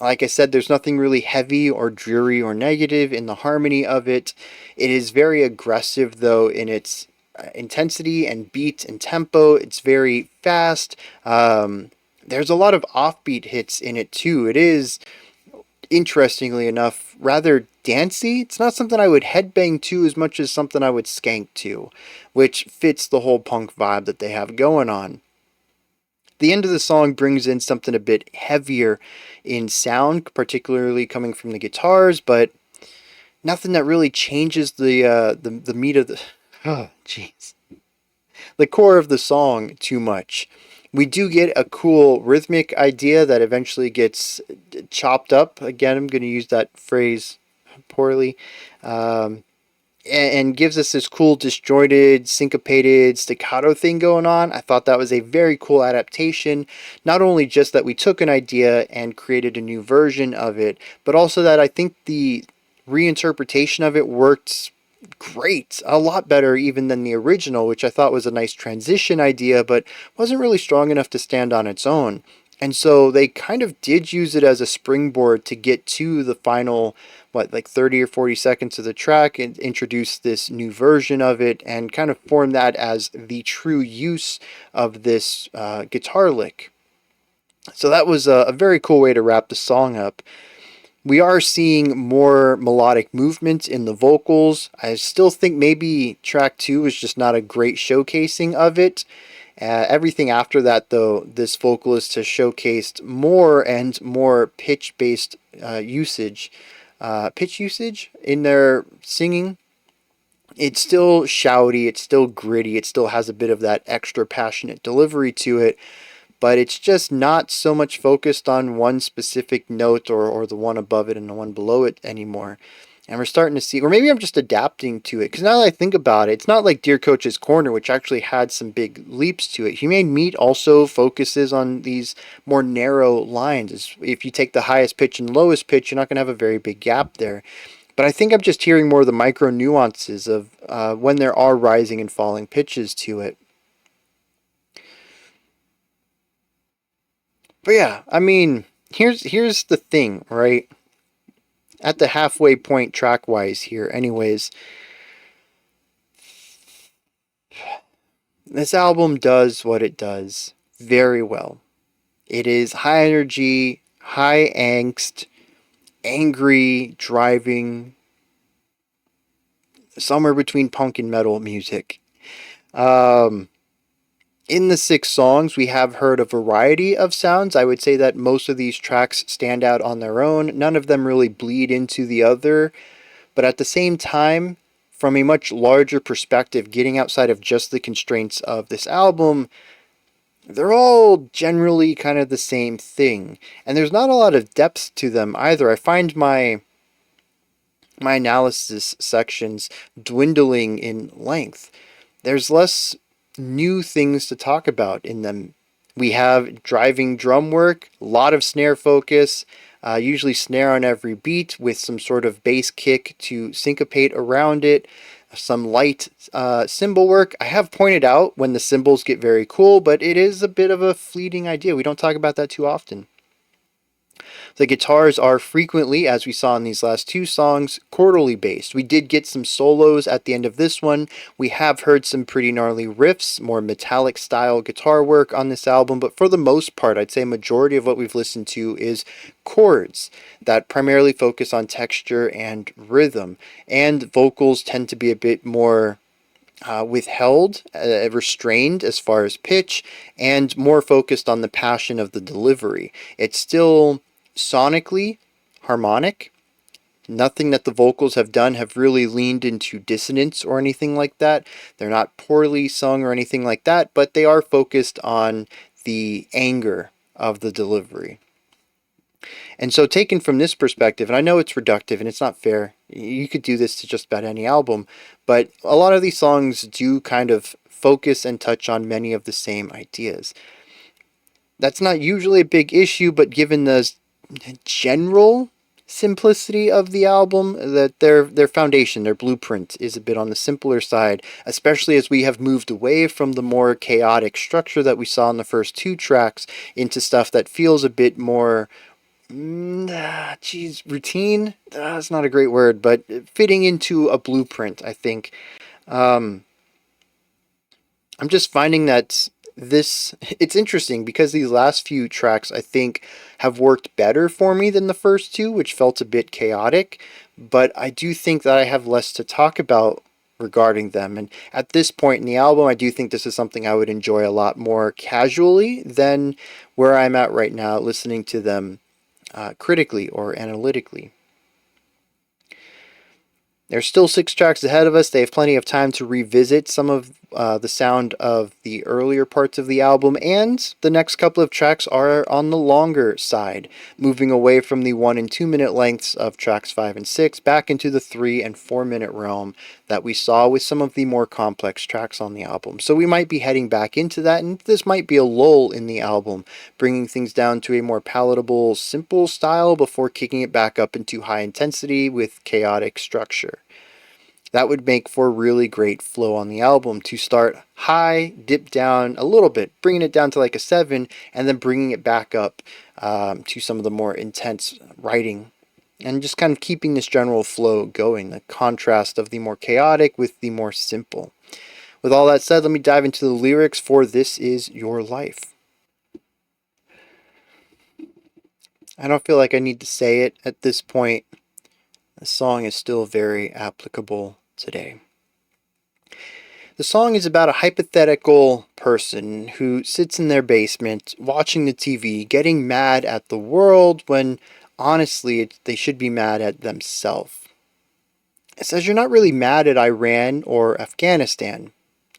Like I said, there's nothing really heavy or dreary or negative in the harmony of it. It is very aggressive, though, in its intensity and beat and tempo. It's very fast. There's a lot of offbeat hits in it, too. It is, interestingly enough, rather dancey. It's not something I would headbang to as much as something I would skank to, which fits the whole punk vibe that they have going on. The end of the song brings in something a bit heavier in sound, particularly coming from the guitars, but nothing that really changes the meat of the the core of the song too much. We do get a cool rhythmic idea that eventually gets chopped up. Again, I'm going to use that phrase poorly. and gives us this cool disjointed, syncopated staccato thing going on. I thought that was a very cool adaptation. Not only just that we took an idea and created a new version of it, but also that I think the reinterpretation of it worked great, a lot better even than the original, which I thought was a nice transition idea, but wasn't really strong enough to stand on its own. And so they kind of did use it as a springboard to get to the final, like 30 or 40 seconds of the track, and introduce this new version of it and kind of form that as the true use of this guitar lick. So that was a very cool way to wrap the song up. We are seeing more melodic movement in the vocals. I still think maybe track 2 was just not a great showcasing of it. Everything after that, though, this vocalist has showcased more and more pitch-based usage in their singing. It's still shouty, it's still gritty, it still has a bit of that extra passionate delivery to it, but it's just not so much focused on one specific note or the one above it and the one below it anymore. And we're starting to see, or maybe I'm just adapting to it, because now that I think about it, it's not like Dear Coach's Corner, which actually had some big leaps to it. Humane Meat also focuses on these more narrow lines. If you take the highest pitch and lowest pitch, you're not going to have a very big gap there. But I think I'm just hearing more of the micro nuances of when there are rising and falling pitches to it. But yeah, I mean, here's the thing, right? At the halfway point track-wise here, anyways, this album does what it does very well. It is high energy, high angst, angry, driving, somewhere between punk and metal music. In the 6 songs, we have heard a variety of sounds. I would say that most of these tracks stand out on their own. None of them really bleed into the other. But at the same time, from a much larger perspective, getting outside of just the constraints of this album, they're all generally kind of the same thing. And there's not a lot of depth to them either. I find my analysis sections dwindling in length. There's less new things to talk about in them. We have driving drum work, a lot of snare focus, usually snare on every beat with some sort of bass kick to syncopate around it, some light cymbal work. I have pointed out when the cymbals get very cool, but it is a bit of a fleeting idea. We don't talk about that too often. The guitars are frequently, as we saw in these last 2 songs, chordally based. We did get some solos at the end of this one. We have heard some pretty gnarly riffs, more metallic style guitar work on this album, but for the most part, I'd say a majority of what we've listened to is chords that primarily focus on texture and rhythm, and vocals tend to be a bit more withheld, restrained as far as pitch, and more focused on the passion of the delivery. It's still sonically harmonic. Nothing that the vocals have done have really leaned into dissonance or anything like that. They're not poorly sung or anything like that, but they are focused on the anger of the delivery. And so taken from this perspective, and I know it's reductive and it's not fair, you could do this to just about any album, but a lot of these songs do kind of focus and touch on many of the same ideas. That's not usually a big issue, but given the general simplicity of the album, that their foundation, their blueprint is a bit on the simpler side, especially as we have moved away from the more chaotic structure that we saw in the first 2 tracks into stuff that feels a bit more routine. That's not a great word, but fitting into a blueprint, I think. I'm just finding that it's interesting because these last few tracks, I think, have worked better for me than the first 2, which felt a bit chaotic, but I do think that I have less to talk about regarding them. And at this point in the album, I do think this is something I would enjoy a lot more casually than where I'm at right now, listening to them critically or analytically. There's still 6 tracks ahead of us. They have plenty of time to revisit some of the sound of the earlier parts of the album, and the next couple of tracks are on the longer side, moving away from the 1 and 2 minute lengths of tracks 5 and 6 back into the 3 and 4 minute realm that we saw with some of the more complex tracks on the album. So we might be heading back into that, and this might be a lull in the album, bringing things down to a more palatable, simple style before kicking it back up into high intensity with chaotic structure. That would make for really great flow on the album, to start high, dip down a little bit, bringing it down to like a 7, and then bringing it back up to some of the more intense writing, and just kind of keeping this general flow going, the contrast of the more chaotic with the more simple. With all that said, let me dive into the lyrics for This Is Your Life. I don't feel like I need to say it at this point. The song is still very applicable today. The song is about a hypothetical person who sits in their basement watching the TV, getting mad at the world when honestly they should be mad at themselves. It says you're not really mad at Iran or Afghanistan.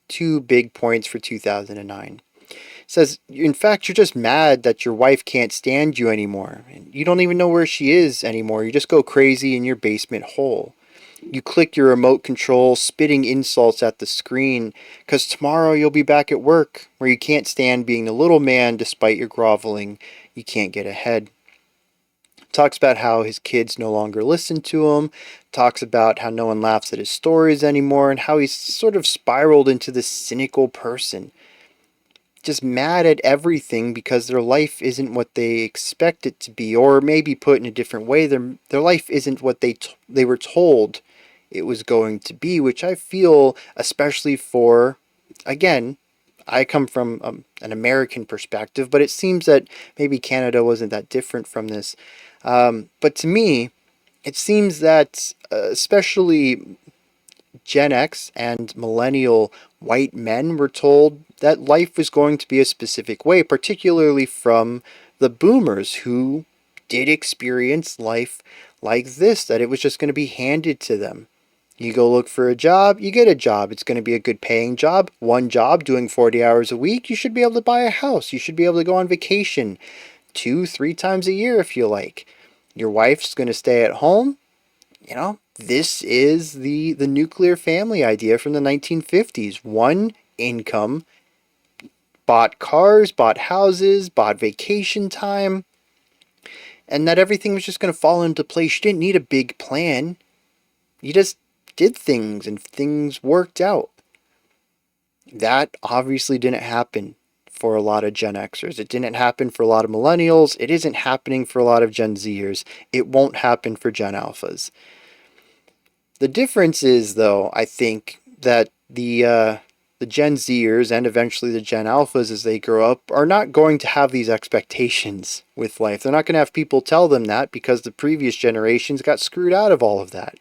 2 big points for 2009. It says, in fact, you're just mad that your wife can't stand you anymore. And you don't even know where she is anymore. You just go crazy in your basement hole. You click your remote control, spitting insults at the screen, because tomorrow you'll be back at work, where you can't stand being the little man despite your groveling. You can't get ahead. Talks about how his kids no longer listen to him, talks about how no one laughs at his stories anymore, and how he's sort of spiraled into this cynical person. Just mad at everything because their life isn't what they expect it to be, or maybe put in a different way, their life isn't what they were told it was going to be, which I feel, especially for, again, I come from an American perspective, but it seems that maybe Canada wasn't that different from this. But to me, it seems that especially Gen X and millennial white men were told that life was going to be a specific way, particularly from the boomers who did experience life like this, that it was just going to be handed to them. You go look for a job, you get a job. It's going to be a good paying job. One job doing 40 hours a week. You should be able to buy a house. You should be able to go on vacation 2-3 times a year if you like. Your wife's going to stay at home. You know, this is the nuclear family idea from the 1950s. One income, bought cars, bought houses, bought vacation time, and that everything was just going to fall into place. You didn't need a big plan. You just did things and things worked out. That obviously didn't happen for a lot of Gen Xers. It didn't happen for a lot of millennials. It isn't happening for a lot of Gen Zers. It won't happen for Gen Alphas. The difference is, though, I think that the Gen Zers and eventually the Gen Alphas as they grow up are not going to have these expectations with life. They're not going to have people tell them that because the previous generations got screwed out of all of that.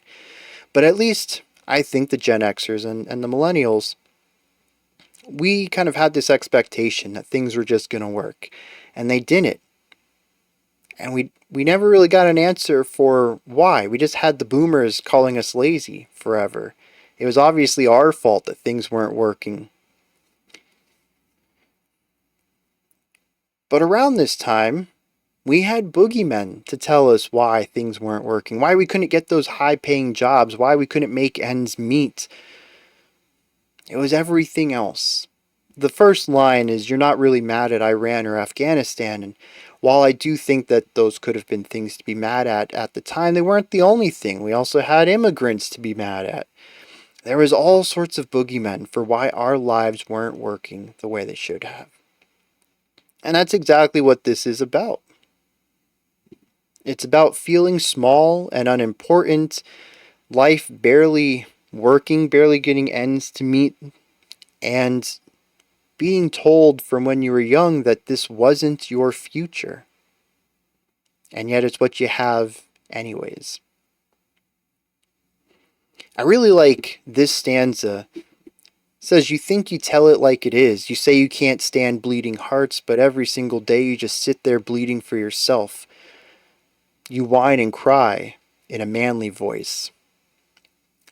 But at least I think the Gen Xers and the millennials, we kind of had this expectation that things were just going to work. And they didn't. And we never really got an answer for why. We just had the boomers calling us lazy forever. It was obviously our fault that things weren't working. But around this time, we had boogeymen to tell us why things weren't working, why we couldn't get those high-paying jobs, why we couldn't make ends meet. It was everything else. The first line is, you're not really mad at Iran or Afghanistan, and while I do think that those could have been things to be mad at the time, they weren't the only thing. We also had immigrants to be mad at. There was all sorts of boogeymen for why our lives weren't working the way they should have. And that's exactly what this is about. It's about feeling small and unimportant, life barely working, barely getting ends to meet, and being told from when you were young that this wasn't your future. And yet it's what you have anyways. I really like this stanza. It says, you think you tell it like it is. You say you can't stand bleeding hearts, but every single day you just sit there bleeding for yourself. You whine and cry in a manly voice.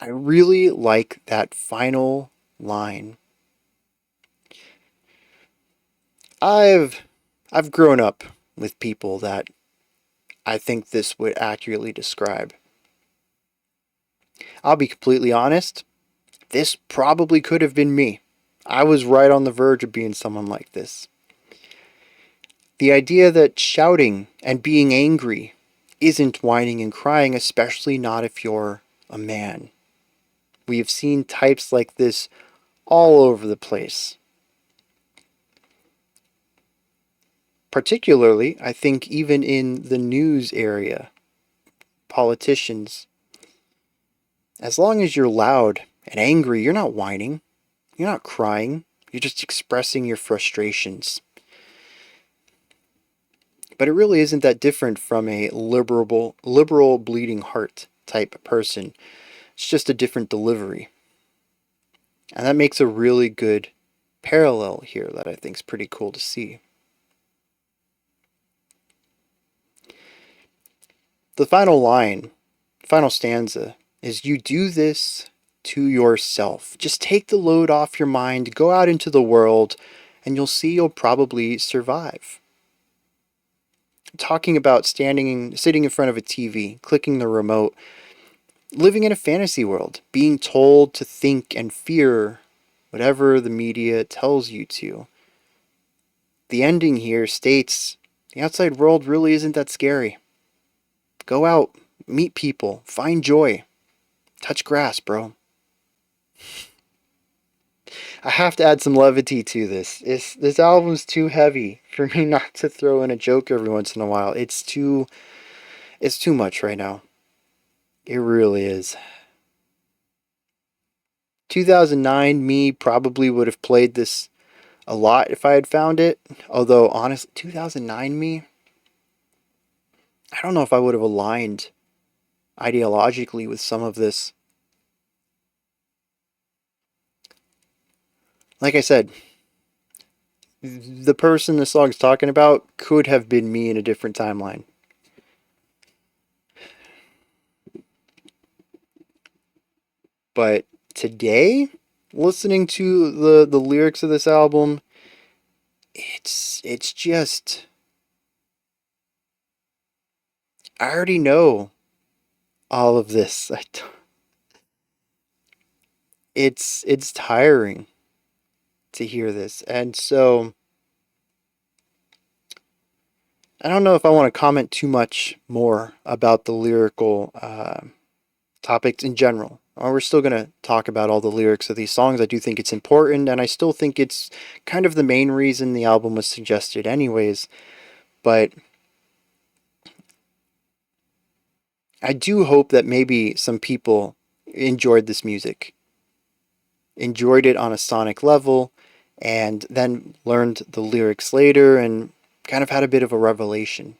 I really like that final line. I've grown up with people that I think this would accurately describe. I'll be completely honest, this probably could have been me. I was right on the verge of being someone like this. The idea that shouting and being angry isn't whining and crying, especially not if you're a man. We have seen types like this all over the place. Particularly, I think, even in the news area, politicians. As long as you're loud and angry, you're not whining, you're not crying, you're just expressing your frustrations. But it really isn't that different from a liberal bleeding heart type person. It's just a different delivery. And that makes a really good parallel here that I think is pretty cool to see. The final stanza, is you do this to yourself. Just take the load off your mind, go out into the world, and you'll see you'll probably survive. Talking about sitting in front of a TV, clicking the remote, living in a fantasy world, being told to think and fear whatever the media tells you to. The ending here states the outside world really isn't that scary. Go out, meet people, find joy, touch grass, bro. I have to add some levity to this. This album's too heavy for me not to throw in a joke every once in a while. It's too much right now. It really is. 2009 me probably would have played this a lot if I had found it. Although, honestly, 2009 me, I don't know if I would have aligned ideologically with some of this. Like I said, the person the song's talking about could have been me in a different timeline. But today, listening to the lyrics of this album, it's just, I already know all of this. It's tiring to hear this. And so I don't know if I want to comment too much more about the lyrical topics in general. We're still going to talk about all the lyrics of these songs. I do think it's important, and I still think it's kind of the main reason the album was suggested anyways. But I do hope that maybe some people enjoyed this music, enjoyed it on a sonic level, and then learned the lyrics later and kind of had a bit of a revelation.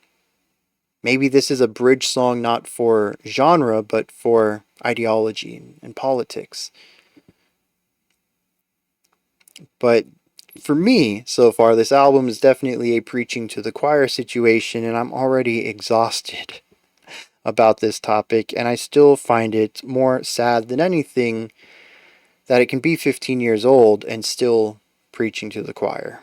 Maybe this is a bridge song not for genre, but for ideology and politics. But for me, so far, this album is definitely a preaching to the choir situation, and I'm already exhausted about this topic, and I still find it more sad than anything that it can be 15 years old and still preaching to the choir.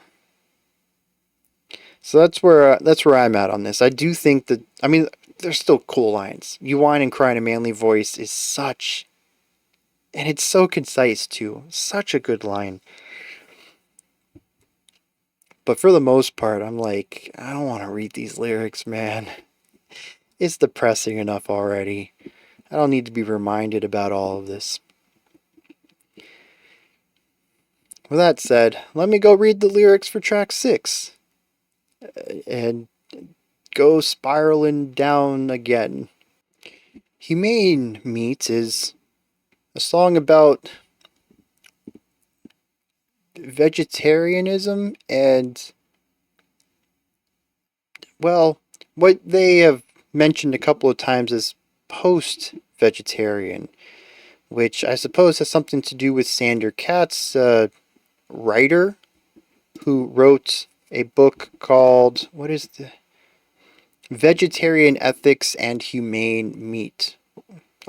So that's where I'm at on this. I do think that, I mean, there's still cool lines. You whine and cry in a manly voice is such, and it's so concise too. Such a good line. But for the most part, I'm like, I don't want to read these lyrics, man. It's depressing enough already. I don't need to be reminded about all of this. With that said, let me go read the lyrics for track 6. And go spiraling down again. Humane Meat is a song about vegetarianism and, well, what they have mentioned a couple of times as post-vegetarian, which I suppose has something to do with Sandor Katz, writer who wrote a book called, what is the Vegetarian Ethics and Humane Meat.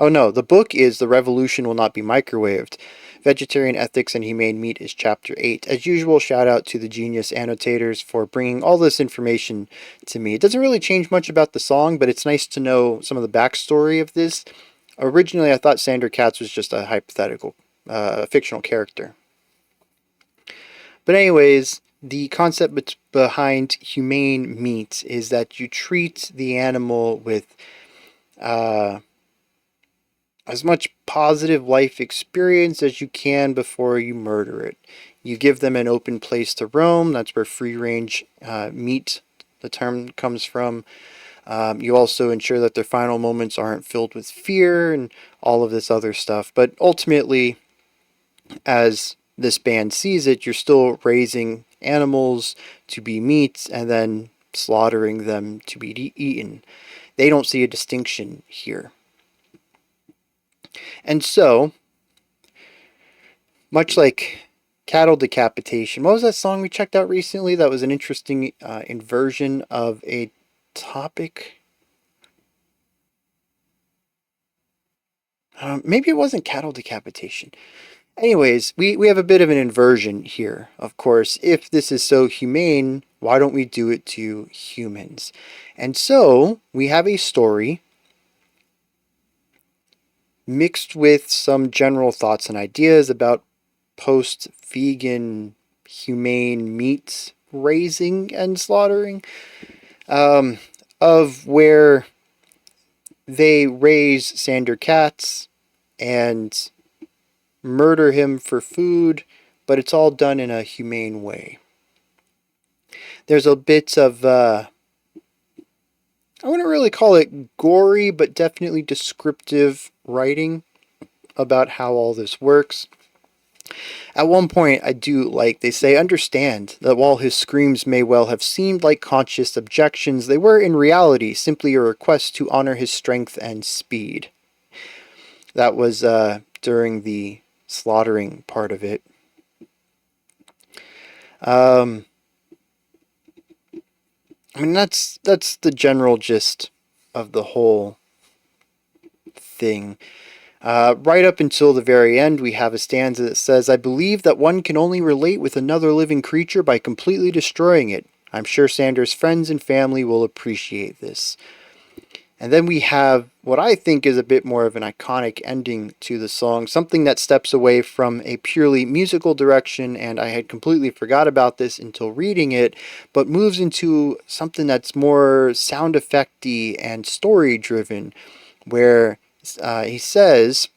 Oh no, the book is The Revolution Will Not Be Microwaved. Vegetarian Ethics and Humane Meat is Chapter 8. As usual, shout out to the genius annotators for bringing all this information to me. It doesn't really change much about the song, but it's nice to know some of the backstory of this. Originally, I thought Sandor Katz was just a hypothetical, fictional character. But anyways, the concept behind humane meat is that you treat the animal with as much positive life experience as you can before you murder it. You give them an open place to roam. That's where free range meat, the term, comes from. You also ensure that their final moments aren't filled with fear and all of this other stuff. But ultimately, as this band sees it, you're still raising animals to be meat and then slaughtering them to be eaten. They don't see a distinction here. And so, much like cattle decapitation, what was that song we checked out recently that was an interesting inversion of a topic? Maybe it wasn't cattle decapitation. Anyways, we have a bit of an inversion here, of course. If this is so humane, why don't we do it to humans? And so, we have a story mixed with some general thoughts and ideas about post-vegan, humane meat raising and slaughtering, of where they raise Sandor Katz and murder him for food, but it's all done in a humane way. There's a bit of, I wouldn't really call it gory, but definitely descriptive writing about how all this works. At one point, I do like, they say, understand that while his screams may well have seemed like conscious objections, they were in reality simply a request to honor his strength and speed. That was during the slaughtering part of it. I mean, that's the general gist of the whole thing. Right up until the very end, we have a stanza that says, I believe that one can only relate with another living creature by completely destroying it. I'm sure Sandor's friends and family will appreciate this. And then we have what I think is a bit more of an iconic ending to the song, something that steps away from a purely musical direction, and I had completely forgot about this until reading it, but moves into something that's more sound effecty and story driven, where he says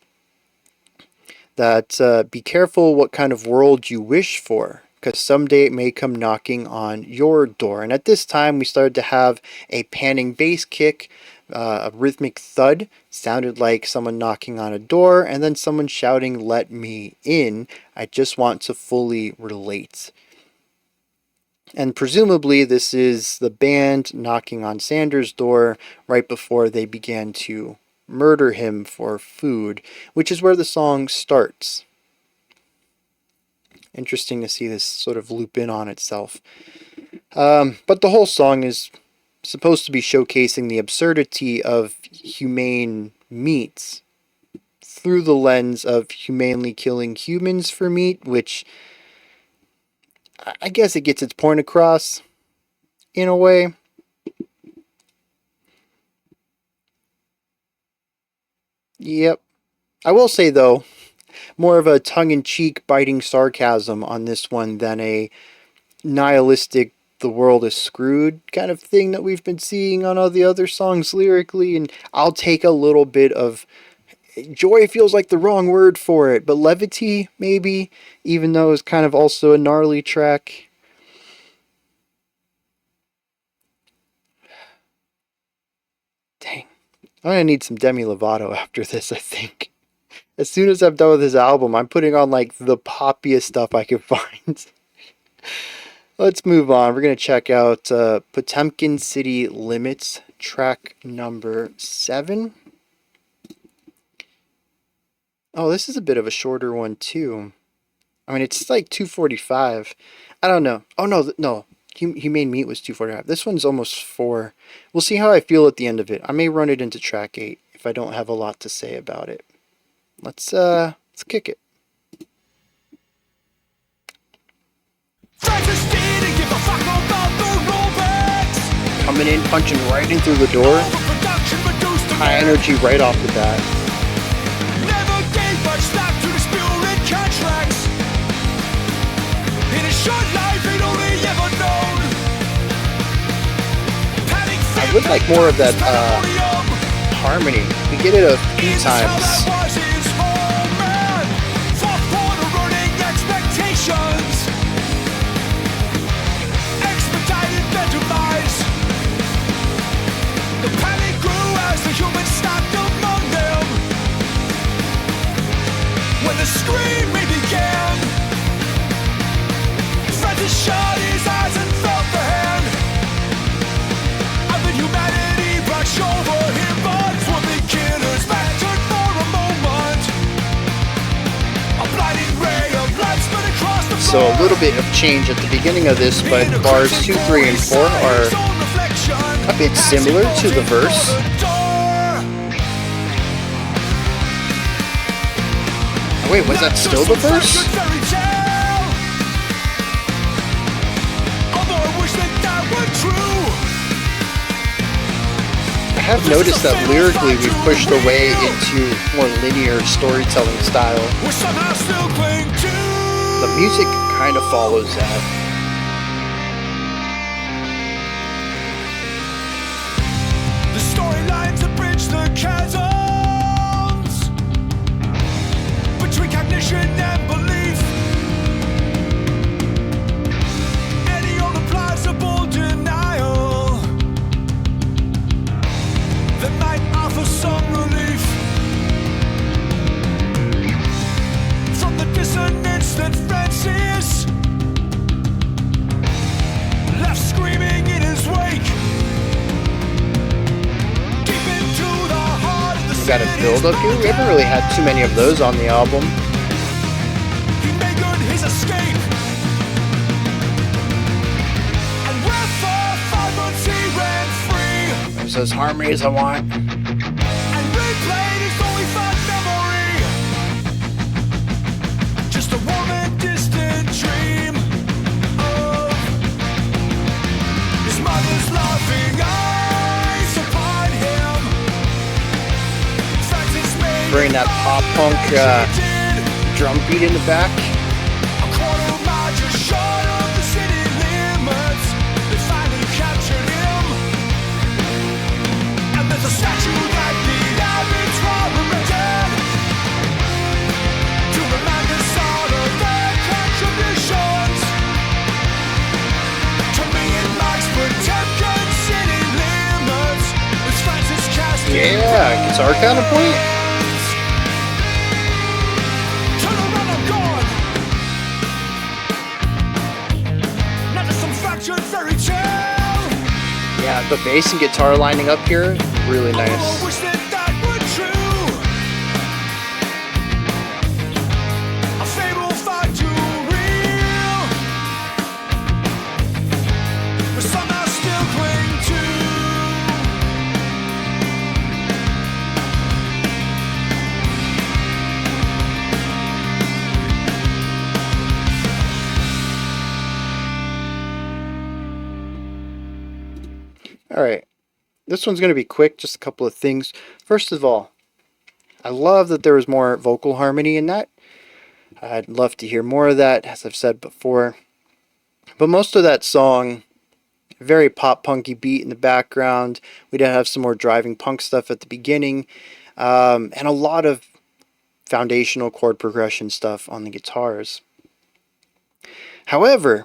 that be careful what kind of world you wish for, because someday it may come knocking on your door. And at this time we started to have a panning bass kick, a rhythmic thud, sounded like someone knocking on a door, and then someone shouting, "Let me in, I just want to fully relate." And presumably this is the band knocking on Sandor's door right before they began to murder him for food, which is where the song starts. Interesting to see this sort of loop in on itself. But the whole song is supposed to be showcasing the absurdity of humane meats through the lens of humanely killing humans for meat, which I guess it gets its point across in a way. Yep. I will say, though, more of a tongue-in-cheek biting sarcasm on this one than a nihilistic the world is screwed kind of thing that we've been seeing on all the other songs lyrically. And I'll take a little bit of joy, feels like the wrong word for it, but levity maybe, even though it's kind of also a gnarly track. Dang, I'm gonna need some Demi Lovato after this, I think. As soon as I'm done with this album, I'm putting on like the poppiest stuff I can find. Let's move on. We're going to check out Potemkin City Limits, track number 7. Oh, this is a bit of a shorter one too. I mean, it's like 2:45. I don't know. Oh, no. Humane Meat was 2:45. This one's almost 4. We'll see how I feel at the end of it. I may run it into track 8 if I don't have a lot to say about it. Let's kick it. coming in, punching right in through the door. High energy right off the bat. Never gave much thought to disputed contracts. In a short life, he'd only ever known. I would like more of that harmony. We get it a few times. Expedited their demise. The panic grew as the humans stopped among them. When the screaming began, Francis shut his eyes and felt the hand of the humanity brushed over him. Bonds would be killers, battered for a moment. A blinding ray of light split across the So a little bit of change at the beginning of this, but bars 2, 3, and 4 are a bit similar to the verse. Oh, wait, was that still the verse? I have noticed that lyrically we've pushed away into more linear storytelling style. The music kind of follows that. The storylines that bridge the chasms between cognition and belief. Any old plausible denial that might offer some relief from the dissonance that Francis left screaming in his wake. Deep into the heart of the We've got a build up here. We haven't really had too many of those on the album. He made good his escape. And where for 5 months he ran free. There's those harmonies I want. And replayed his only fond memory. Just a warm and distant dream of his mother's loving eyes upon him. Francis made Bring that pop punk drum beat in the back. a quarter mile just short of the city limits. They finally captured him. And there's a statue that the arbitrary erected to remind us all of their contributions to me and Mike's Potemkin city limits. It's Francis Caste. Yeah, guitar counterpoint. Turn around, I'm gone. Now there's some fractured fairy tale. Yeah, the bass and guitar lining up here, really I nice. wish that were true. A fable far too real, but somehow still cling to. All right, this one's going to be quick, just a couple of things. First of all, I love that there was more vocal harmony in that. I'd love to hear more of that, as I've said before. But most of that song, very pop punky beat in the background. We did have some more driving punk stuff at the beginning, and a lot of foundational chord progression stuff on the guitars. However,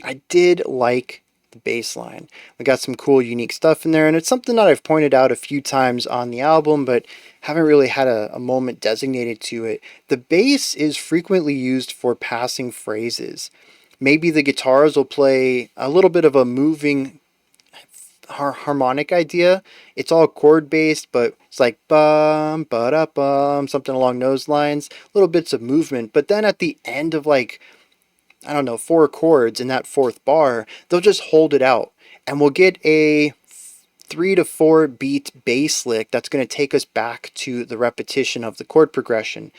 I did like the bass line. We got some cool, unique stuff in there, and it's something that I've pointed out a few times on the album, but haven't really had a moment designated to it. The bass is frequently used for passing phrases. Maybe the guitars will play a little bit of a moving harmonic idea. It's all chord based, but it's like bum ba da bum, something along those lines. Little bits of movement, but then at the end of like, I don't know, 4 chords in that 4th bar, they'll just hold it out, and we'll get a 3 to 4 beat bass lick that's going to take us back to the repetition of the chord progression.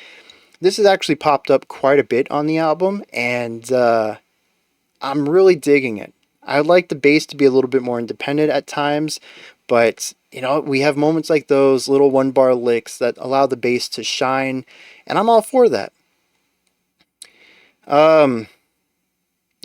This has actually popped up quite a bit on the album, and I'm really digging it. I would like the bass to be a little bit more independent at times, but we have moments like those little 1-bar licks that allow the bass to shine, and I'm all for that.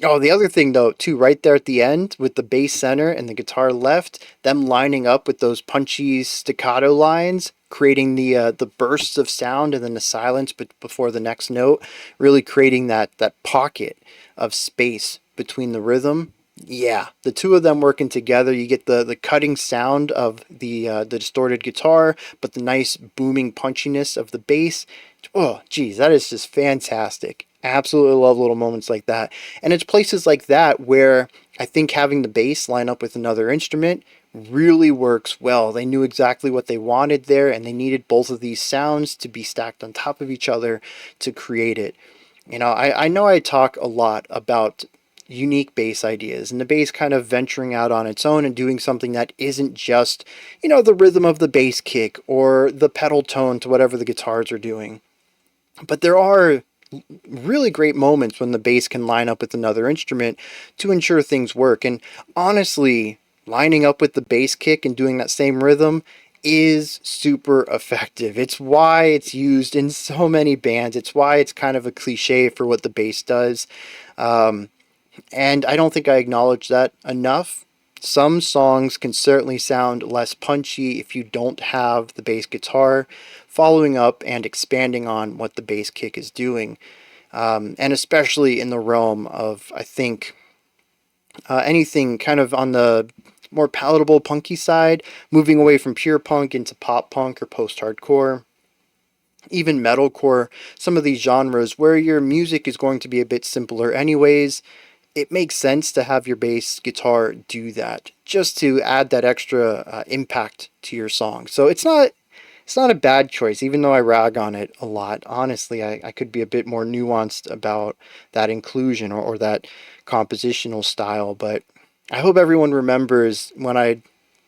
Oh, the other thing though, too, right there at the end with the bass center and the guitar left, them lining up with those punchy staccato lines, creating the bursts of sound and then the silence before the next note, really creating that pocket of space between the rhythm. Yeah, the two of them working together, you get the cutting sound of the distorted guitar, but the nice booming punchiness of the bass. Oh, geez, that is just fantastic. Absolutely love little moments like that. And it's places like that where I think having the bass line up with another instrument really works well. They knew exactly what they wanted there, and they needed both of these sounds to be stacked on top of each other to create it. I know I talk a lot about unique bass ideas and the bass kind of venturing out on its own and doing something that isn't just, the rhythm of the bass kick or the pedal tone to whatever the guitars are doing. But there are really great moments when the bass can line up with another instrument to ensure things work. And honestly, lining up with the bass kick and doing that same rhythm is super effective. It's why it's used in so many bands. It's why it's kind of a cliche for what the bass does. And I don't think I acknowledge that enough. Some songs can certainly sound less punchy if you don't have the bass guitar following up and expanding on what the bass kick is doing. And especially in the realm of, I think, anything kind of on the more palatable punky side, moving away from pure punk into pop punk or post-hardcore, even metalcore, some of these genres where your music is going to be a bit simpler anyways. It makes sense to have your bass guitar do that, just to add that extra impact to your song. So it's not a bad choice, even though I rag on it a lot. Honestly, I could be a bit more nuanced about that inclusion or that compositional style. But I hope everyone remembers when I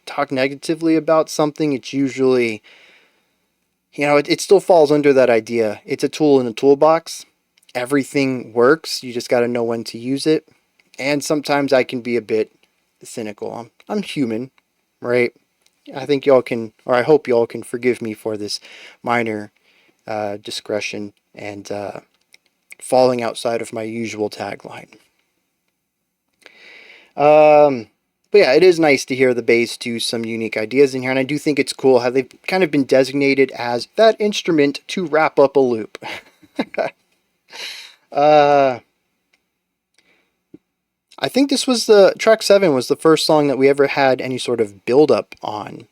talk negatively about something, it's usually, it still falls under that idea. It's a tool in the toolbox. Everything works. You just got to know when to use it. And sometimes I can be a bit cynical. I'm human, right? I think y'all can, or I hope y'all can forgive me for this minor discretion and falling outside of my usual tagline. But yeah, it is nice to hear the bass do some unique ideas in here, and I do think it's cool how they've kind of been designated as that instrument to wrap up a loop. I think this was track 7 was the first song that we ever had any sort of build up on.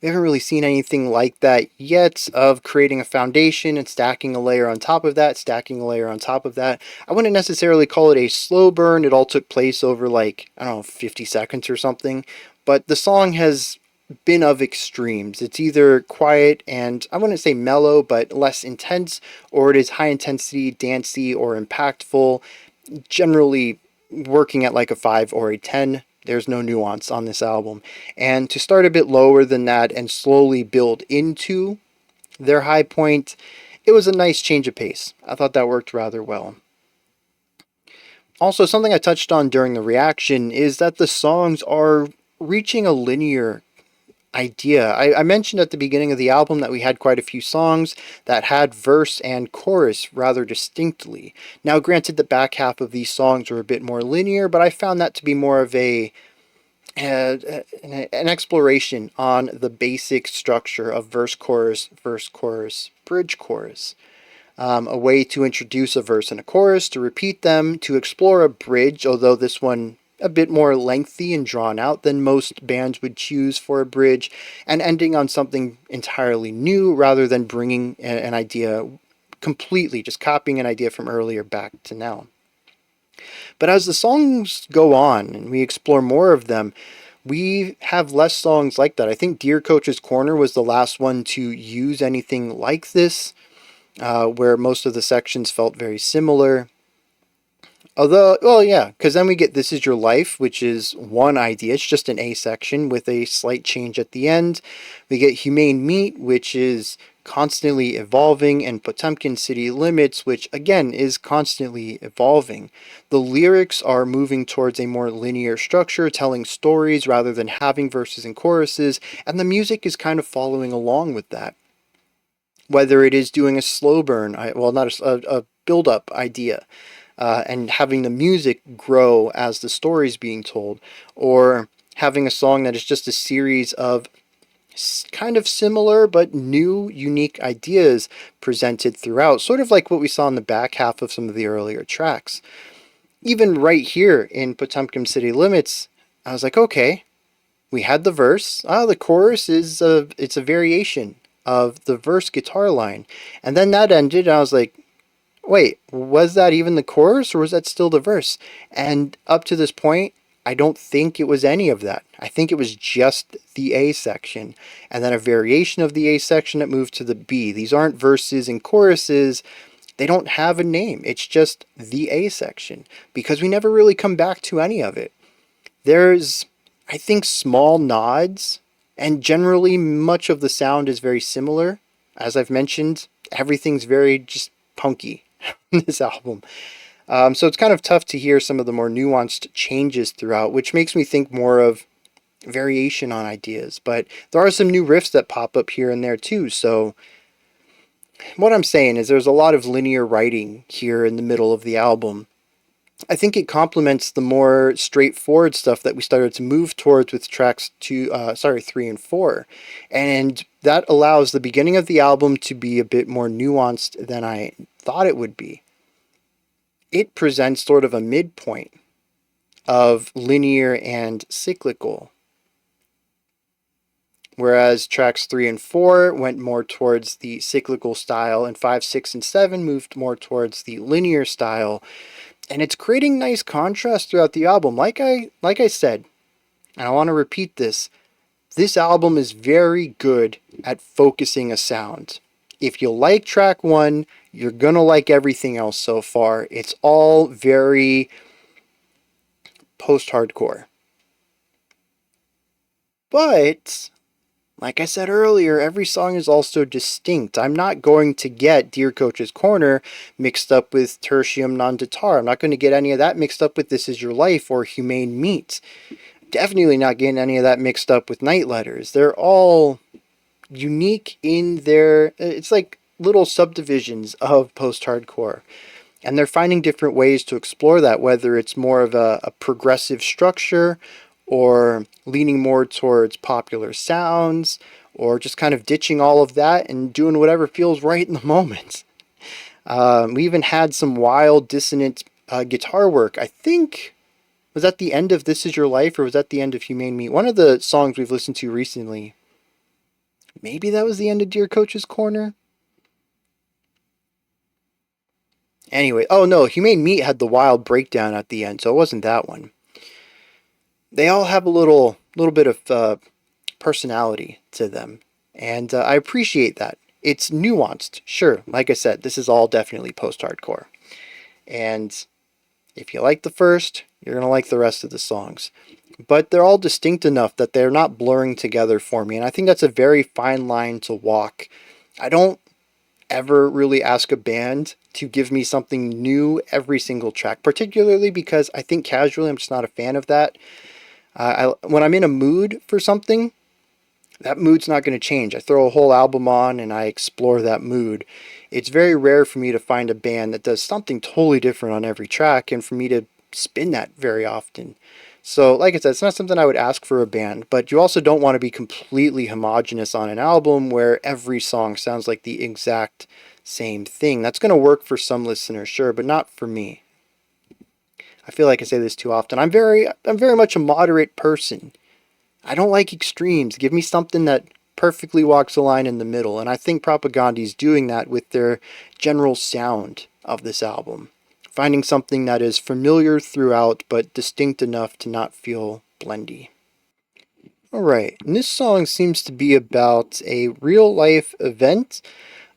We haven't really seen anything like that yet, of creating a foundation and stacking a layer on top of that, stacking a layer on top of that. I wouldn't necessarily call it a slow burn. It all took place over 50 seconds or something. But the song has been of extremes. It's either quiet and, I wouldn't say mellow, but less intense, or it is high intensity, dancey, or impactful, generally working at like a 5 or a 10. There's no nuance on this album. And to start a bit lower than that and slowly build into their high point, it was a nice change of pace. I thought that worked rather well. Also, something I touched on during the reaction is that the songs are reaching a linear idea. I mentioned at the beginning of the album that we had quite a few songs that had verse and chorus rather distinctly. Now, granted, the back half of these songs were a bit more linear, but I found that to be more of an exploration on the basic structure of verse, chorus, bridge, chorus. A way to introduce a verse and a chorus, to repeat them, to explore a bridge, although this one a bit more lengthy and drawn out than most bands would choose for a bridge, and ending on something entirely new rather than bringing an idea completely, just copying an idea from earlier back to now. But as the songs go on and we explore more of them, we have less songs like that. I think Dear Coach's Corner was the last one to use anything like this, where most of the sections felt very similar. Although, well, yeah, because then we get This Is Your Life, which is one idea. It's just an A section with a slight change at the end. We get Humane Meat, which is constantly evolving, and Potemkin City Limits, which again is constantly evolving. The lyrics are moving towards a more linear structure, telling stories rather than having verses and choruses, and the music is kind of following along with that. Whether it is doing a slow burn, well, not a build up idea, and having the music grow as the story is being told, or having a song that is just a series of kind of similar but new, unique ideas presented throughout, sort of like what we saw in the back half of some of the earlier tracks. Even right here in Potemkin City Limits, I was like, okay, we had the verse. The chorus is it's a variation of the verse guitar line, and then that ended. And I was like, wait, was that even the chorus, or was that still the verse? And up to this point, I don't think it was any of that. I think it was just the A section, and then a variation of the A section that moved to the B. These aren't verses and choruses. They don't have a name. It's just the A section, because we never really come back to any of it. There's, I think, small nods, and generally much of the sound is very similar. As I've mentioned, everything's very just punky in this album. So it's kind of tough to hear some of the more nuanced changes throughout, which makes me think more of variation on ideas. But there are some new riffs that pop up here and there too. So what I'm saying is there's a lot of linear writing here in the middle of the album. I think it complements the more straightforward stuff that we started to move towards with tracks 3 and 4. And that allows the beginning of the album to be a bit more nuanced than I thought it would be. It presents sort of a midpoint of linear and cyclical. Whereas tracks 3 and 4 went more towards the cyclical style, and 5, 6, and 7 moved more towards the linear style. And it's creating nice contrast throughout the album. Like I said, and I want to repeat this album is very good at focusing a sound. If you like track 1, you're going to like everything else so far. It's all very post-hardcore. But, like I said earlier, every song is also distinct. I'm not going to get Dear Coach's Corner mixed up with Tertium Non Datur. I'm not going to get any of that mixed up with This Is Your Life or Humane Meat. Definitely not getting any of that mixed up with Night Letters. They're all unique in their... It's like little subdivisions of post-hardcore. And they're finding different ways to explore that, whether it's more of a progressive structure, or leaning more towards popular sounds, or just kind of ditching all of that and doing whatever feels right in the moment. We even had some wild, dissonant guitar work. I think, was that the end of This Is Your Life, or was that the end of Humane Meat? One of the songs we've listened to recently. Maybe that was the end of Dear Coach's Corner? Anyway, oh no, Humane Meat had the wild breakdown at the end, so it wasn't that one. They all have a little bit of personality to them, and I appreciate that. It's nuanced, sure. Like I said, this is all definitely post-hardcore, and if you like the first, you're gonna like the rest of the songs. But they're all distinct enough that they're not blurring together for me, and I think that's a very fine line to walk. I don't ever really ask a band to give me something new every single track, particularly because I think casually I'm just not a fan of that. When I'm in a mood for something, that mood's not going to change. I throw a whole album on and I explore that mood. It's very rare for me to find a band that does something totally different on every track, and for me to spin that very often. So, like I said, it's not something I would ask for a band, but you also don't want to be completely homogenous on an album where every song sounds like the exact same thing. That's going to work for some listeners, sure, but not for me. I feel like I say this too often. I'm very much a moderate person. I don't like extremes. Give me something that perfectly walks the line in the middle, and I think Propagandhi is doing that with their general sound of this album. Finding something that is familiar throughout, but distinct enough to not feel blendy. Alright, and this song seems to be about a real-life event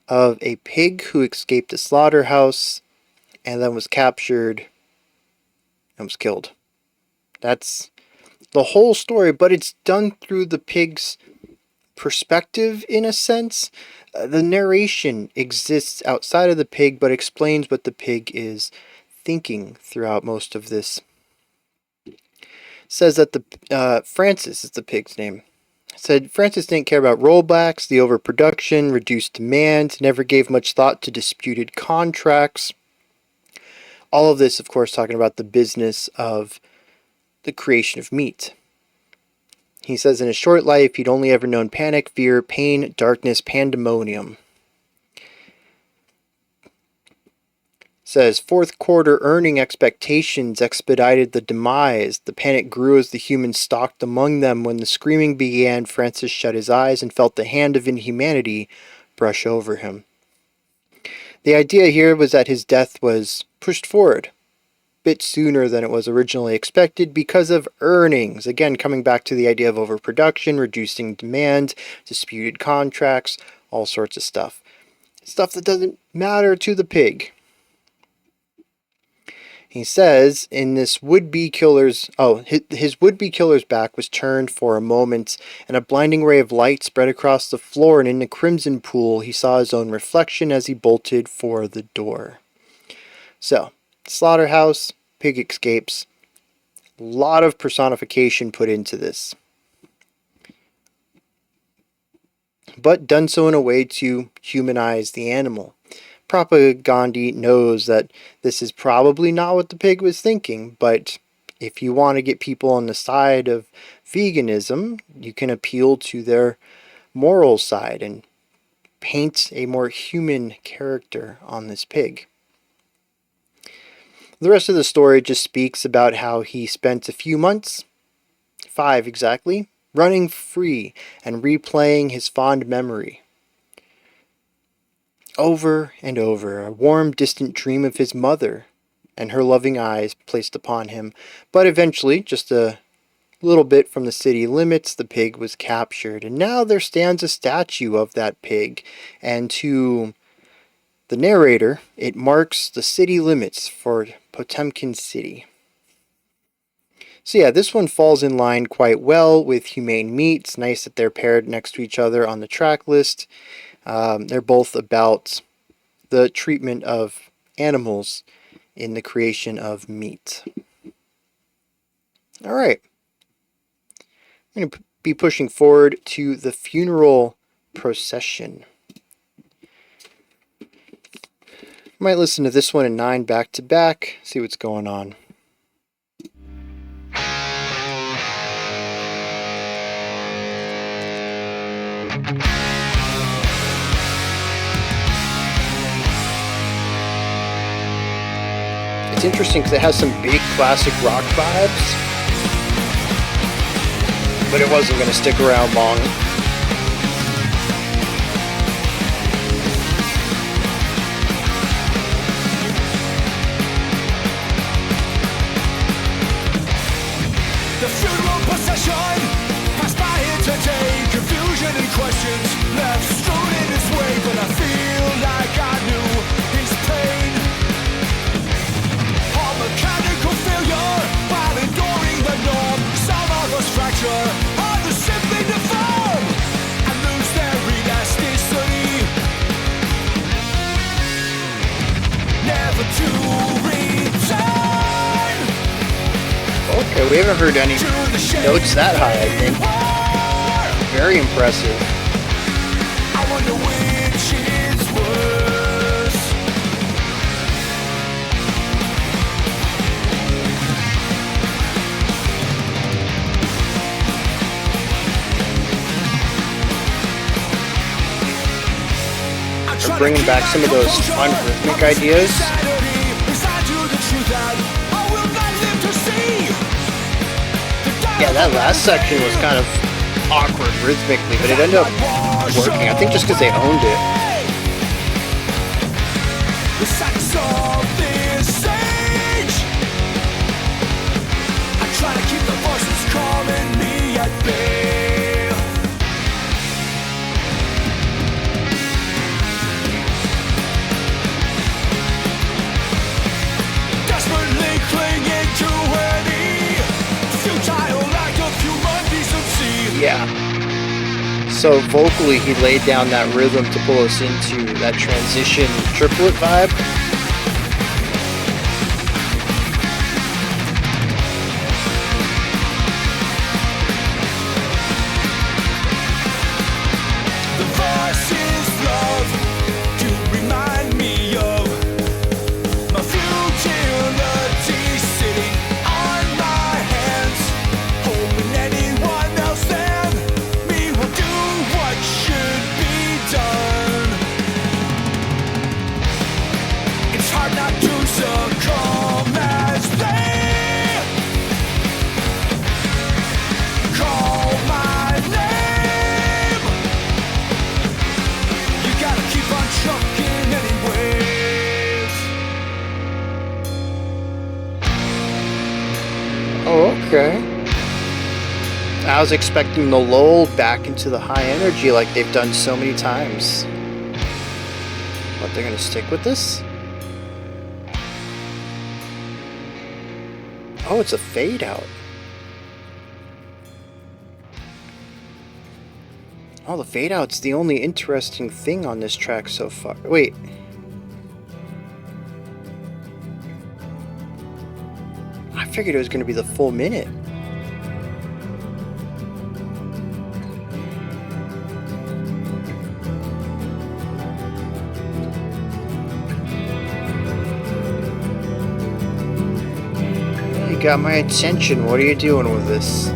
of a pig who escaped a slaughterhouse and then was captured and was killed. That's the whole story, but it's done through the pig's perspective in a sense. The narration exists outside of the pig, but explains what the pig is thinking throughout most of this. It says that Francis is the pig's name. It said Francis didn't care about rollbacks, the overproduction, reduced demand, never gave much thought to disputed contracts. All of this, of course, talking about the business of the creation of meat. He says in his short life, he'd only ever known panic, fear, pain, darkness, pandemonium. Says fourth quarter earning expectations expedited the demise. The panic grew as the humans stalked among them. When the screaming began, Francis shut his eyes and felt the hand of inhumanity brush over him. The idea here was that his death was pushed forward bit sooner than it was originally expected because of earnings. Again, coming back to the idea of overproduction, reducing demand, disputed contracts, all sorts of stuff. Stuff that doesn't matter to the pig. He says in this would-be killer's, his would-be killer's back was turned for a moment, and a blinding ray of light spread across the floor, and in the crimson pool he saw his own reflection as he bolted for the door. So, slaughterhouse, pig escapes. A lot of personification put into this. But done so in a way to humanize the animal. Propagandhi knows that this is probably not what the pig was thinking, but if you want to get people on the side of veganism, you can appeal to their moral side and paint a more human character on this pig. The rest of the story just speaks about how he spent a few months, 5 exactly, running free and replaying his fond memory. Over and over, a warm, distant dream of his mother and her loving eyes placed upon him. But eventually, just a little bit from the city limits, the pig was captured. And now there stands a statue of that pig. And to the narrator, it marks the city limits for Potemkin City. So yeah, this one falls in line quite well with humane meat. It's nice that they're paired next to each other on the track list. They're both about the treatment of animals in the creation of meat. Alright. I'm going to be pushing forward to the funeral procession. Might listen to this one in 9 back to back, see what's going on. It's interesting because it has some big classic rock vibes, but it wasn't going to stick around long. The funeral procession passed by here today. Confusion and questions left strewn in its way, but I feel like I knew his pain. All mechanical failure while enduring the norm. Some of us fracture, others simply deform and lose their elasticity, never to return. Okay, we haven't heard any notes that high, I think. Very impressive. I wonder which is worse. They're bringing back some of those fun rhythmic ideas. Yeah, that last section was kind of awkward rhythmically, but it ended up working. I think just because they owned it. The sadness of this age. I try to keep the voices calling me at bay. Desperately clinging to any futile act of human decency. Yeah. So vocally, he laid down that rhythm to pull us into that transition triplet vibe. The voices love to remind me of my futility sitting on my hands, hoping anyone else than me will do what should be done. It's hard not to succumb as they call my name. You gotta keep on trucking anyways. Oh, okay. I was expecting the lull back into the high energy like they've done so many times. But they're gonna stick with this? Oh, it's a fade out. Oh, the fade out's the only interesting thing on this track so far. Wait. I figured it was gonna be the full minute. You got my attention. What are you doing with this?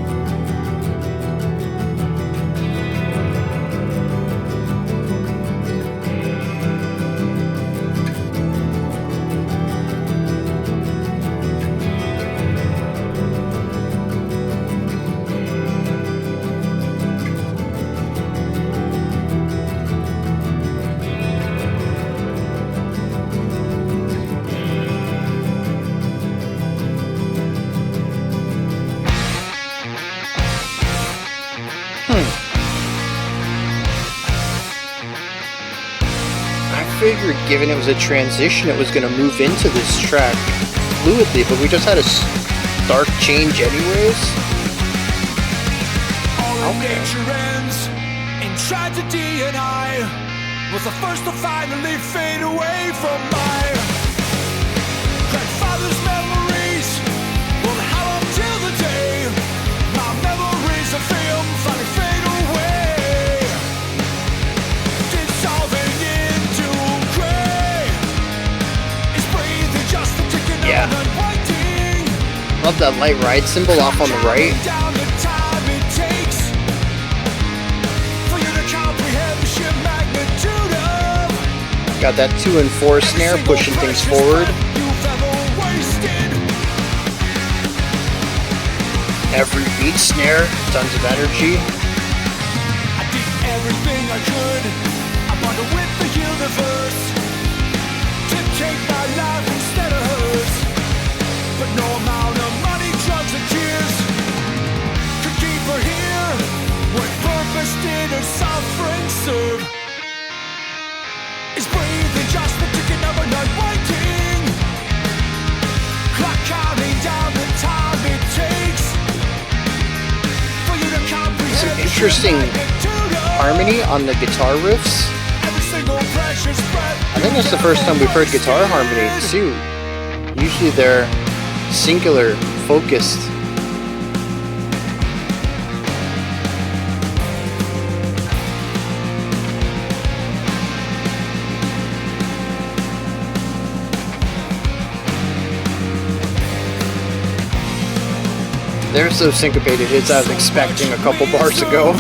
I figured given it was a transition, it was going to move into this track fluidly, but we just had a stark change anyways. All of nature ends in tragedy, and I was the first to finally fade away from my grandfather's memories. Well, how until the day my memories of him finally fade away, dissolving into gray. It's breathing just a ticking Yeah. on and waiting. Love that light ride symbol off on the right. Down the time it takes for you to comprehend the sheer magnitude of Got that 2 and 4 snare pushing things forward. you've ever wasted. Every beat snare, tons of energy. I did everything I could. I bonded with the universe to take my life instead of hers. But no amount of money, drugs, and tears could keep her here. What purpose did her suffering serve? Is breathing just the ticking of a night waiting? Clock counting down the time it takes for you to comprehend Some the interesting magnitude of harmony on the guitar riffs. every single precious breath. I think that's the first time we've heard guitar harmony too. Usually they're singular, focused. They're so syncopated hits I was expecting a couple bars ago.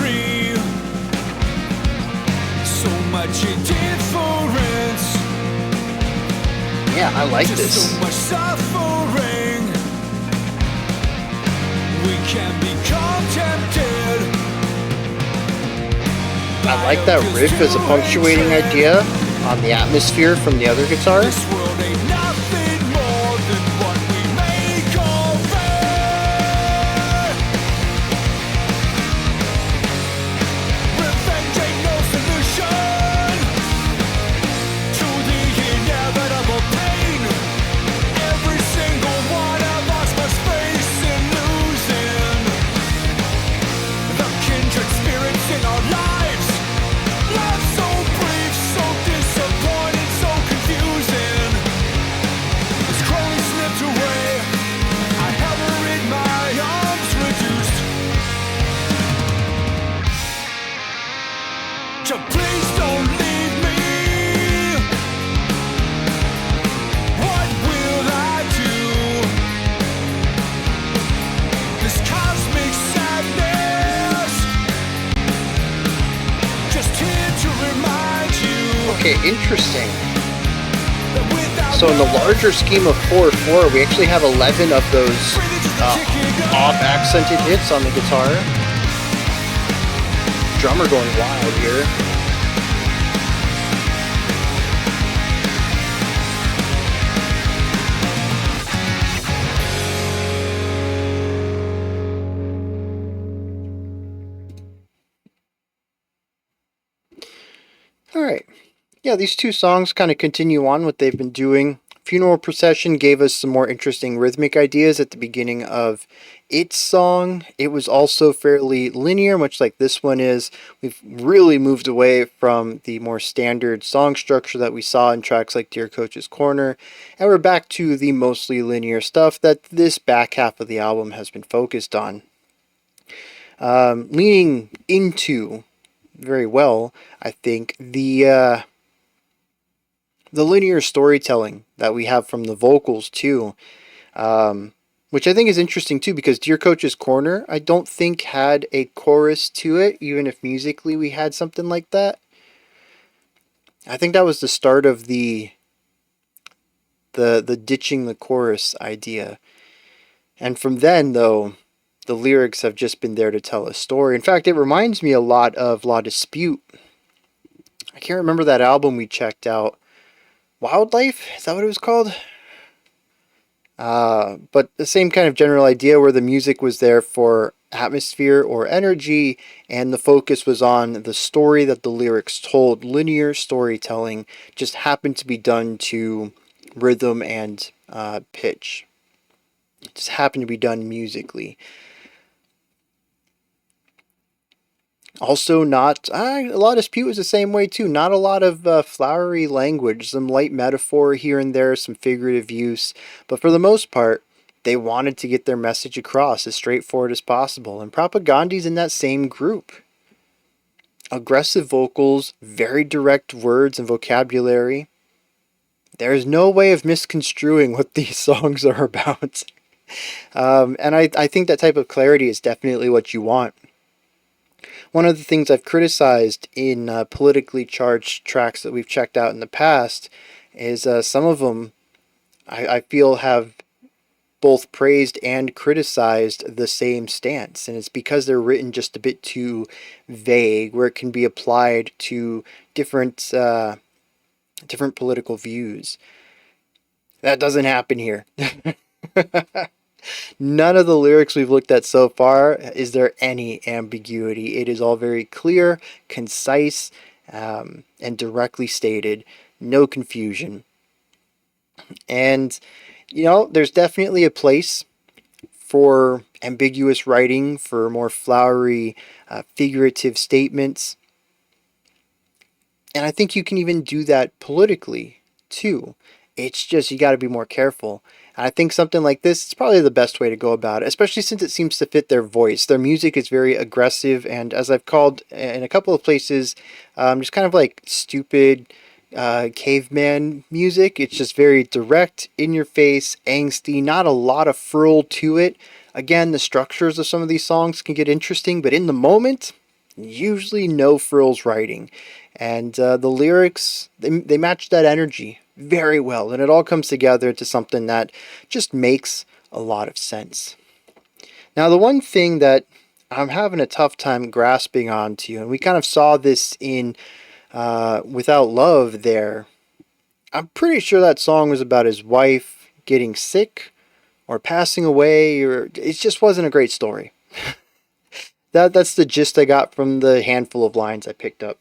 So much indifference. Yeah, I like Just this. so much suffering. We can become tempted. I like that riff as a punctuating idea on the atmosphere from the other guitar. This world ain't nothing more than what we make of it. Revenge ain't no solution to the inevitable pain. Every single one of us must face in losing the kindred spirits in our lives. Okay, interesting. So in the larger scheme of 4/4, we actually have 11 of those off-accented hits on the guitar. Drummer going wild here. Alright. Yeah, these two songs kind of continue on what they've been doing. Funeral Procession gave us some more interesting rhythmic ideas at the beginning of its song. It was also fairly linear, much like this one is. We've really moved away from the more standard song structure that we saw in tracks like Dear Coach's Corner, and we're back to the mostly linear stuff that this back half of the album has been focused on. Leaning into very well, I think, the linear storytelling that we have from the vocals too, which I think is interesting too, because Dear Coach's Corner, I don't think had a chorus to it, even if musically we had something like that. I think that was the start of the ditching the chorus idea. And from then, though, the lyrics have just been there to tell a story. In fact, it reminds me a lot of La Dispute. I can't remember that album we checked out. Wildlife? Is that what it was called? But the same kind of general idea where the music was there for atmosphere or energy, and the focus was on the story that the lyrics told. Linear storytelling just happened to be done to rhythm and pitch. It just happened to be done musically. Also, not a lot of Dispute was the same way too. Not a lot of flowery language, some light metaphor here and there, some figurative use, but for the most part, they wanted to get their message across as straightforward as possible. And Propagandhi's in that same group. Aggressive vocals, very direct words and vocabulary. There's no way of misconstruing what these songs are about. And I think that type of clarity is definitely what you want. One of the things I've criticized in politically charged tracks that we've checked out in the past is some of them I feel have both praised and criticized the same stance. And it's because they're written just a bit too vague, where it can be applied to different political views. That doesn't happen here. None of the lyrics we've looked at so far is there any ambiguity. It is all very clear, concise, and directly stated. No confusion. And, there's definitely a place for ambiguous writing, for more flowery, figurative statements. And I think you can even do that politically, too. It's just you got to be more careful. And I think something like this is probably the best way to go about it, especially since it seems to fit their voice. Their music is very aggressive, and as I've called in a couple of places, just kind of like stupid caveman music. It's just very direct, in your face, angsty, not a lot of frill to it. Again, the structures of some of these songs can get interesting, but in the moment, usually no frills writing. And the lyrics, they match that energy very well, and it all comes together to something that just makes a lot of sense. Now, the one thing that I'm having a tough time grasping onto, and we kind of saw this in Without Love there, I'm pretty sure that song was about his wife getting sick or passing away, or it just wasn't a great story. That's the gist I got from the handful of lines I picked up.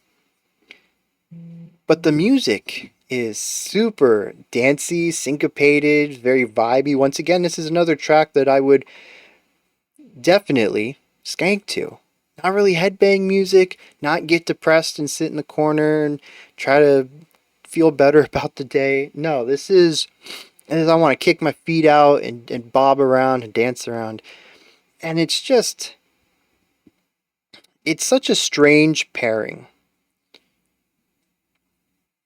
But the music is super dancey, syncopated, very vibey. Once again, this is another track that I would definitely skank to. Not really headbang music, not get depressed and sit in the corner and try to feel better about the day. No, this is I want to kick my feet out and bob around and dance around. And it's such a strange pairing.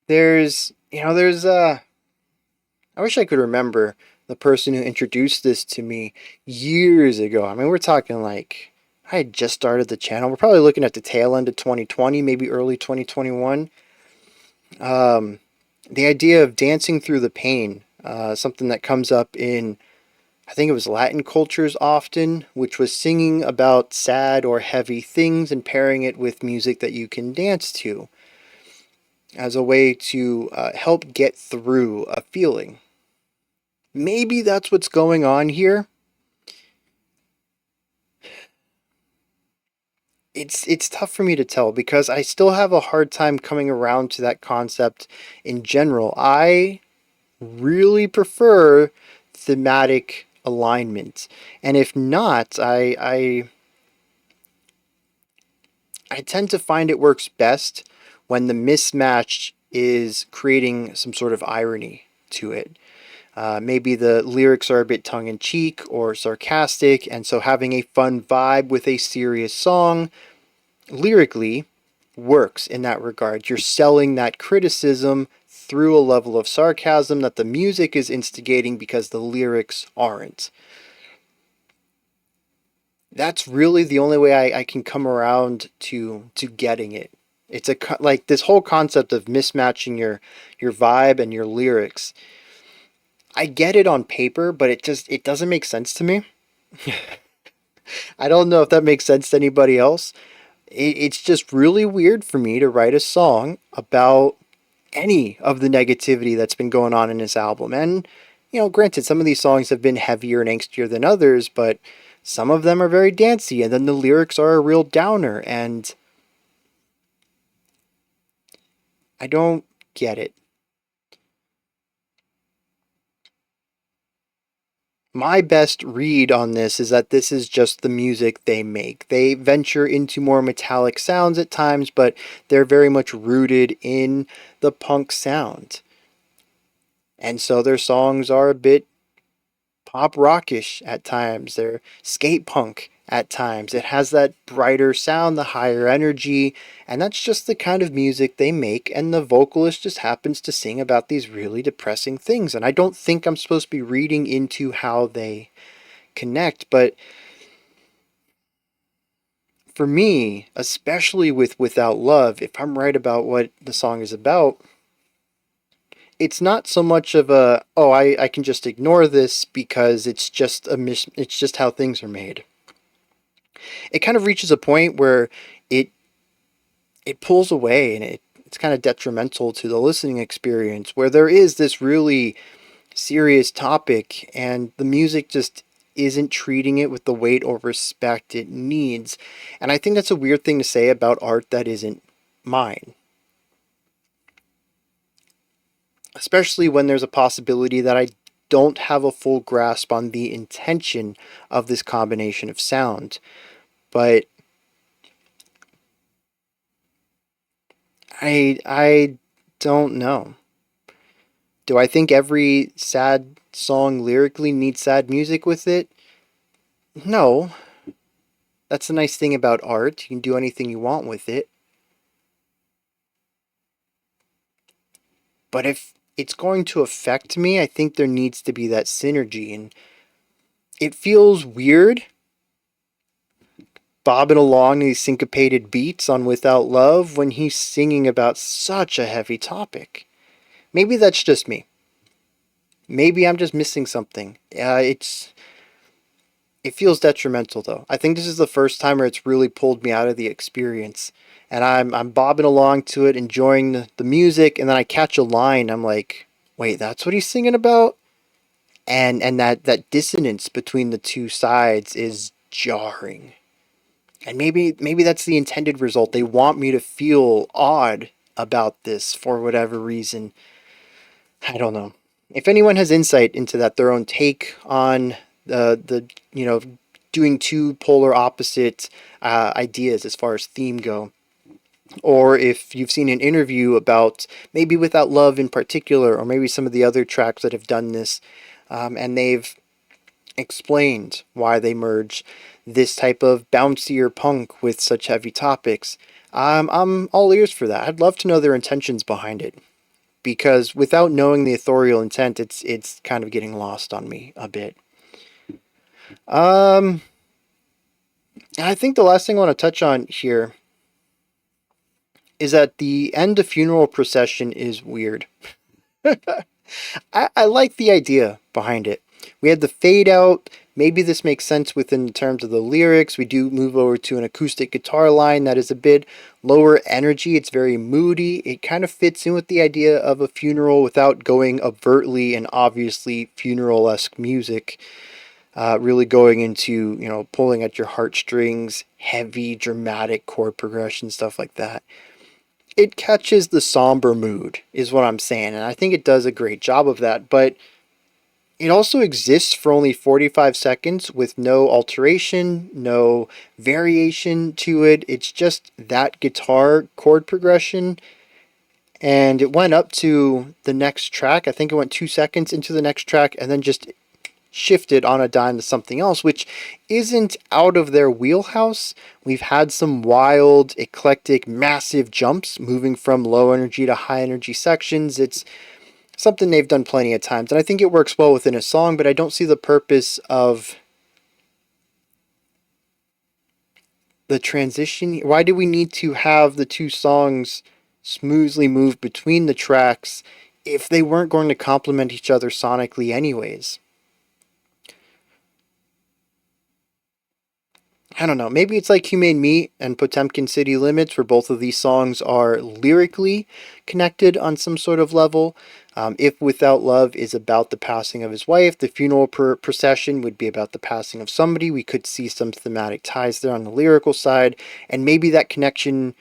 I wish I could remember the person who introduced this to me years ago. I mean, we're talking like, I had just started the channel. We're probably looking at the tail end of 2020, maybe early 2021. The idea of dancing through the pain, something that comes up in, I think it was Latin cultures often, which was singing about sad or heavy things and pairing it with music that you can dance to as a way to help get through a feeling. Maybe that's what's going on here. It's tough for me to tell because I still have a hard time coming around to that concept in general. I really prefer thematic alignment. And if not, I tend to find it works best when the mismatch is creating some sort of irony to it. Maybe the lyrics are a bit tongue in cheek or sarcastic, and so having a fun vibe with a serious song lyrically works in that regard. You're selling that criticism through a level of sarcasm that the music is instigating because the lyrics aren't. That's really the only way I can come around to getting it. It's like this whole concept of mismatching your vibe and your lyrics. I get it on paper, but it doesn't make sense to me. I don't know if that makes sense to anybody else. It's just really weird for me to write a song about any of the negativity that's been going on in this album. And, granted, some of these songs have been heavier and angstier than others, but some of them are very dancey, and then the lyrics are a real downer, and I don't get it. My best read on this is that this is just the music they make. They venture into more metallic sounds at times, but they're very much rooted in the punk sound. And so their songs are a bit pop rockish at times. They're skate punk at times. It has that brighter sound, the higher energy, and that's just the kind of music they make. And the vocalist just happens to sing about these really depressing things. And I don't think I'm supposed to be reading into how they connect, but for me, especially with Without Love, if I'm right about what the song is about, it's not so much of a, oh, I can just ignore this because it's just how things are made. It kind of reaches a point where it it pulls away, and it's kind of detrimental to the listening experience, where there is this really serious topic and the music just isn't treating it with the weight or respect it needs. And I think that's a weird thing to say about art that isn't mine, especially when there's a possibility that I don't have a full grasp on the intention of this combination of sound. But I don't know. Do I think every sad song lyrically needs sad music with it? No. That's the nice thing about art. You can do anything you want with it. But if it's going to affect me, I think there needs to be that synergy. And it feels weird bobbing along these syncopated beats on Without Love when he's singing about such a heavy topic. Maybe that's just me. Maybe I'm just missing something. It feels detrimental though. I think this is the first time where it's really pulled me out of the experience. And I'm bobbing along to it, enjoying the music, and then I catch a line. I'm like, wait, that's what he's singing about? And that dissonance between the two sides is jarring. And maybe that's the intended result. They want me to feel odd about this for whatever reason. I don't know. If anyone has insight into that, their own take on the doing two polar opposite ideas as far as theme go, or if you've seen an interview about maybe Without Love in particular, or maybe some of the other tracks that have done this, and they've explained why they merge this type of bouncier punk with such heavy topics. I'm all ears for that. I'd love to know their intentions behind it, because without knowing the authorial intent, it's kind of getting lost on me a bit. I think the last thing I want to touch on here is that the end of Funeral Procession is weird. I like the idea behind it. We had the fade out. Maybe this makes sense within terms of the lyrics. We do move over to an acoustic guitar line that is a bit lower energy. It's very moody. It kind of fits in with the idea of a funeral without going overtly and obviously funeral-esque music. Really going into, pulling at your heartstrings, heavy, dramatic chord progression, stuff like that. It catches the somber mood, is what I'm saying, and I think it does a great job of that, but it also exists for only 45 seconds with no alteration, no variation to it. It's just that guitar chord progression, and it went up to the next track. I think it went 2 seconds into the next track, and then just shifted on a dime to something else, which isn't out of their wheelhouse. We've had some wild, eclectic, massive jumps moving from low energy to high energy sections. It's something they've done plenty of times, and I think it works well within a song, but I don't see the purpose of the transition. Why do we need to have the two songs smoothly move between the tracks if they weren't going to complement each other sonically anyways? I don't know. Maybe it's like Humane Meat and Potemkin City Limits, where both of these songs are lyrically connected on some sort of level. If Without Love is about the passing of his wife, the Funeral Procession would be about the passing of somebody. We could see some thematic ties there on the lyrical side, and maybe that connection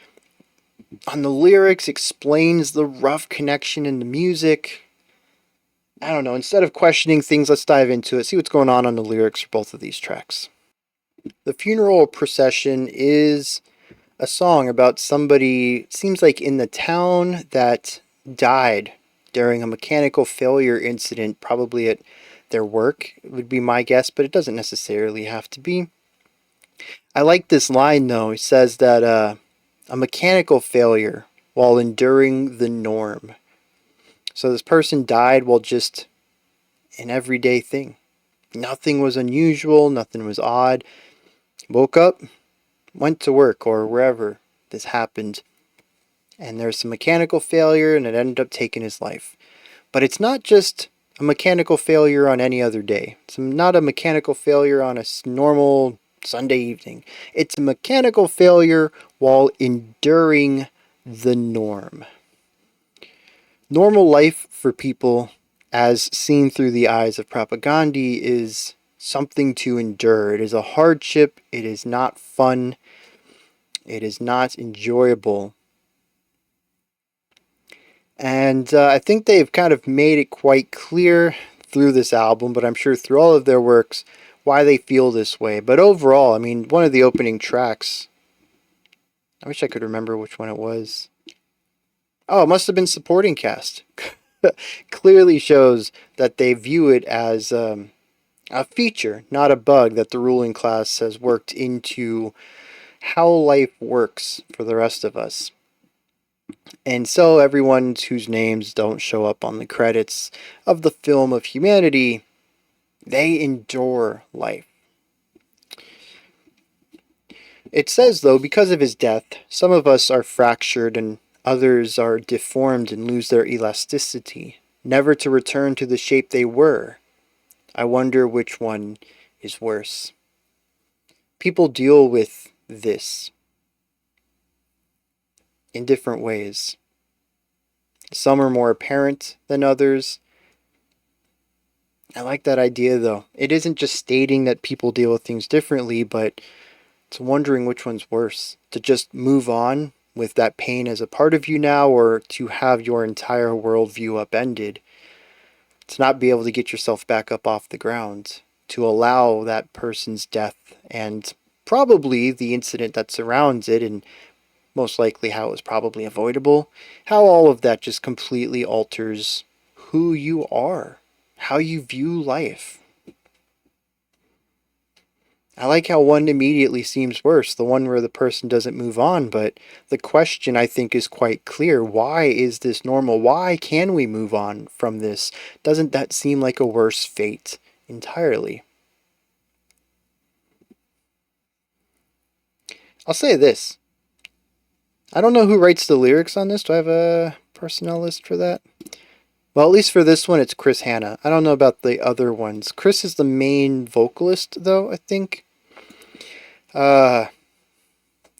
on the lyrics explains the rough connection in the music. I don't know. Instead of questioning things, let's dive into it, see what's going on the lyrics for both of these tracks. The Funeral Procession is a song about somebody, seems like in the town, that died during a mechanical failure incident, probably at their work, would be my guess, but it doesn't necessarily have to be. I like this line though. It says that a mechanical failure while enduring the norm. So this person died while just an everyday thing. Nothing was unusual, nothing was odd. Woke up, went to work or wherever this happened, and there's some mechanical failure and it ended up taking his life. But it's not just a mechanical failure on any other day. It's not a mechanical failure on a normal Sunday evening. It's a mechanical failure while enduring the norm. Normal life for people, as seen through the eyes of Propagandhi, is something to endure. It is a hardship. It is not fun. It is not enjoyable. And I think they've kind of made it quite clear through this album, but I'm sure through all of their works, why they feel this way. But overall, I mean, one of the opening tracks, I wish I could remember which one it was. Oh, it must have been Supporting Cast. Clearly shows that they view it as a feature, not a bug, that the ruling class has worked into how life works for the rest of us. And so everyone whose names don't show up on the credits of the film of humanity, they endure life. It says, though, because of his death, some of us are fractured and others are deformed and lose their elasticity, never to return to the shape they were. I wonder which one is worse. People deal with this in different ways. Some are more apparent than others. I like that idea, though. It isn't just stating that people deal with things differently, but it's wondering which one's worse. To just move on with that pain as a part of you now, or to have your entire worldview upended. To not be able to get yourself back up off the ground. To allow that person's death and probably the incident that surrounds it, and most likely how it was probably avoidable, how all of that just completely alters who you are, how you view life. I like how one immediately seems worse, the one where the person doesn't move on, but the question I think is quite clear. Why is this normal? Why can we move on from this? Doesn't that seem like a worse fate entirely? I'll say this. I don't know who writes the lyrics on this. Do I have a personnel list for that? Well, at least for this one, it's Chris Hanna. I don't know about the other ones. Chris is the main vocalist, though, I think.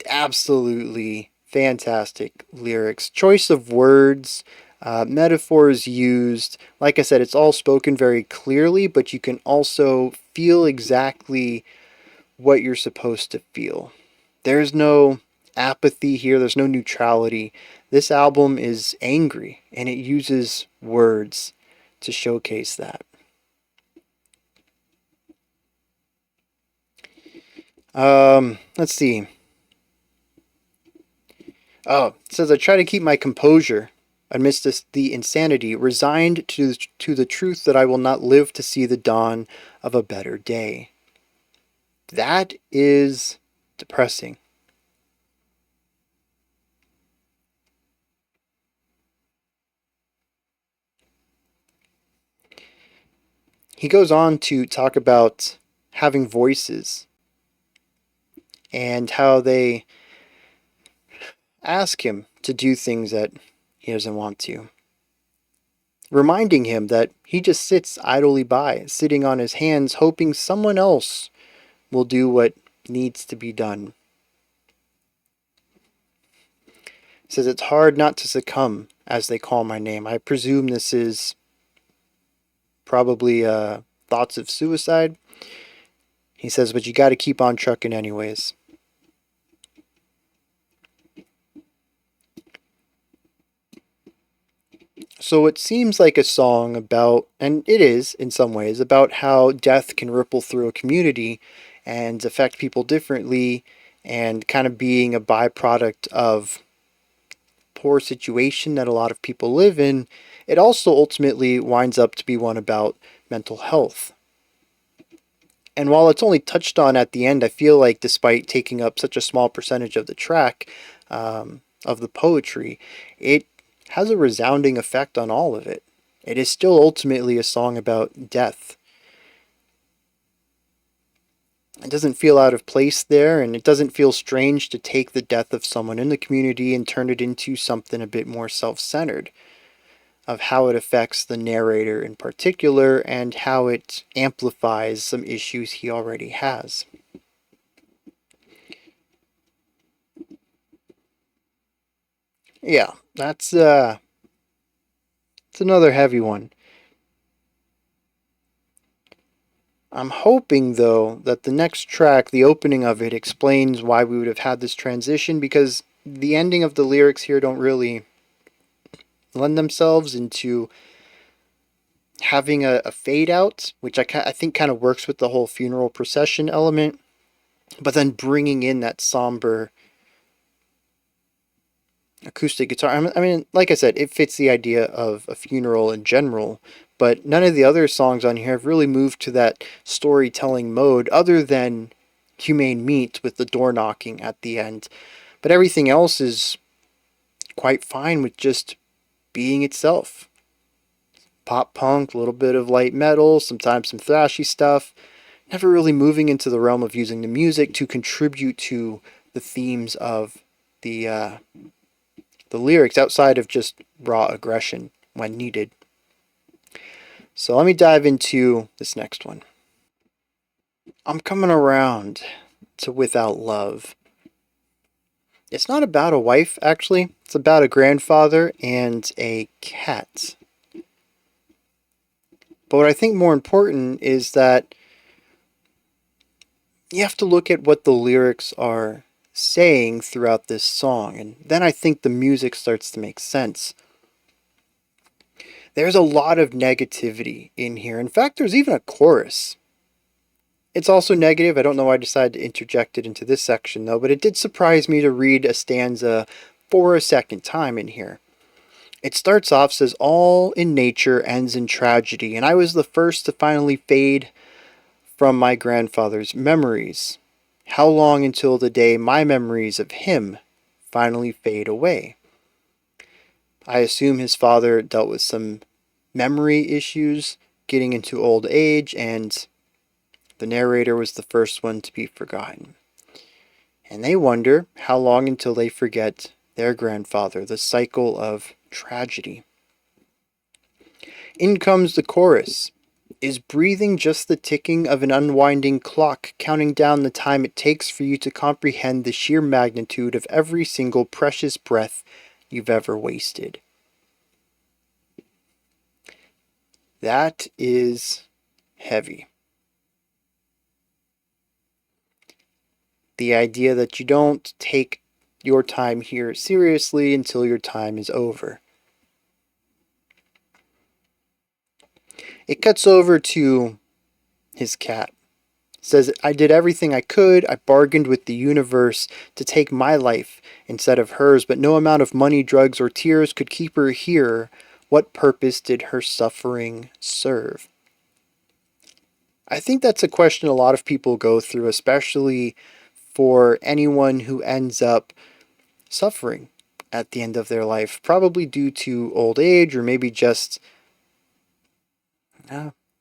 Absolutely fantastic lyrics. Choice of words, metaphors used. Like I said, it's all spoken very clearly, but you can also feel exactly what you're supposed to feel. There's no apathy here, there's no neutrality. This album is angry, and it uses words to showcase that. Let's see. Oh, it says, I try to keep my composure amidst the insanity, resigned to the truth that I will not live to see the dawn of a better day. That is depressing. He goes on to talk about having voices and how they ask him to do things that he doesn't want to. Reminding him that he just sits idly by, sitting on his hands, hoping someone else will do what needs to be done. He says, it's hard not to succumb as they call my name. I presume this is probably thoughts of suicide. He says, but you got to keep on trucking anyways. So it seems like a song about, and it is in some ways, about how death can ripple through a community and affect people differently, and kind of being a byproduct of poor situation that a lot of people live in. It also ultimately winds up to be one about mental health. And while it's only touched on at the end, I feel like despite taking up such a small percentage of the track, of the poetry, it has a resounding effect on all of it. It is still ultimately a song about death. It doesn't feel out of place there, and it doesn't feel strange to take the death of someone in the community and turn it into something a bit more self-centered, of how it affects the narrator in particular and how it amplifies some issues he already has. Yeah, that's it's another heavy one. I'm hoping, though, that the next track, the opening of it, explains why we would have had this transition, because the ending of the lyrics here don't really lend themselves into having a fade out, which I think kind of works with the whole funeral procession element, but then bringing in that somber acoustic guitar. I mean, like I said, it fits the idea of a funeral in general, but none of the other songs on here have really moved to that storytelling mode other than Humane Meat with the door knocking at the end. But everything else is quite fine with just being itself. Pop punk, a little bit of light metal, sometimes some thrashy stuff. Never really moving into the realm of using the music to contribute to the themes of the lyrics outside of just raw aggression when needed. So let me dive into this next one. I'm coming around to Without Love. It's not about a wife, actually. It's about a grandfather and a cat. But what I think more important is that you have to look at what the lyrics are saying throughout this song, and then I think the music starts to make sense. There's a lot of negativity in here. In fact, there's even a chorus. It's also negative. I don't know why I decided to interject it into this section, though, but it did surprise me to read a stanza for a second time in here. It starts off, says, all in nature ends in tragedy, and I was the first to finally fade from my grandfather's memories. How long until the day my memories of him finally fade away? I assume his father dealt with some memory issues, getting into old age, and the narrator was the first one to be forgotten. And they wonder how long until they forget their grandfather, the cycle of tragedy. In comes the chorus. Is breathing just the ticking of an unwinding clock, counting down the time it takes for you to comprehend the sheer magnitude of every single precious breath you've ever wasted? That is heavy. The idea that you don't take your time here seriously until your time is over. It cuts over to his cat. It says, I did everything I could. I bargained with the universe to take my life instead of hers, but no amount of money, drugs, or tears could keep her here. What purpose did her suffering serve? I think that's a question a lot of people go through, especially for anyone who ends up suffering at the end of their life, probably due to old age or maybe just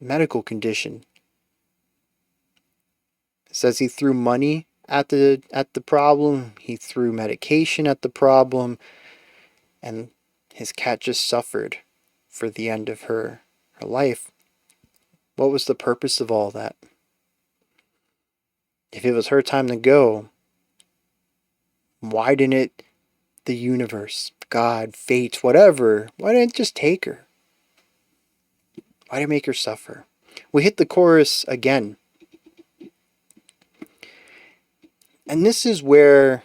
medical condition. It says he threw money at the problem, he threw medication at the problem, and his cat just suffered for the end of her life. What was the purpose of all that? If it was her time to go, why didn't the universe, God, fate, whatever, why didn't it just take her? Why did it make her suffer? We hit the chorus again. And this is where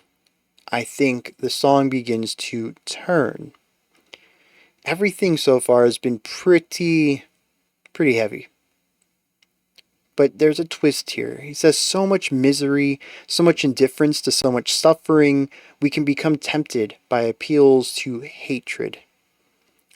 I think the song begins to turn. Everything so far has been pretty heavy. But there's a twist here. He says so much misery, so much indifference to so much suffering, we can become tempted by appeals to hatred.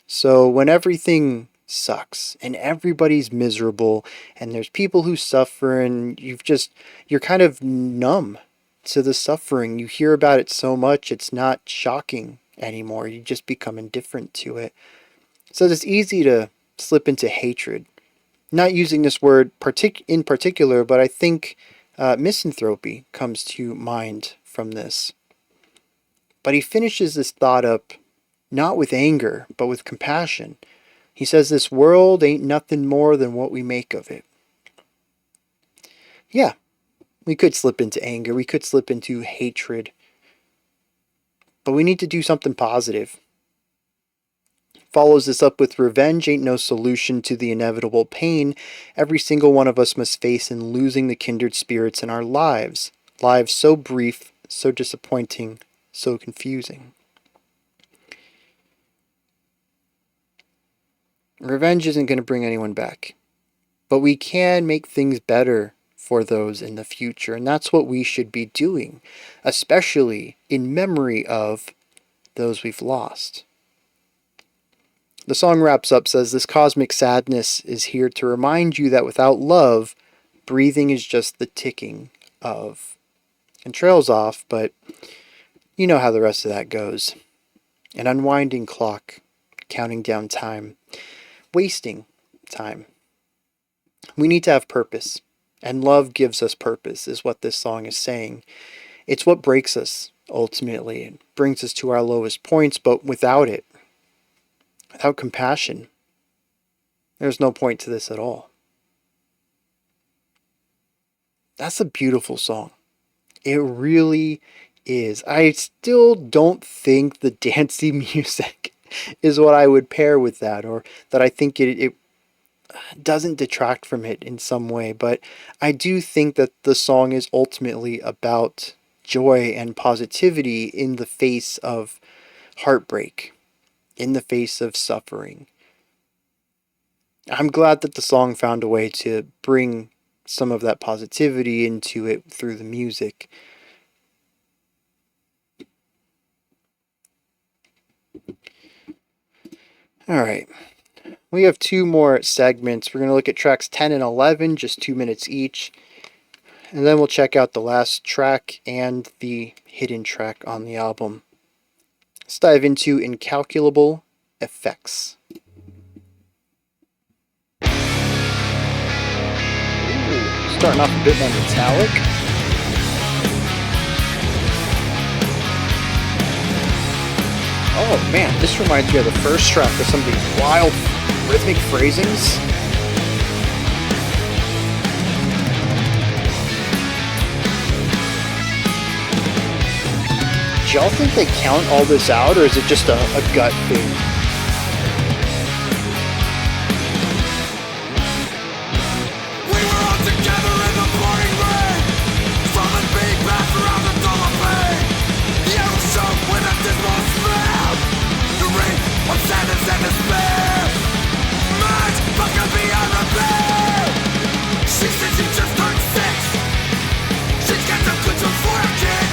So when everything sucks and everybody's miserable and there's people who suffer and you're kind of numb to the suffering. You hear about it so much, it's not shocking anymore. You just become indifferent to it. So it's easy to slip into hatred. Not using this word in particular, but I think misanthropy comes to mind from this. But he finishes this thought up not with anger, but with compassion. He says this world ain't nothing more than what we make of it. Yeah, we could slip into anger, we could slip into hatred, but we need to do something positive. Follows this up with revenge ain't no solution to the inevitable pain every single one of us must face in losing the kindred spirits in our lives. Lives so brief, so disappointing, so confusing. Revenge isn't going to bring anyone back, but we can make things better for those in the future, and that's what we should be doing, especially in memory of those we've lost. The song wraps up, says, this cosmic sadness is here to remind you that without love, breathing is just the ticking of, and trails off, but you know how the rest of that goes. An unwinding clock, counting down time, wasting time. We need to have purpose, and love gives us purpose, is what this song is saying. It's what breaks us, ultimately. It brings us to our lowest points, but without it, without compassion, there's no point to this at all. That's a beautiful song. It really is. I still don't think the dancey music is what I would pair with that, or that I think it doesn't detract from it in some way, but I do think that the song is ultimately about joy and positivity in the face of heartbreak, in the face of suffering. I'm glad that the song found a way to bring some of that positivity into it through the music. Alright, we have two more segments. We're going to look at tracks 10 and 11, just 2 minutes each. And then we'll check out the last track and the hidden track on the album. Let's dive into Incalculable Effects. Ooh, starting off a bit more metallic. Oh man, this reminds me of the first track with some of these wild rhythmic phrasings. Do y'all think they count all this out, or is it just a gut thing? We were all together in the pouring rain, falling big back around the dome of pain. The air was soaked with a dismal smell, the rain of sadness and despair. Minds fucking beyond repair. She said she just turned 6. She's got some good tools for a kid.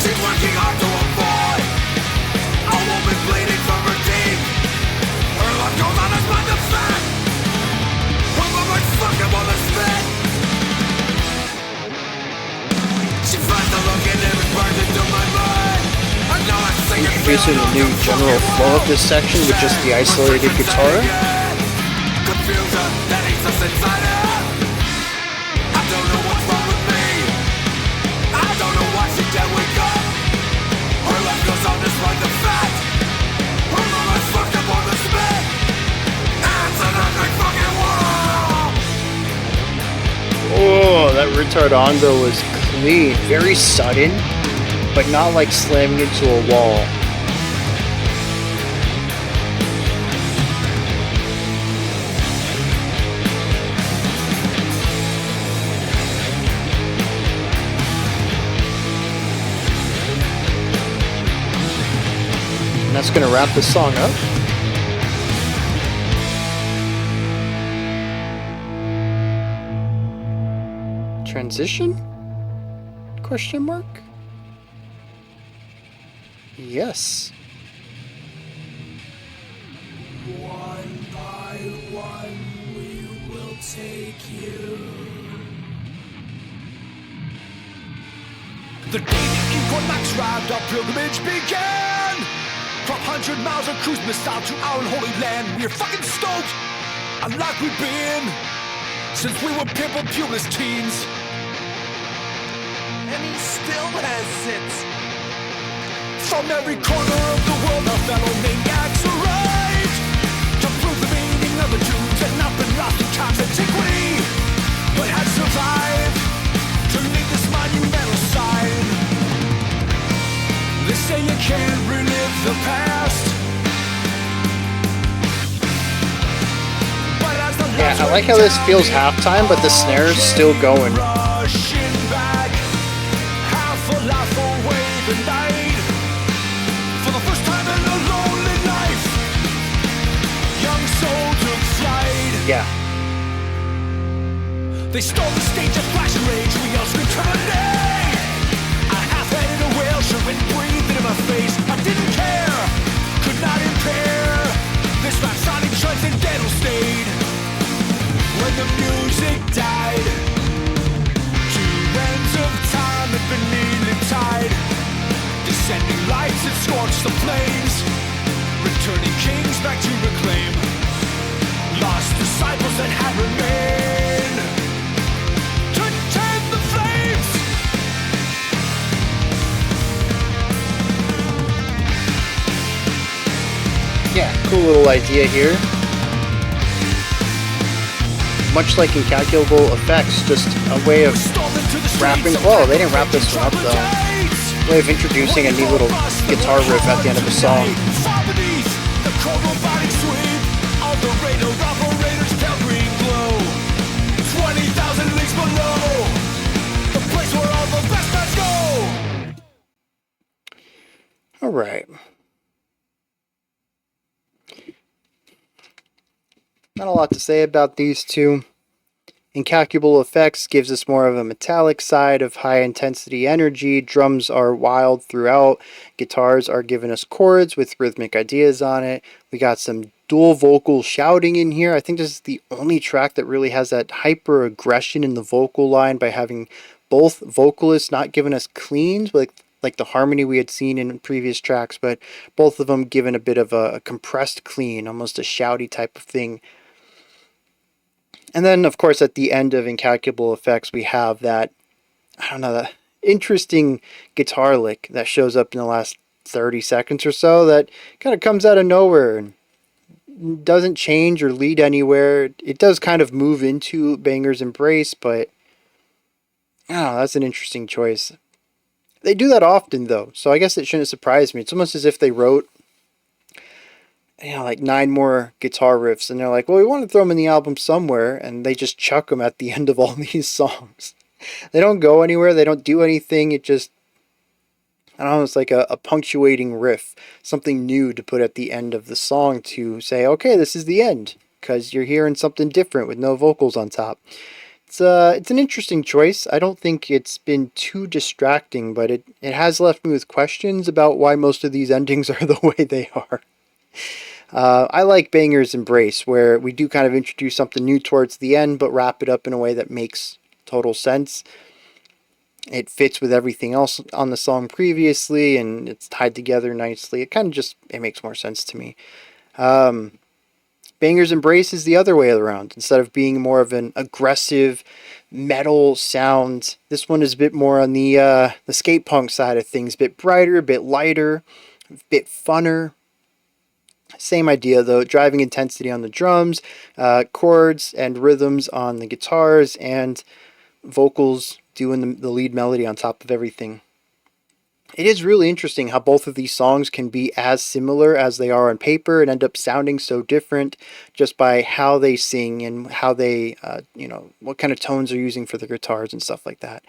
She's working hard to avoid a woman bleeding from her teeth. Her life goes on despite the fact her mama's fucking on the spit. She finds the look and it burns into my mind. I know I sing it. Introducing the new general flow of this section with just the isolated guitar. Confusion that eats us inside out. I don't know what's wrong with me. I don't know why she can't wake up. Her life goes on despite the fact her mama's fucked up on the spit. It's an ugly fucking world. Oh, that retardando was clean. Very sudden, but not like slamming into a wall. And that's going to wrap the song up. Transition? Question mark? Yes. One by one we will take you. The day the equinox arrived, our pilgrimage began. 1,200 miles of cruise missed out to our unholy land. We're fucking stoked, unlike we've been since we were pimple pubeless teens. And he still has sits. From every corner of the world, our fellow maniacs arrived to prove the meaning of the tunes had not been lost in time's antiquity, but had survived to leave this monumental sign. They say you can't relive the past, but as the Yeah, I like how this feels halftime, but the snare's still going. rushing back, half a life away the night. For the first time in a lonely life, young soul took flight. Yeah. They stole the stage of flash and rage, we all screamed terminate. A half-headed whale sure and breathed into my face. I didn't care, could not impair this rhapsodic transcendental state. When the music died, two ends of time had been neatly tied. Descending lights had scorched the flames, returning kings back to reclaim lost disciples that had remained to tend the flames. Yeah, cool little idea here. Much like Incalculable Effects, just a way of wrapping. Oh, they didn't wrap this one up though. Way of introducing a neat little guitar riff at the end of the song. Far beneath the cold robotic sweep of the radar operator's pale green glow, 20,000 leagues below, the place where all the best guys go. All right. Not a lot to say about these two. Incalculable Effects gives us more of a metallic side of high intensity energy. Drums are wild throughout. Guitars are giving us chords with rhythmic ideas on it. We got some dual vocal shouting in here. I think this is the only track that really has that hyper aggression in the vocal line by having both vocalists not giving us cleans, like the harmony we had seen in previous tracks, but both of them giving a bit of a compressed clean, almost a shouty type of thing. And then, of course, at the end of Incalculable Effects, we have that, I don't know, that interesting guitar lick that shows up in the last 30 seconds or so that kind of comes out of nowhere and doesn't change or lead anywhere. It does kind of move into Banger's Embrace, but oh, that's an interesting choice. They do that often though, so I guess it shouldn't surprise me. It's almost as if they wrote, like 9 more guitar riffs, and they're like, well, we want to throw them in the album somewhere, and they just chuck them at the end of all these songs. They don't go anywhere, they don't do anything, it just, I don't know, it's like a punctuating riff, something new to put at the end of the song to say, okay, this is the end, because you're hearing something different with no vocals on top. It's an interesting choice. I don't think it's been too distracting, but it has left me with questions about why most of these endings are the way they are. I like Banger's Embrace, where we do kind of introduce something new towards the end, but wrap it up in a way that makes total sense. It fits with everything else on the song previously, and it's tied together nicely. It kind of just, it makes more sense to me. Banger's Embrace is the other way around. Instead of being more of an aggressive metal sound, this one is a bit more on the skate punk side of things. A bit brighter, a bit lighter, a bit funner. Same idea though, driving intensity on the drums, chords and rhythms on the guitars, and vocals doing the lead melody on top of everything. It is really interesting how both of these songs can be as similar as they are on paper and end up sounding so different just by how they sing and how they, what kind of tones they're using for the guitars and stuff like that.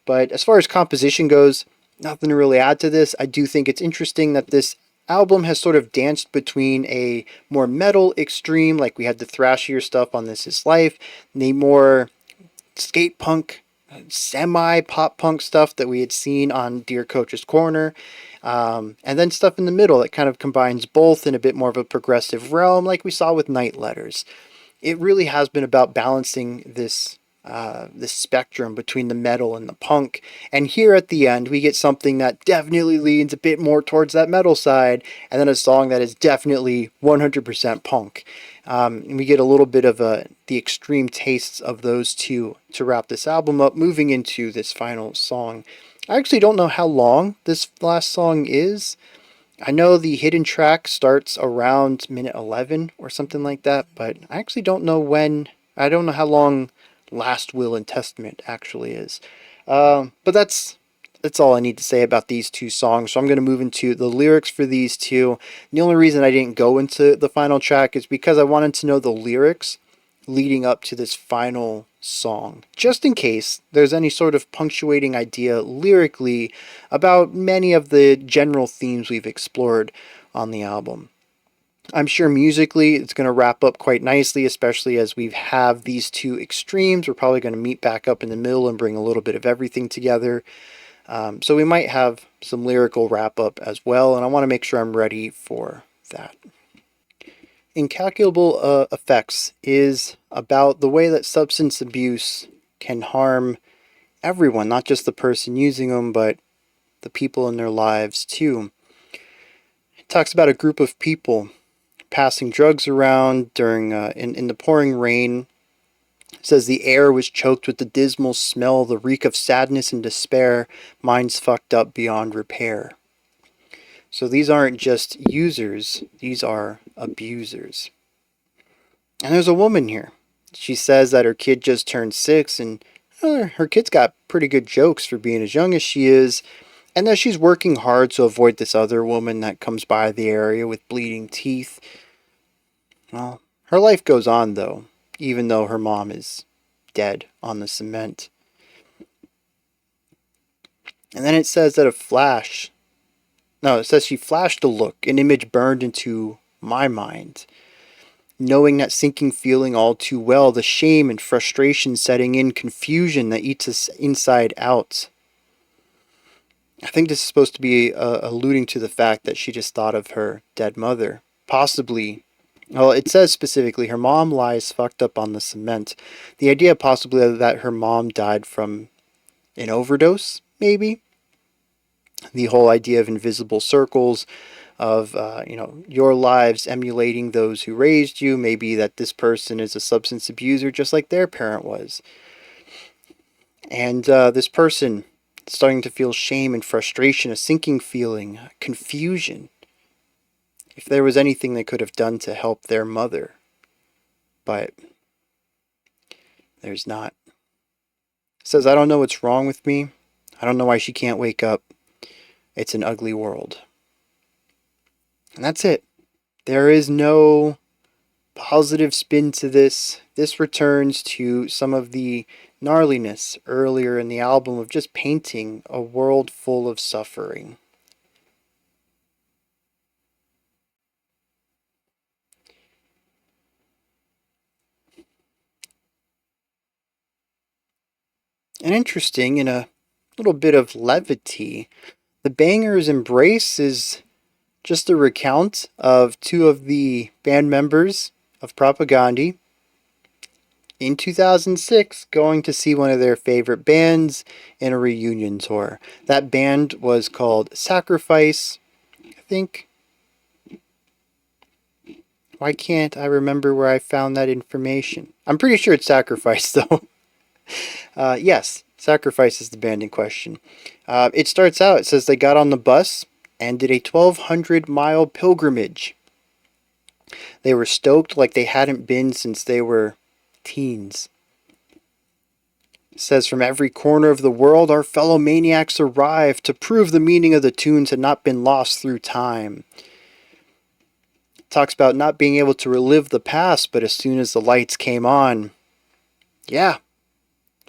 But as far as composition goes, nothing to really add to this. I do think it's interesting that this album has sort of danced between a more metal extreme, like we had the thrashier stuff on This Is Life, and the more skate punk, semi pop punk stuff that we had seen on Dear Coach's Corner, and then stuff in the middle that kind of combines both in a bit more of a progressive realm, like we saw with Night Letters. It really has been about balancing this spectrum between the metal and the punk, and here at the end we get something that definitely leans a bit more towards that metal side, and then a song that is definitely 100% punk. And we get a little bit of the extreme tastes of those two to wrap this album up, moving into this final song. I actually don't know how long this last song is. I know the hidden track starts around minute 11 or something like that, but I actually don't know when. I don't know how long Last Will and Testament actually is. But that's all I need to say about these two songs. So I'm going to move into the lyrics for these two. The only reason I didn't go into the final track is because I wanted to know the lyrics leading up to this final song, just in case there's any sort of punctuating idea lyrically about many of the general themes we've explored on the album. I'm sure musically it's going to wrap up quite nicely, especially as we have these two extremes. We're probably going to meet back up in the middle and bring a little bit of everything together. So we might have some lyrical wrap up as well, and I want to make sure I'm ready for that. Incalculable Effects is about the way that substance abuse can harm everyone, not just the person using them, but the people in their lives too. It talks about a group of people passing drugs around during in the pouring rain. It says the air was choked with the dismal smell, the reek of sadness and despair, minds fucked up beyond repair. So these aren't just users, these are abusers. And there's a woman here. She says that her kid just turned 6, and her kid's got pretty good jokes for being as young as she is, and that she's working hard to avoid this other woman that comes by the area with bleeding teeth. Well, her life goes on though, even though her mom is dead on the cement. And then it says that it says she flashed a look, an image burned into my mind. Knowing that sinking feeling all too well, the shame and frustration setting in, confusion that eats us inside out. I think this is supposed to be alluding to the fact that she just thought of her dead mother. Possibly, well, it says specifically, her mom lies fucked up on the cement. The idea possibly that her mom died from an overdose, maybe? The whole idea of invisible circles, of your lives emulating those who raised you. Maybe that this person is a substance abuser just like their parent was. And this person starting to feel shame and frustration, a sinking feeling, confusion. If there was anything they could have done to help their mother. But there's not. It says, I don't know what's wrong with me. I don't know why she can't wake up. It's an ugly world. And that's it. There is no positive spin to this. This returns to some of the gnarliness earlier in the album of just painting a world full of suffering. And interesting, in a little bit of levity, the Banger's Embrace is just a recount of two of the band members of Propagandhi in 2006 going to see one of their favorite bands in a reunion tour. That band was called Sacrifice, I think. Why can't I remember where I found that information? I'm pretty sure it's Sacrifice, though. Yes, Sacrifice is the band in question. It starts out, it says they got on the bus and did a 1,200-mile pilgrimage. They were stoked like they hadn't been since they were teens. It says, from every corner of the world, our fellow maniacs arrived to prove the meaning of the tunes had not been lost through time. It talks about not being able to relive the past, but as soon as the lights came on, yeah,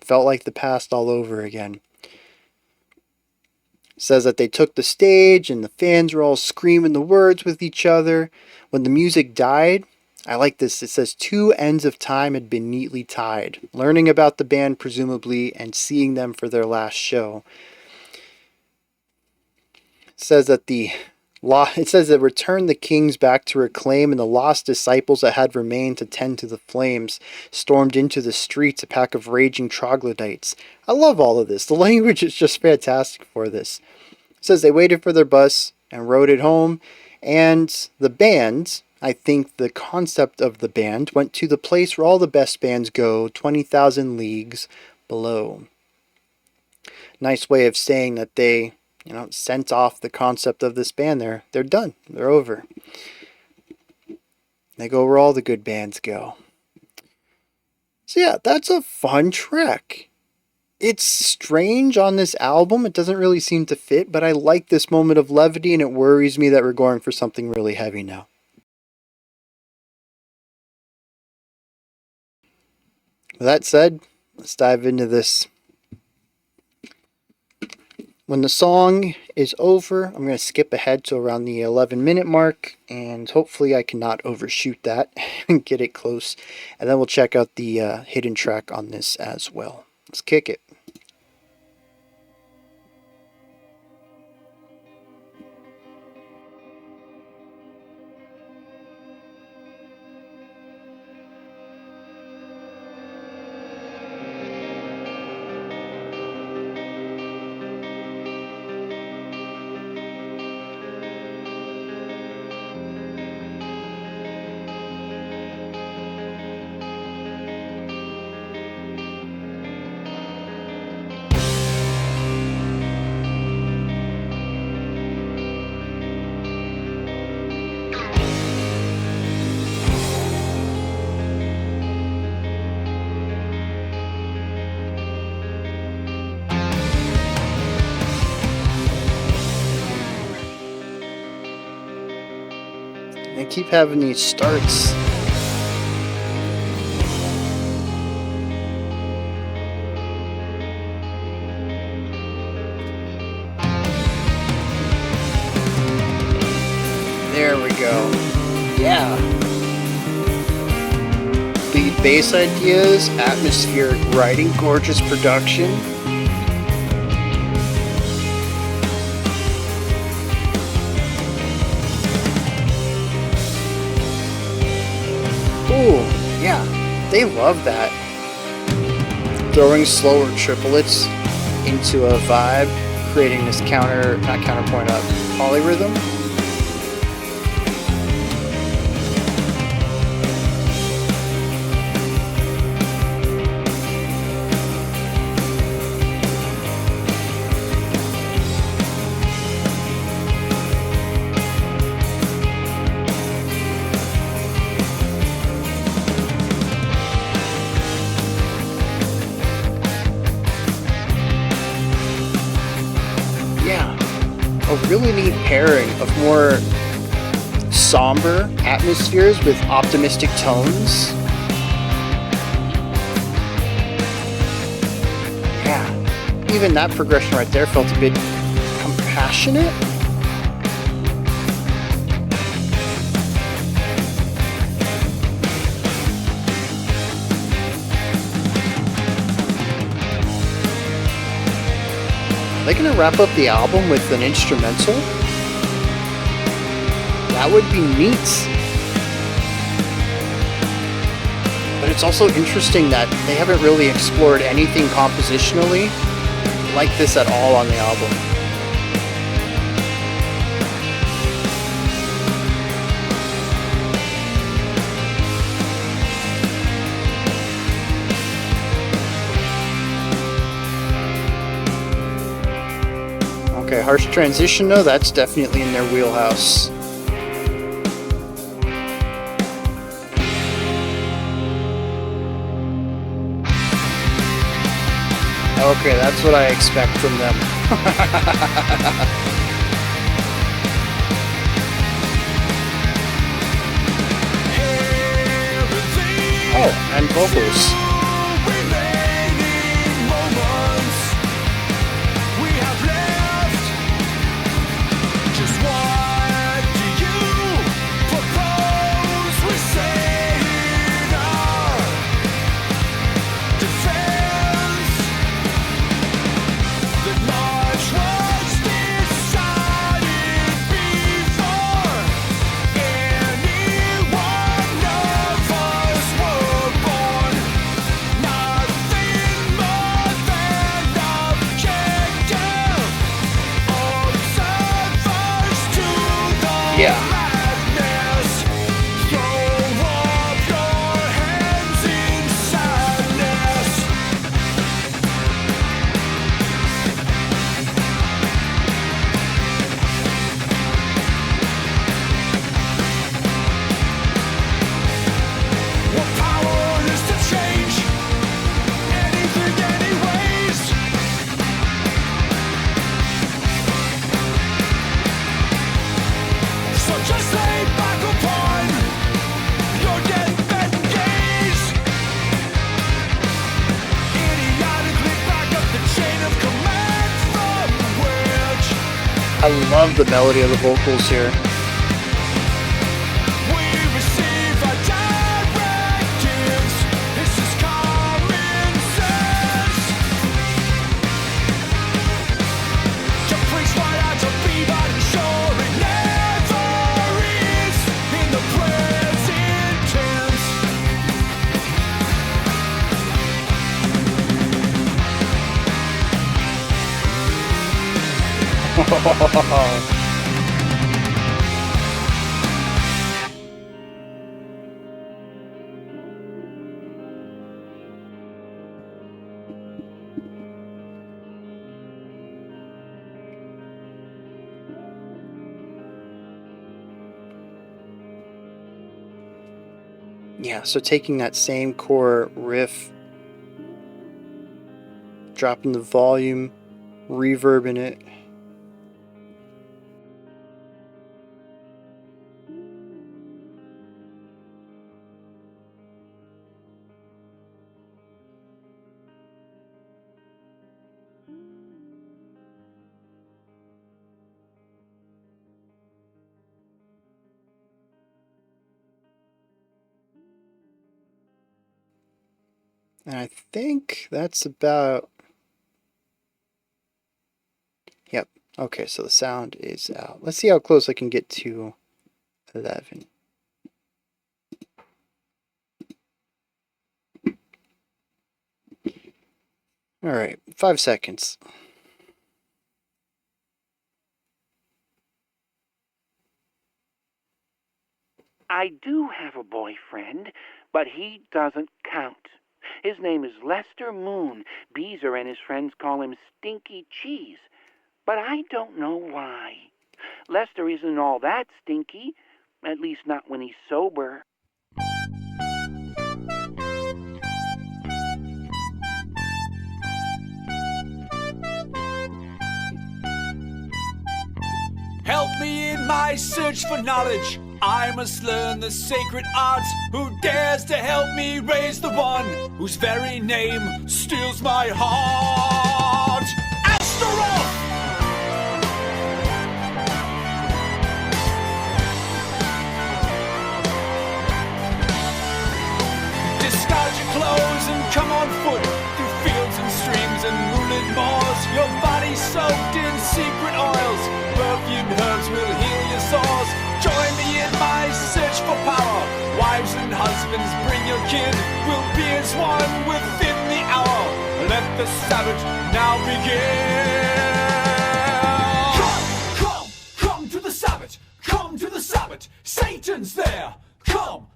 felt like the past all over again. It says that they took the stage and the fans were all screaming the words with each other. When the music died, I like this, it says 2 ends of time had been neatly tied. Learning about the band presumably and seeing them for their last show. It says that returned the kings back to reclaim, and the lost disciples that had remained to tend to the flames stormed into the streets, a pack of raging troglodytes. I love all of this. The language is just fantastic for this. It says they waited for their bus and rode it home, and the band, I think the concept of the band, went to the place where all the best bands go, 20,000 leagues below. Nice way of saying that they sent off the concept of this band. They're done. They're over. They go where all the good bands go. So yeah, that's a fun track. It's strange on this album. It doesn't really seem to fit, but I like this moment of levity, and it worries me that we're going for something really heavy now. With that said, let's dive into this. When the song is over, I'm going to skip ahead to around the 11-minute mark, and hopefully I cannot overshoot that and get it close. And then we'll check out the hidden track on this as well. Let's kick it. I keep having these starts. There we go. Yeah. Lead bass ideas, atmospheric writing, gorgeous production. Ooh, yeah, they love that. Throwing slower triplets into a vibe, creating this polyrhythm. a really neat pairing of more somber atmospheres with optimistic tones. Yeah, even that progression right there felt a bit compassionate. Are they gonna wrap up the album with an instrumental? That would be neat. But it's also interesting that they haven't really explored anything compositionally like this at all on the album. Okay, harsh transition though, that's definitely in their wheelhouse. Okay, that's what I expect from them. Oh, and vocals. Yeah. I love the melody of the vocals here. Yeah, so taking that same core riff, dropping the volume, reverbing it. And I think that's about... Yep. Okay, so the sound is out. Let's see how close I can get to 11. All right, 5 seconds. I do have a boyfriend, but he doesn't count. His name is Lester Moon. Beezer and his friends call him Stinky Cheese, but I don't know why. Lester isn't all that stinky, at least not when he's sober. Help me in my search for knowledge. I must learn the sacred arts. Who dares to help me raise the one whose very name steals my heart? Astaroth! Discard your clothes and come on foot through fields and streams and moonlit moors. Your body soaked in secret oils. Perfumed herbs will heal your sores. Join me in my search for power. Wives and husbands, bring your kin. We'll be as one within the hour. Let the Sabbat now begin. Come to the Sabbat. Come to the Sabbat. Satan's there. Come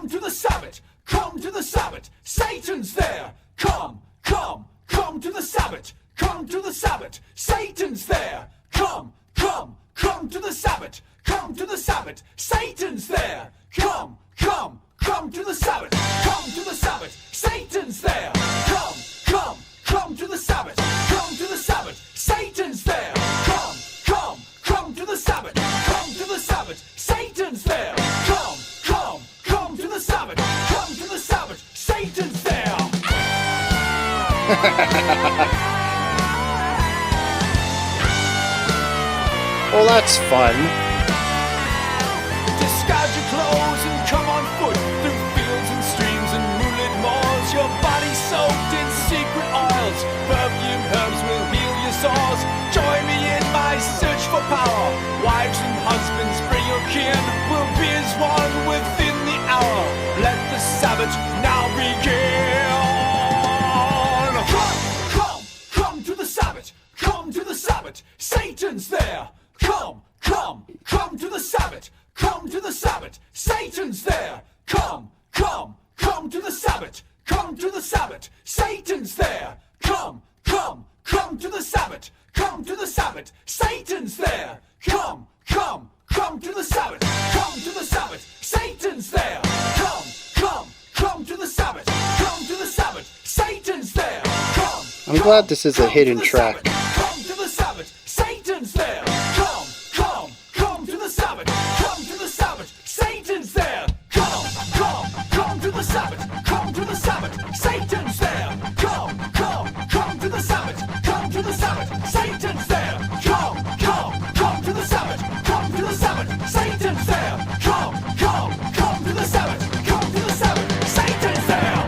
to the Sabbat. Come to the Sabbat. Satan's there. Come to the Sabbat. Come to the Sabbat. Satan's there. Come to the Sabbat. Come to the Sabbat. Satan's there. Come to the Sabbat. Come to the Sabbat. Satan's there. Come to the Sabbat. Come to the Sabbat. Satan's there. Come to the Sabbat. Come to the Sabbat. Satan's there. Come to the Sabbath. Come to the Sabbath. Satan's there. Well, that's fun. Discard your clothes and come on foot through fields and streams and moonlit moors. Your body soaked in secret oils. Perfumed herbs will heal your sores. Join me in my search for power. Wives and husbands, bring your kin. We'll be as one within the hour. Let the Sabbath now begin. Come to the Sabbath. Come to the Sabbath. Satan's there. Come to the Sabbath. Come to the Sabbath. Satan's there. Come to the Sabbath. Come to the Sabbath. Satan's there. Come to the Sabbath. Come to the Sabbath. Satan's there. Come to the Sabbath. Come to the Sabbath. Satan's there. Come to the Sabbath. Come to the Sabbath. Satan's there. I'm glad this is a hidden track. Come to the Sabbath. Satan's there. Come to the Sabbath. Come to the Sabbath. Satan's there. Come to the Sabbath. Come to the Sabbath. Satan's there. Come to the Sabbath. Come to the Sabbath. Satan's there. Come to the Sabbath. Come to the Sabbath. Satan's there. Come to the Sabbath. Come to the Sabbath. Satan's there.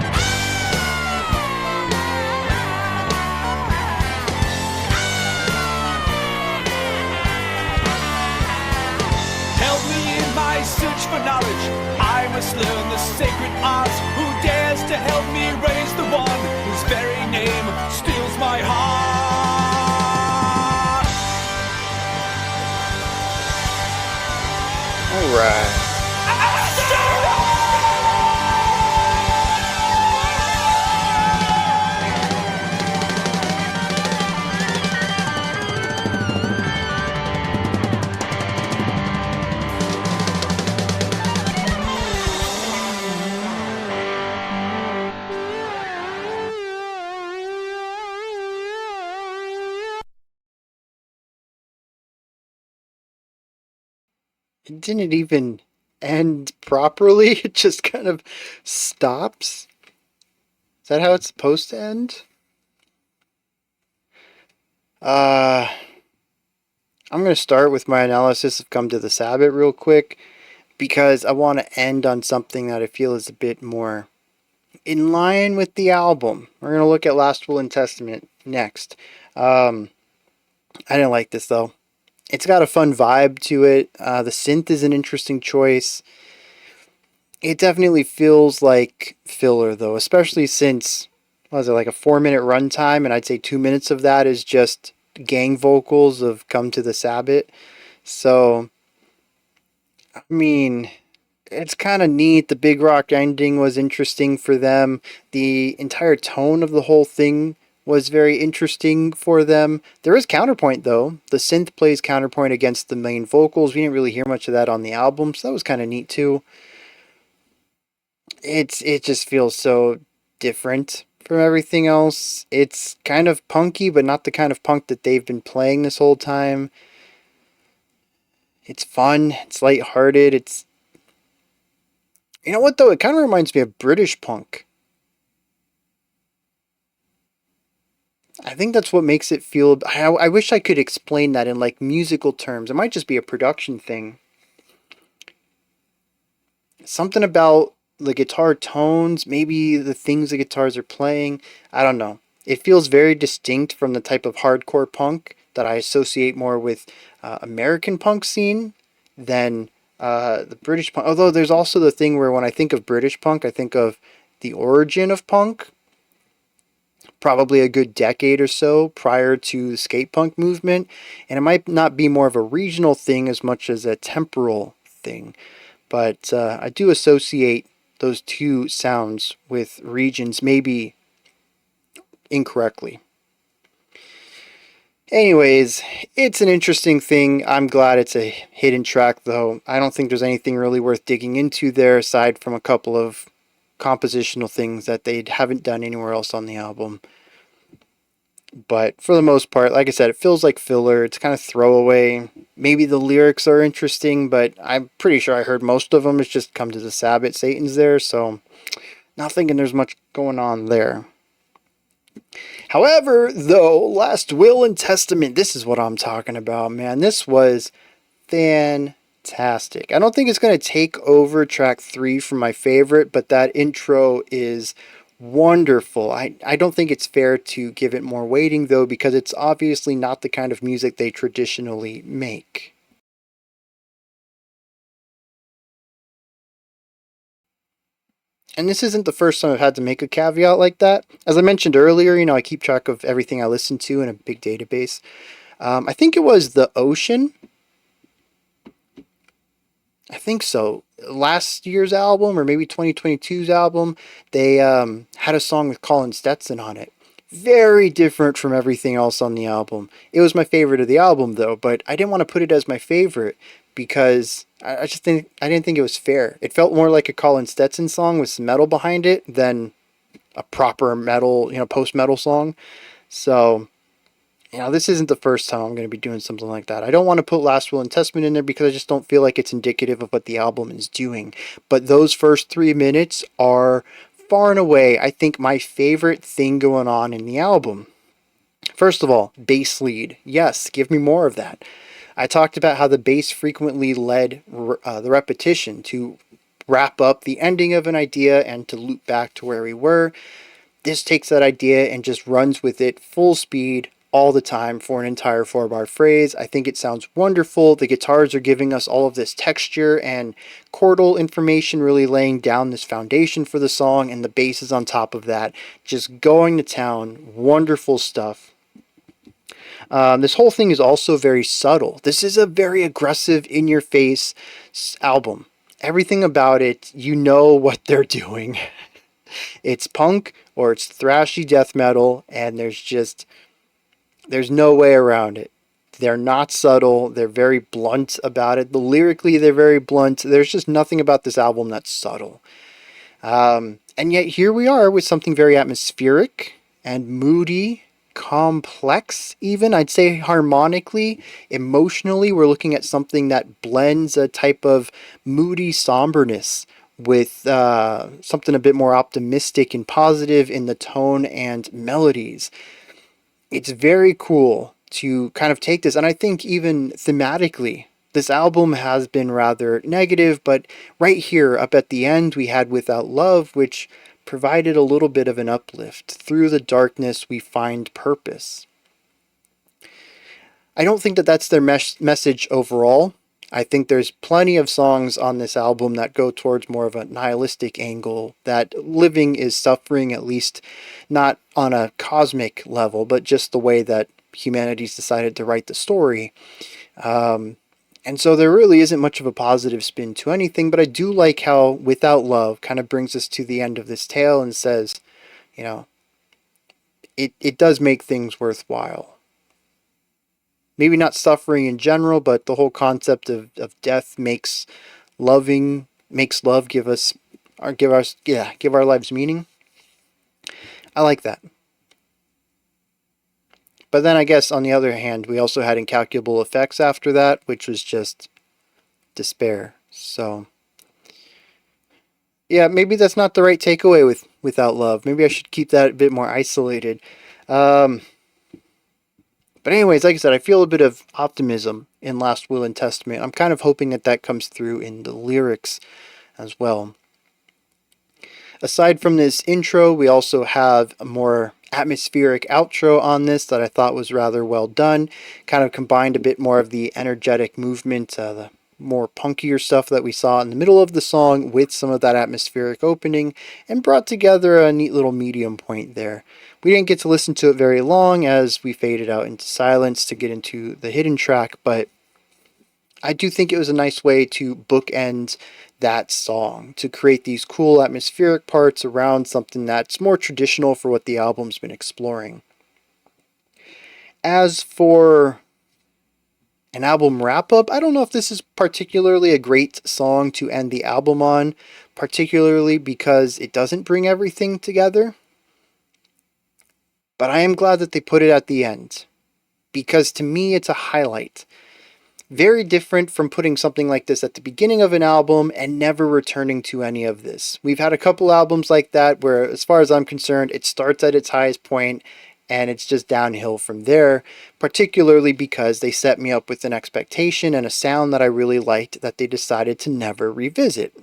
Help me in my search for knowledge. I must learn the sacred arts. Who dares to help me raise the one whose very name steals my heart? All right. It didn't even end properly. It just kind of stops. Is that how it's supposed to end? I'm going to start with my analysis of Come to the Sabbat real quick, because I want to end on something that I feel is a bit more in line with the album. We're going to look at Last Will and Testament next. I didn't like this though. It's got a fun vibe to it. The synth is an interesting choice. It definitely feels like filler though, especially since, what was it, like a 4-minute runtime, and I'd say 2 minutes of that is just gang vocals of Come to the Sabbat. So, I mean, it's kind of neat. The big rock ending was interesting for them. The entire tone of the whole thing was very interesting for them. There is counterpoint though. The synth plays counterpoint against the main vocals. We didn't really hear much of that on the album, so that was kind of neat too. It just feels so different from everything else. It's kind of punky, but not the kind of punk that they've been playing this whole time. It's fun. It's lighthearted. It's, you know what though? It kind of reminds me of British punk. I think that's what makes it feel. I wish I could explain that in like musical terms. It might just be a production thing. Something about the guitar tones, maybe the things the guitars are playing. I don't know. It feels very distinct from the type of hardcore punk that I associate more with American punk scene than the British punk. Although there's also the thing where when I think of British punk, I think of the origin of punk, probably a good decade or so prior to the skate punk movement, and it might not be more of a regional thing as much as a temporal thing. But I do associate those two sounds with regions, maybe incorrectly. Anyways, it's an interesting thing. I'm glad it's a hidden track, though. I don't think there's anything really worth digging into there aside from a couple of compositional things that they haven't done anywhere else on the album. But for the most part, like I said, it feels like filler. It's kind of throwaway. Maybe the lyrics are interesting, but I'm pretty sure I heard most of them. It's just come to the Sabbat, Satan's there, so not thinking there's much going on there. However, though, Last Will and Testament, this is what I'm talking about, man. This was fantastic. I don't think it's going to take over track 3 from my favorite, but that intro is wonderful. I don't think it's fair to give it more weighting, though, because it's obviously not the kind of music they traditionally make. And this isn't the first time I've had to make a caveat like that. As I mentioned earlier, I keep track of everything I listen to in a big database. I think it was the Ocean. I think so. Last year's album, or maybe 2022's album, they had a song with Colin Stetson on it. Very different from everything else on the album. It was my favorite of the album, though, but I didn't want to put it as my favorite because I didn't think it was fair. It felt more like a Colin Stetson song with some metal behind it than a proper metal, post-metal song. So, this isn't the first time I'm going to be doing something like that. I don't want to put Last Will and Testament in there because I just don't feel like it's indicative of what the album is doing. But those first 3 minutes are far and away, I think, my favorite thing going on in the album. First of all, bass lead. Yes, give me more of that. I talked about how the bass frequently led the repetition to wrap up the ending of an idea and to loop back to where we were. This takes that idea and just runs with it full speed all the time for an entire 4-bar phrase. I think it sounds wonderful. The guitars are giving us all of this texture and chordal information, really laying down this foundation for the song, and the bass is on top of that, just going to town. Wonderful stuff. This whole thing is also very subtle. This is a very aggressive, in-your-face album. Everything about it, you know what they're doing. It's punk or it's thrashy death metal, and there's no way around it. They're not subtle. They're very blunt about it. Lyrically, they're very blunt. There's just nothing about this album that's subtle. And yet here we are with something very atmospheric and moody, complex even. I'd say harmonically, emotionally, we're looking at something that blends a type of moody somberness with something a bit more optimistic and positive in the tone and melodies. It's very cool to kind of take this, and I think even thematically, this album has been rather negative, but right here up at the end we had Without Love, which provided a little bit of an uplift. Through the darkness we find purpose. I don't think that that's their message overall. I think there's plenty of songs on this album that go towards more of a nihilistic angle, that living is suffering, at least not on a cosmic level, but just the way that humanity's decided to write the story. And so there really isn't much of a positive spin to anything, but I do like how Without Love kind of brings us to the end of this tale and says, it does make things worthwhile. Maybe not suffering in general, but the whole concept of death makes love give our lives meaning. I like that. But then I guess on the other hand, we also had Incalculable Effects after that, which was just despair. So yeah, maybe that's not the right takeaway with Without Love. Maybe I should keep that a bit more isolated. But anyways, like I said, I feel a bit of optimism in Last Will and Testament. I'm kind of hoping that that comes through in the lyrics as well. Aside from this intro, we also have a more atmospheric outro on this that I thought was rather well done. Kind of combined a bit more of the energetic movement, the more punkier stuff that we saw in the middle of the song with some of that atmospheric opening, and brought together a neat little medium point there. We didn't get to listen to it very long as we faded out into silence to get into the hidden track, but I do think it was a nice way to bookend that song, to create these cool atmospheric parts around something that's more traditional for what the album's been exploring. As for an album wrap-up, I don't know if this is particularly a great song to end the album on, particularly because it doesn't bring everything together. But I am glad that they put it at the end, because to me it's a highlight. Very different from putting something like this at the beginning of an album and never returning to any of this. We've had a couple albums like that where, as far as I'm concerned, it starts at its highest point and it's just downhill from there, particularly because they set me up with an expectation and a sound that I really liked that they decided to never revisit.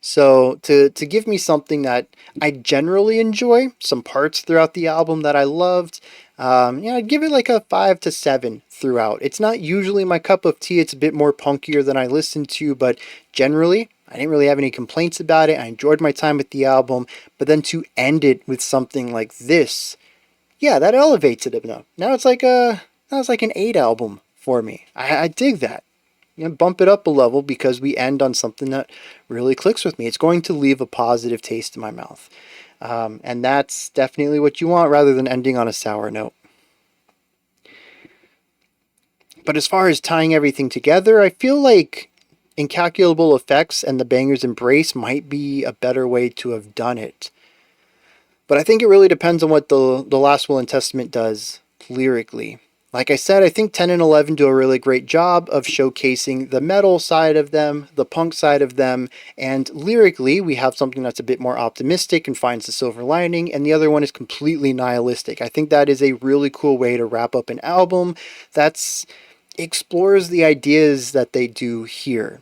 So to give me something that I generally enjoy, some parts throughout the album that I loved, I'd give it like a 5 to 7 throughout. It's not usually my cup of tea. It's a bit more punkier than I listen to, but generally, I didn't really have any complaints about it. I enjoyed my time with the album, but then to end it with something like this, yeah, that elevates it enough. Now it's like an 8 album for me. I dig that. Bump it up a level because we end on something that really clicks with me. It's going to leave a positive taste in my mouth. And that's definitely what you want rather than ending on a sour note. But as far as tying everything together, I feel like Incalculable Effects and The Banger's Embrace might be a better way to have done it. But I think it really depends on what the Last Will and Testament does lyrically. Like I said, I think 10 and 11 do a really great job of showcasing the metal side of them, the punk side of them, and lyrically we have something that's a bit more optimistic and finds the silver lining, and the other one is completely nihilistic. I think that is a really cool way to wrap up an album that explores the ideas that they do here.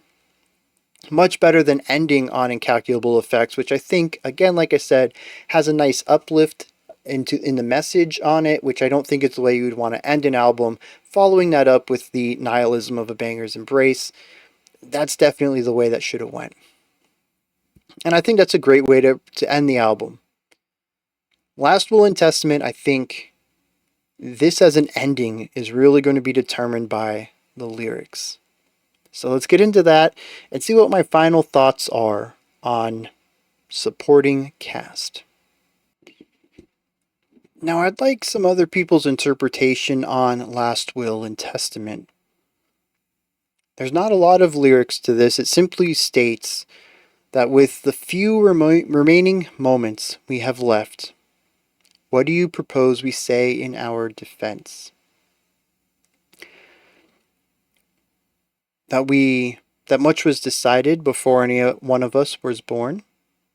Much better than ending on Incalculable Effects, which I think, again, like I said, has a nice uplift in the message on it, which I don't think is the way you would want to end an album. Following that up with the nihilism of A Banger's Embrace, that's definitely the way that should have went. And I think that's a great way to end the album. Last Will and Testament, I think this as an ending is really going to be determined by the lyrics. So let's get into that and see what my final thoughts are on supporting cast. Now, I'd like some other people's interpretation on Last Will and Testament. There's not a lot of lyrics to this. It simply states that with the few remaining moments we have left, what do you propose we say in our defense? That much was decided before any one of us was born,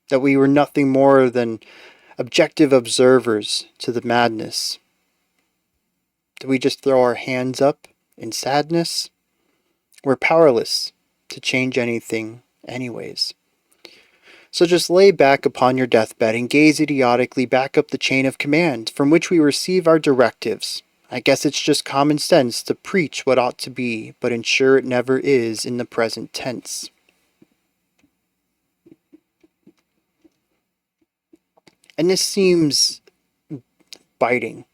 that we were nothing more than objective observers to the madness. Do we just throw our hands up in sadness? We're powerless to change anything anyways. So just lay back upon your deathbed and gaze idiotically back up the chain of command from which we receive our directives. I guess it's just common sense to preach what ought to be, but ensure it never is in the present tense. And this seems biting.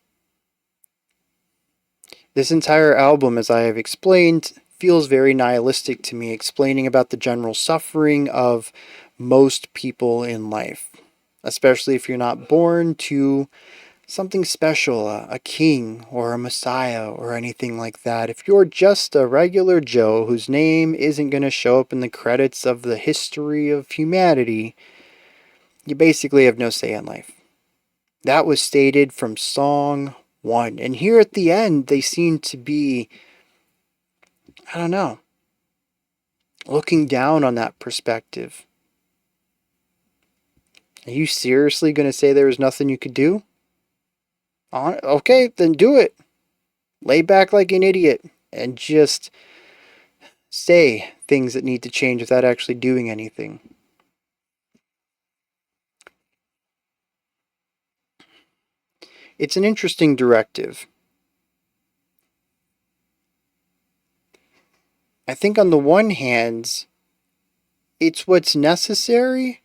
This entire album, as I have explained, feels very nihilistic to me, explaining about the general suffering of most people in life, especially if you're not born to something special, a king or a messiah or anything like that. If you're just a regular Joe whose name isn't going to show up in the credits of the history of humanity, you basically have no say in life. That was stated from song 1. And here at the end, they seem to be, I don't know, looking down on that perspective. Are you seriously going to say there was nothing you could do? Okay, then do it. Lay back like an idiot and just say things that need to change without actually doing anything. It's an interesting directive. I think on the one hand, it's what's necessary.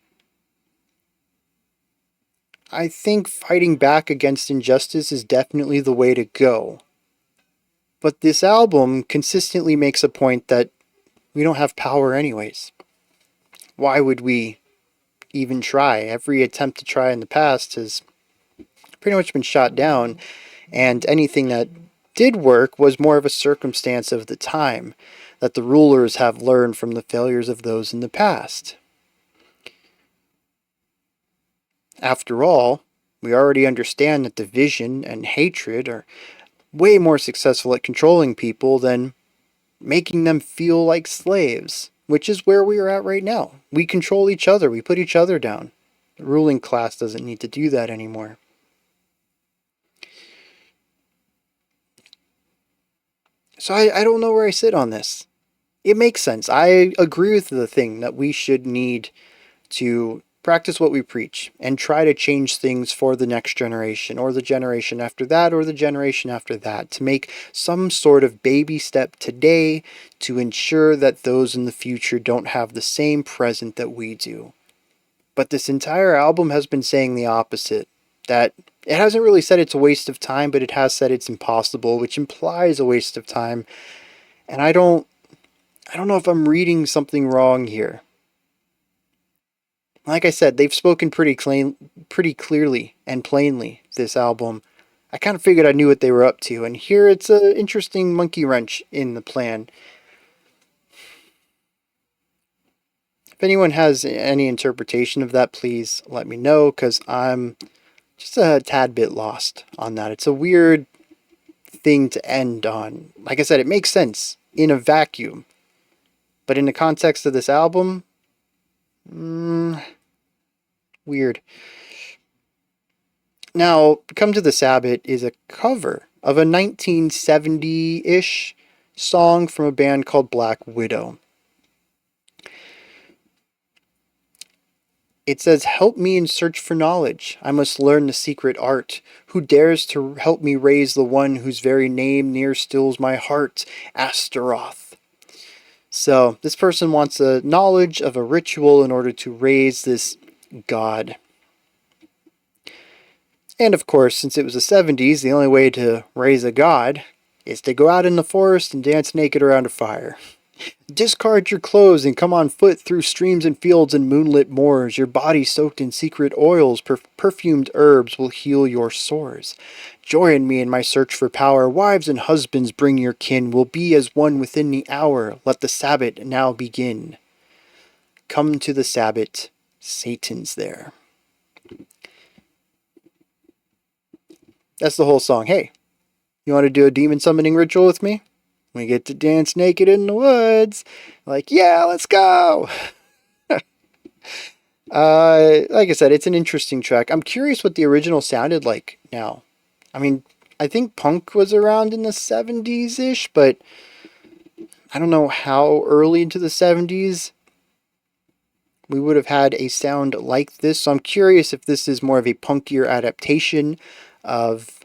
I think fighting back against injustice is definitely the way to go. But this album consistently makes a point that we don't have power anyways. Why would we even try? Every attempt to try in the past has pretty much been shot down, and anything that did work was more of a circumstance of the time, that the rulers have learned from the failures of those in the past. After all, we already understand that division and hatred are way more successful at controlling people than making them feel like slaves, which is where we are at right now. We control each other, we put each other down. The ruling class doesn't need to do that anymore. So I don't know where I sit on this. It makes sense. I agree with the thing that we should need to practice what we preach and try to change things for the next generation or the generation after that or the generation after that, to make some sort of baby step today to ensure that those in the future don't have the same present that we do. But this entire album has been saying the opposite, that it hasn't really said it's a waste of time, but it has said it's impossible, which implies a waste of time. And I don't know if I'm reading something wrong here. Like I said, they've spoken pretty clearly and plainly this album. I kind of figured I knew what they were up to, and here it's an interesting monkey wrench in the plan. If anyone has any interpretation of that, please let me know, because I'm just a tad bit lost on that. It's a weird thing to end on. Like I said, it makes sense in a vacuum, but in the context of this album, weird. Now, Come to the Sabbat is a cover of a 1970-ish song from a band called Black Widow. It says, "Help me in search for knowledge. I must learn the secret art. Who dares to help me raise the one whose very name near stills my heart? Astaroth." So, this person wants a knowledge of a ritual in order to raise this god. And of course, since it was the 70s, the only way to raise a god is to go out in the forest and dance naked around a fire. Discard your clothes and come on foot through streams and fields and moonlit moors. Your body soaked in secret oils, perfumed herbs will heal your sores. Join me in my search for power. Wives and husbands, bring your kin. We'll be as one within the hour. Let the Sabbat now begin. Come to the Sabbat. Satan's there. That's the whole song. Hey, you want to do a demon summoning ritual with me? We get to dance naked in the woods. Like, yeah, let's go. Like I said, it's an interesting track. I'm curious what the original sounded like now. I mean, I think punk was around in the 70s-ish, but I don't know how early into the 70s we would have had a sound like this. So I'm curious if this is more of a punkier adaptation of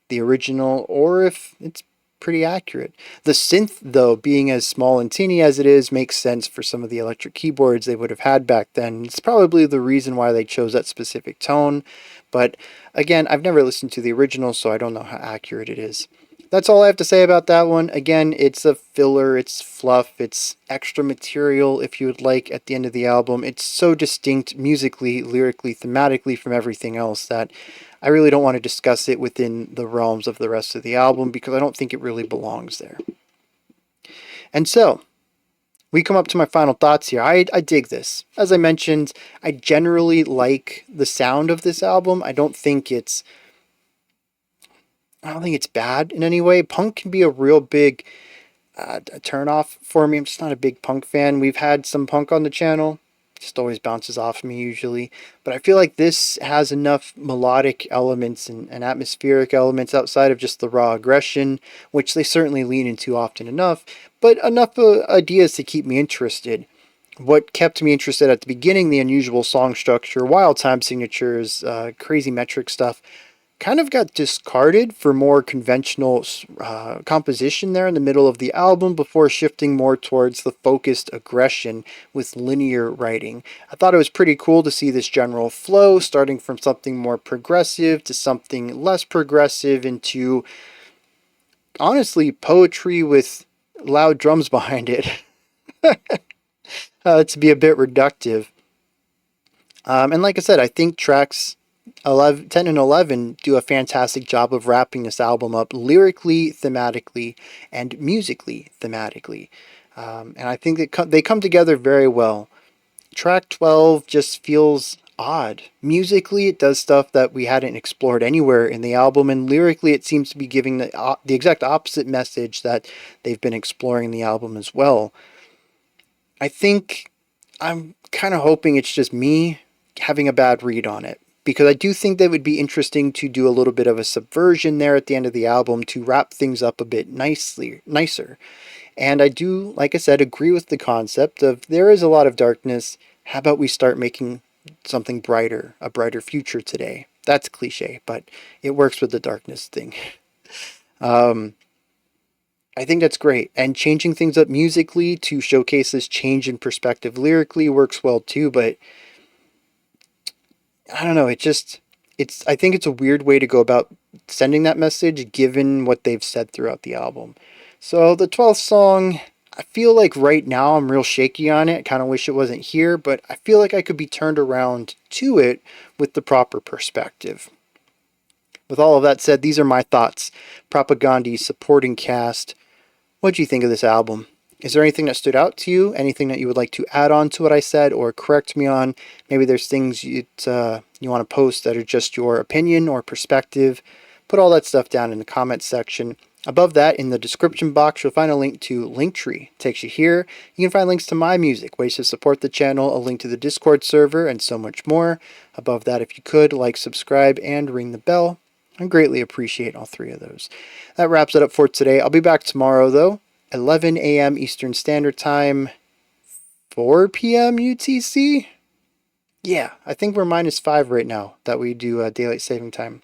the original, or if it's pretty accurate. The synth, though, being as small and teeny as it is, makes sense for some of the electric keyboards they would have had back then. It's probably the reason why they chose that specific tone. But again, I've never listened to the original, so I don't know how accurate it is. That's all I have to say about that one. Again, it's a filler, it's fluff, it's extra material, if you would like, at the end of the album. It's so distinct musically, lyrically, thematically from everything else that I really don't want to discuss it within the realms of the rest of the album, because I don't think it really belongs there. And so, we come up to my final thoughts here. I dig this. As I mentioned, I generally like the sound of this album. I don't think it's bad in any way. Punk can be a real big a turn off for me. I'm just not a big punk fan. We've had some punk on the channel, just always bounces off me usually. But I feel like this has enough melodic elements and atmospheric elements outside of just the raw aggression, which they certainly lean into often enough, but enough ideas to keep me interested. What kept me interested at the beginning, the unusual song structure, wild time signatures, crazy metric stuff, kind of got discarded for more conventional composition there in the middle of the album before shifting more towards the focused aggression with linear writing. I thought it was pretty cool to see this general flow starting from something more progressive to something less progressive into, honestly, poetry with loud drums behind it. To be a bit reductive. And like I said, I think tracks 10 and 11 do a fantastic job of wrapping this album up lyrically, thematically, and musically, thematically. And I think they come together very well. Track 12 just feels odd. Musically, it does stuff that we hadn't explored anywhere in the album, and lyrically, it seems to be giving the exact opposite message that they've been exploring in the album as well. I think I'm kind of hoping it's just me having a bad read on it, because I do think that it would be interesting to do a little bit of a subversion there at the end of the album to wrap things up a bit nicer. And I do, like I said, agree with the concept of there is a lot of darkness. How about we start making something brighter, a brighter future today? That's cliche, but it works with the darkness thing. I think that's great. And changing things up musically to showcase this change in perspective lyrically works well too, but I don't know, I think it's a weird way to go about sending that message given what they've said throughout the album. So the 12th song, I feel like right now I'm real shaky on it. I kind of wish it wasn't here, but I feel like I could be turned around to it with the proper perspective. With all of that said, these are my thoughts. Propagandhi, supporting cast. What do you think of this album? Is there anything that stood out to you? Anything that you would like to add on to what I said or correct me on? Maybe there's things you want to post that are just your opinion or perspective. Put all that stuff down in the comments section. Above that, in the description box, you'll find a link to Linktree. It takes you here. You can find links to my music, ways to support the channel, a link to the Discord server, and so much more. Above that, if you could, like, subscribe, and ring the bell. I greatly appreciate all three of those. That wraps it up for today. I'll be back tomorrow, though. 11 a.m. Eastern Standard Time, 4 p.m. UTC? Yeah, I think we're -5 right now that we do Daylight Saving Time.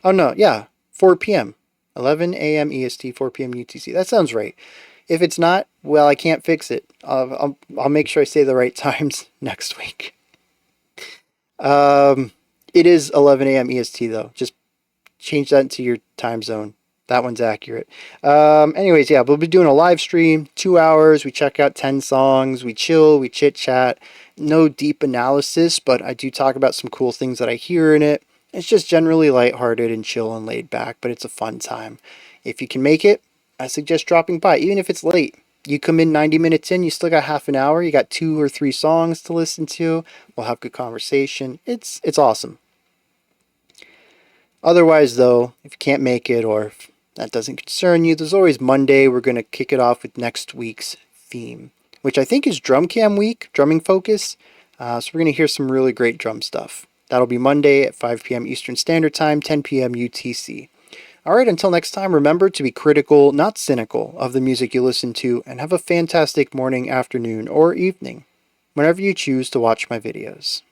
Oh no, yeah, 4 p.m. 11 a.m. EST, 4 p.m. UTC. That sounds right. If it's not, well, I can't fix it. I'll make sure I say the right times next week. It is 11 a.m. EST though. Just change that into your time zone. That one's accurate. Anyways, yeah, we'll be doing a live stream, 2 hours. We check out 10 songs. We chill, we chit chat. No deep analysis, but I do talk about some cool things that I hear in it. It's just generally lighthearted and chill and laid back, but it's a fun time. If you can make it, I suggest dropping by, even if it's late. You come in 90 minutes in, you still got half an hour. You got 2 or 3 songs to listen to. We'll have good conversation. It's awesome. Otherwise, though, if you can't make it or if that doesn't concern you, there's always Monday. We're going to kick it off with next week's theme, which I think is Drum Cam Week, drumming focus. So we're going to hear some really great drum stuff. That'll be Monday at 5 p.m. Eastern Standard Time, 10 p.m. UTC. Alright, until next time, remember to be critical, not cynical, of the music you listen to, and have a fantastic morning, afternoon, or evening, whenever you choose to watch my videos.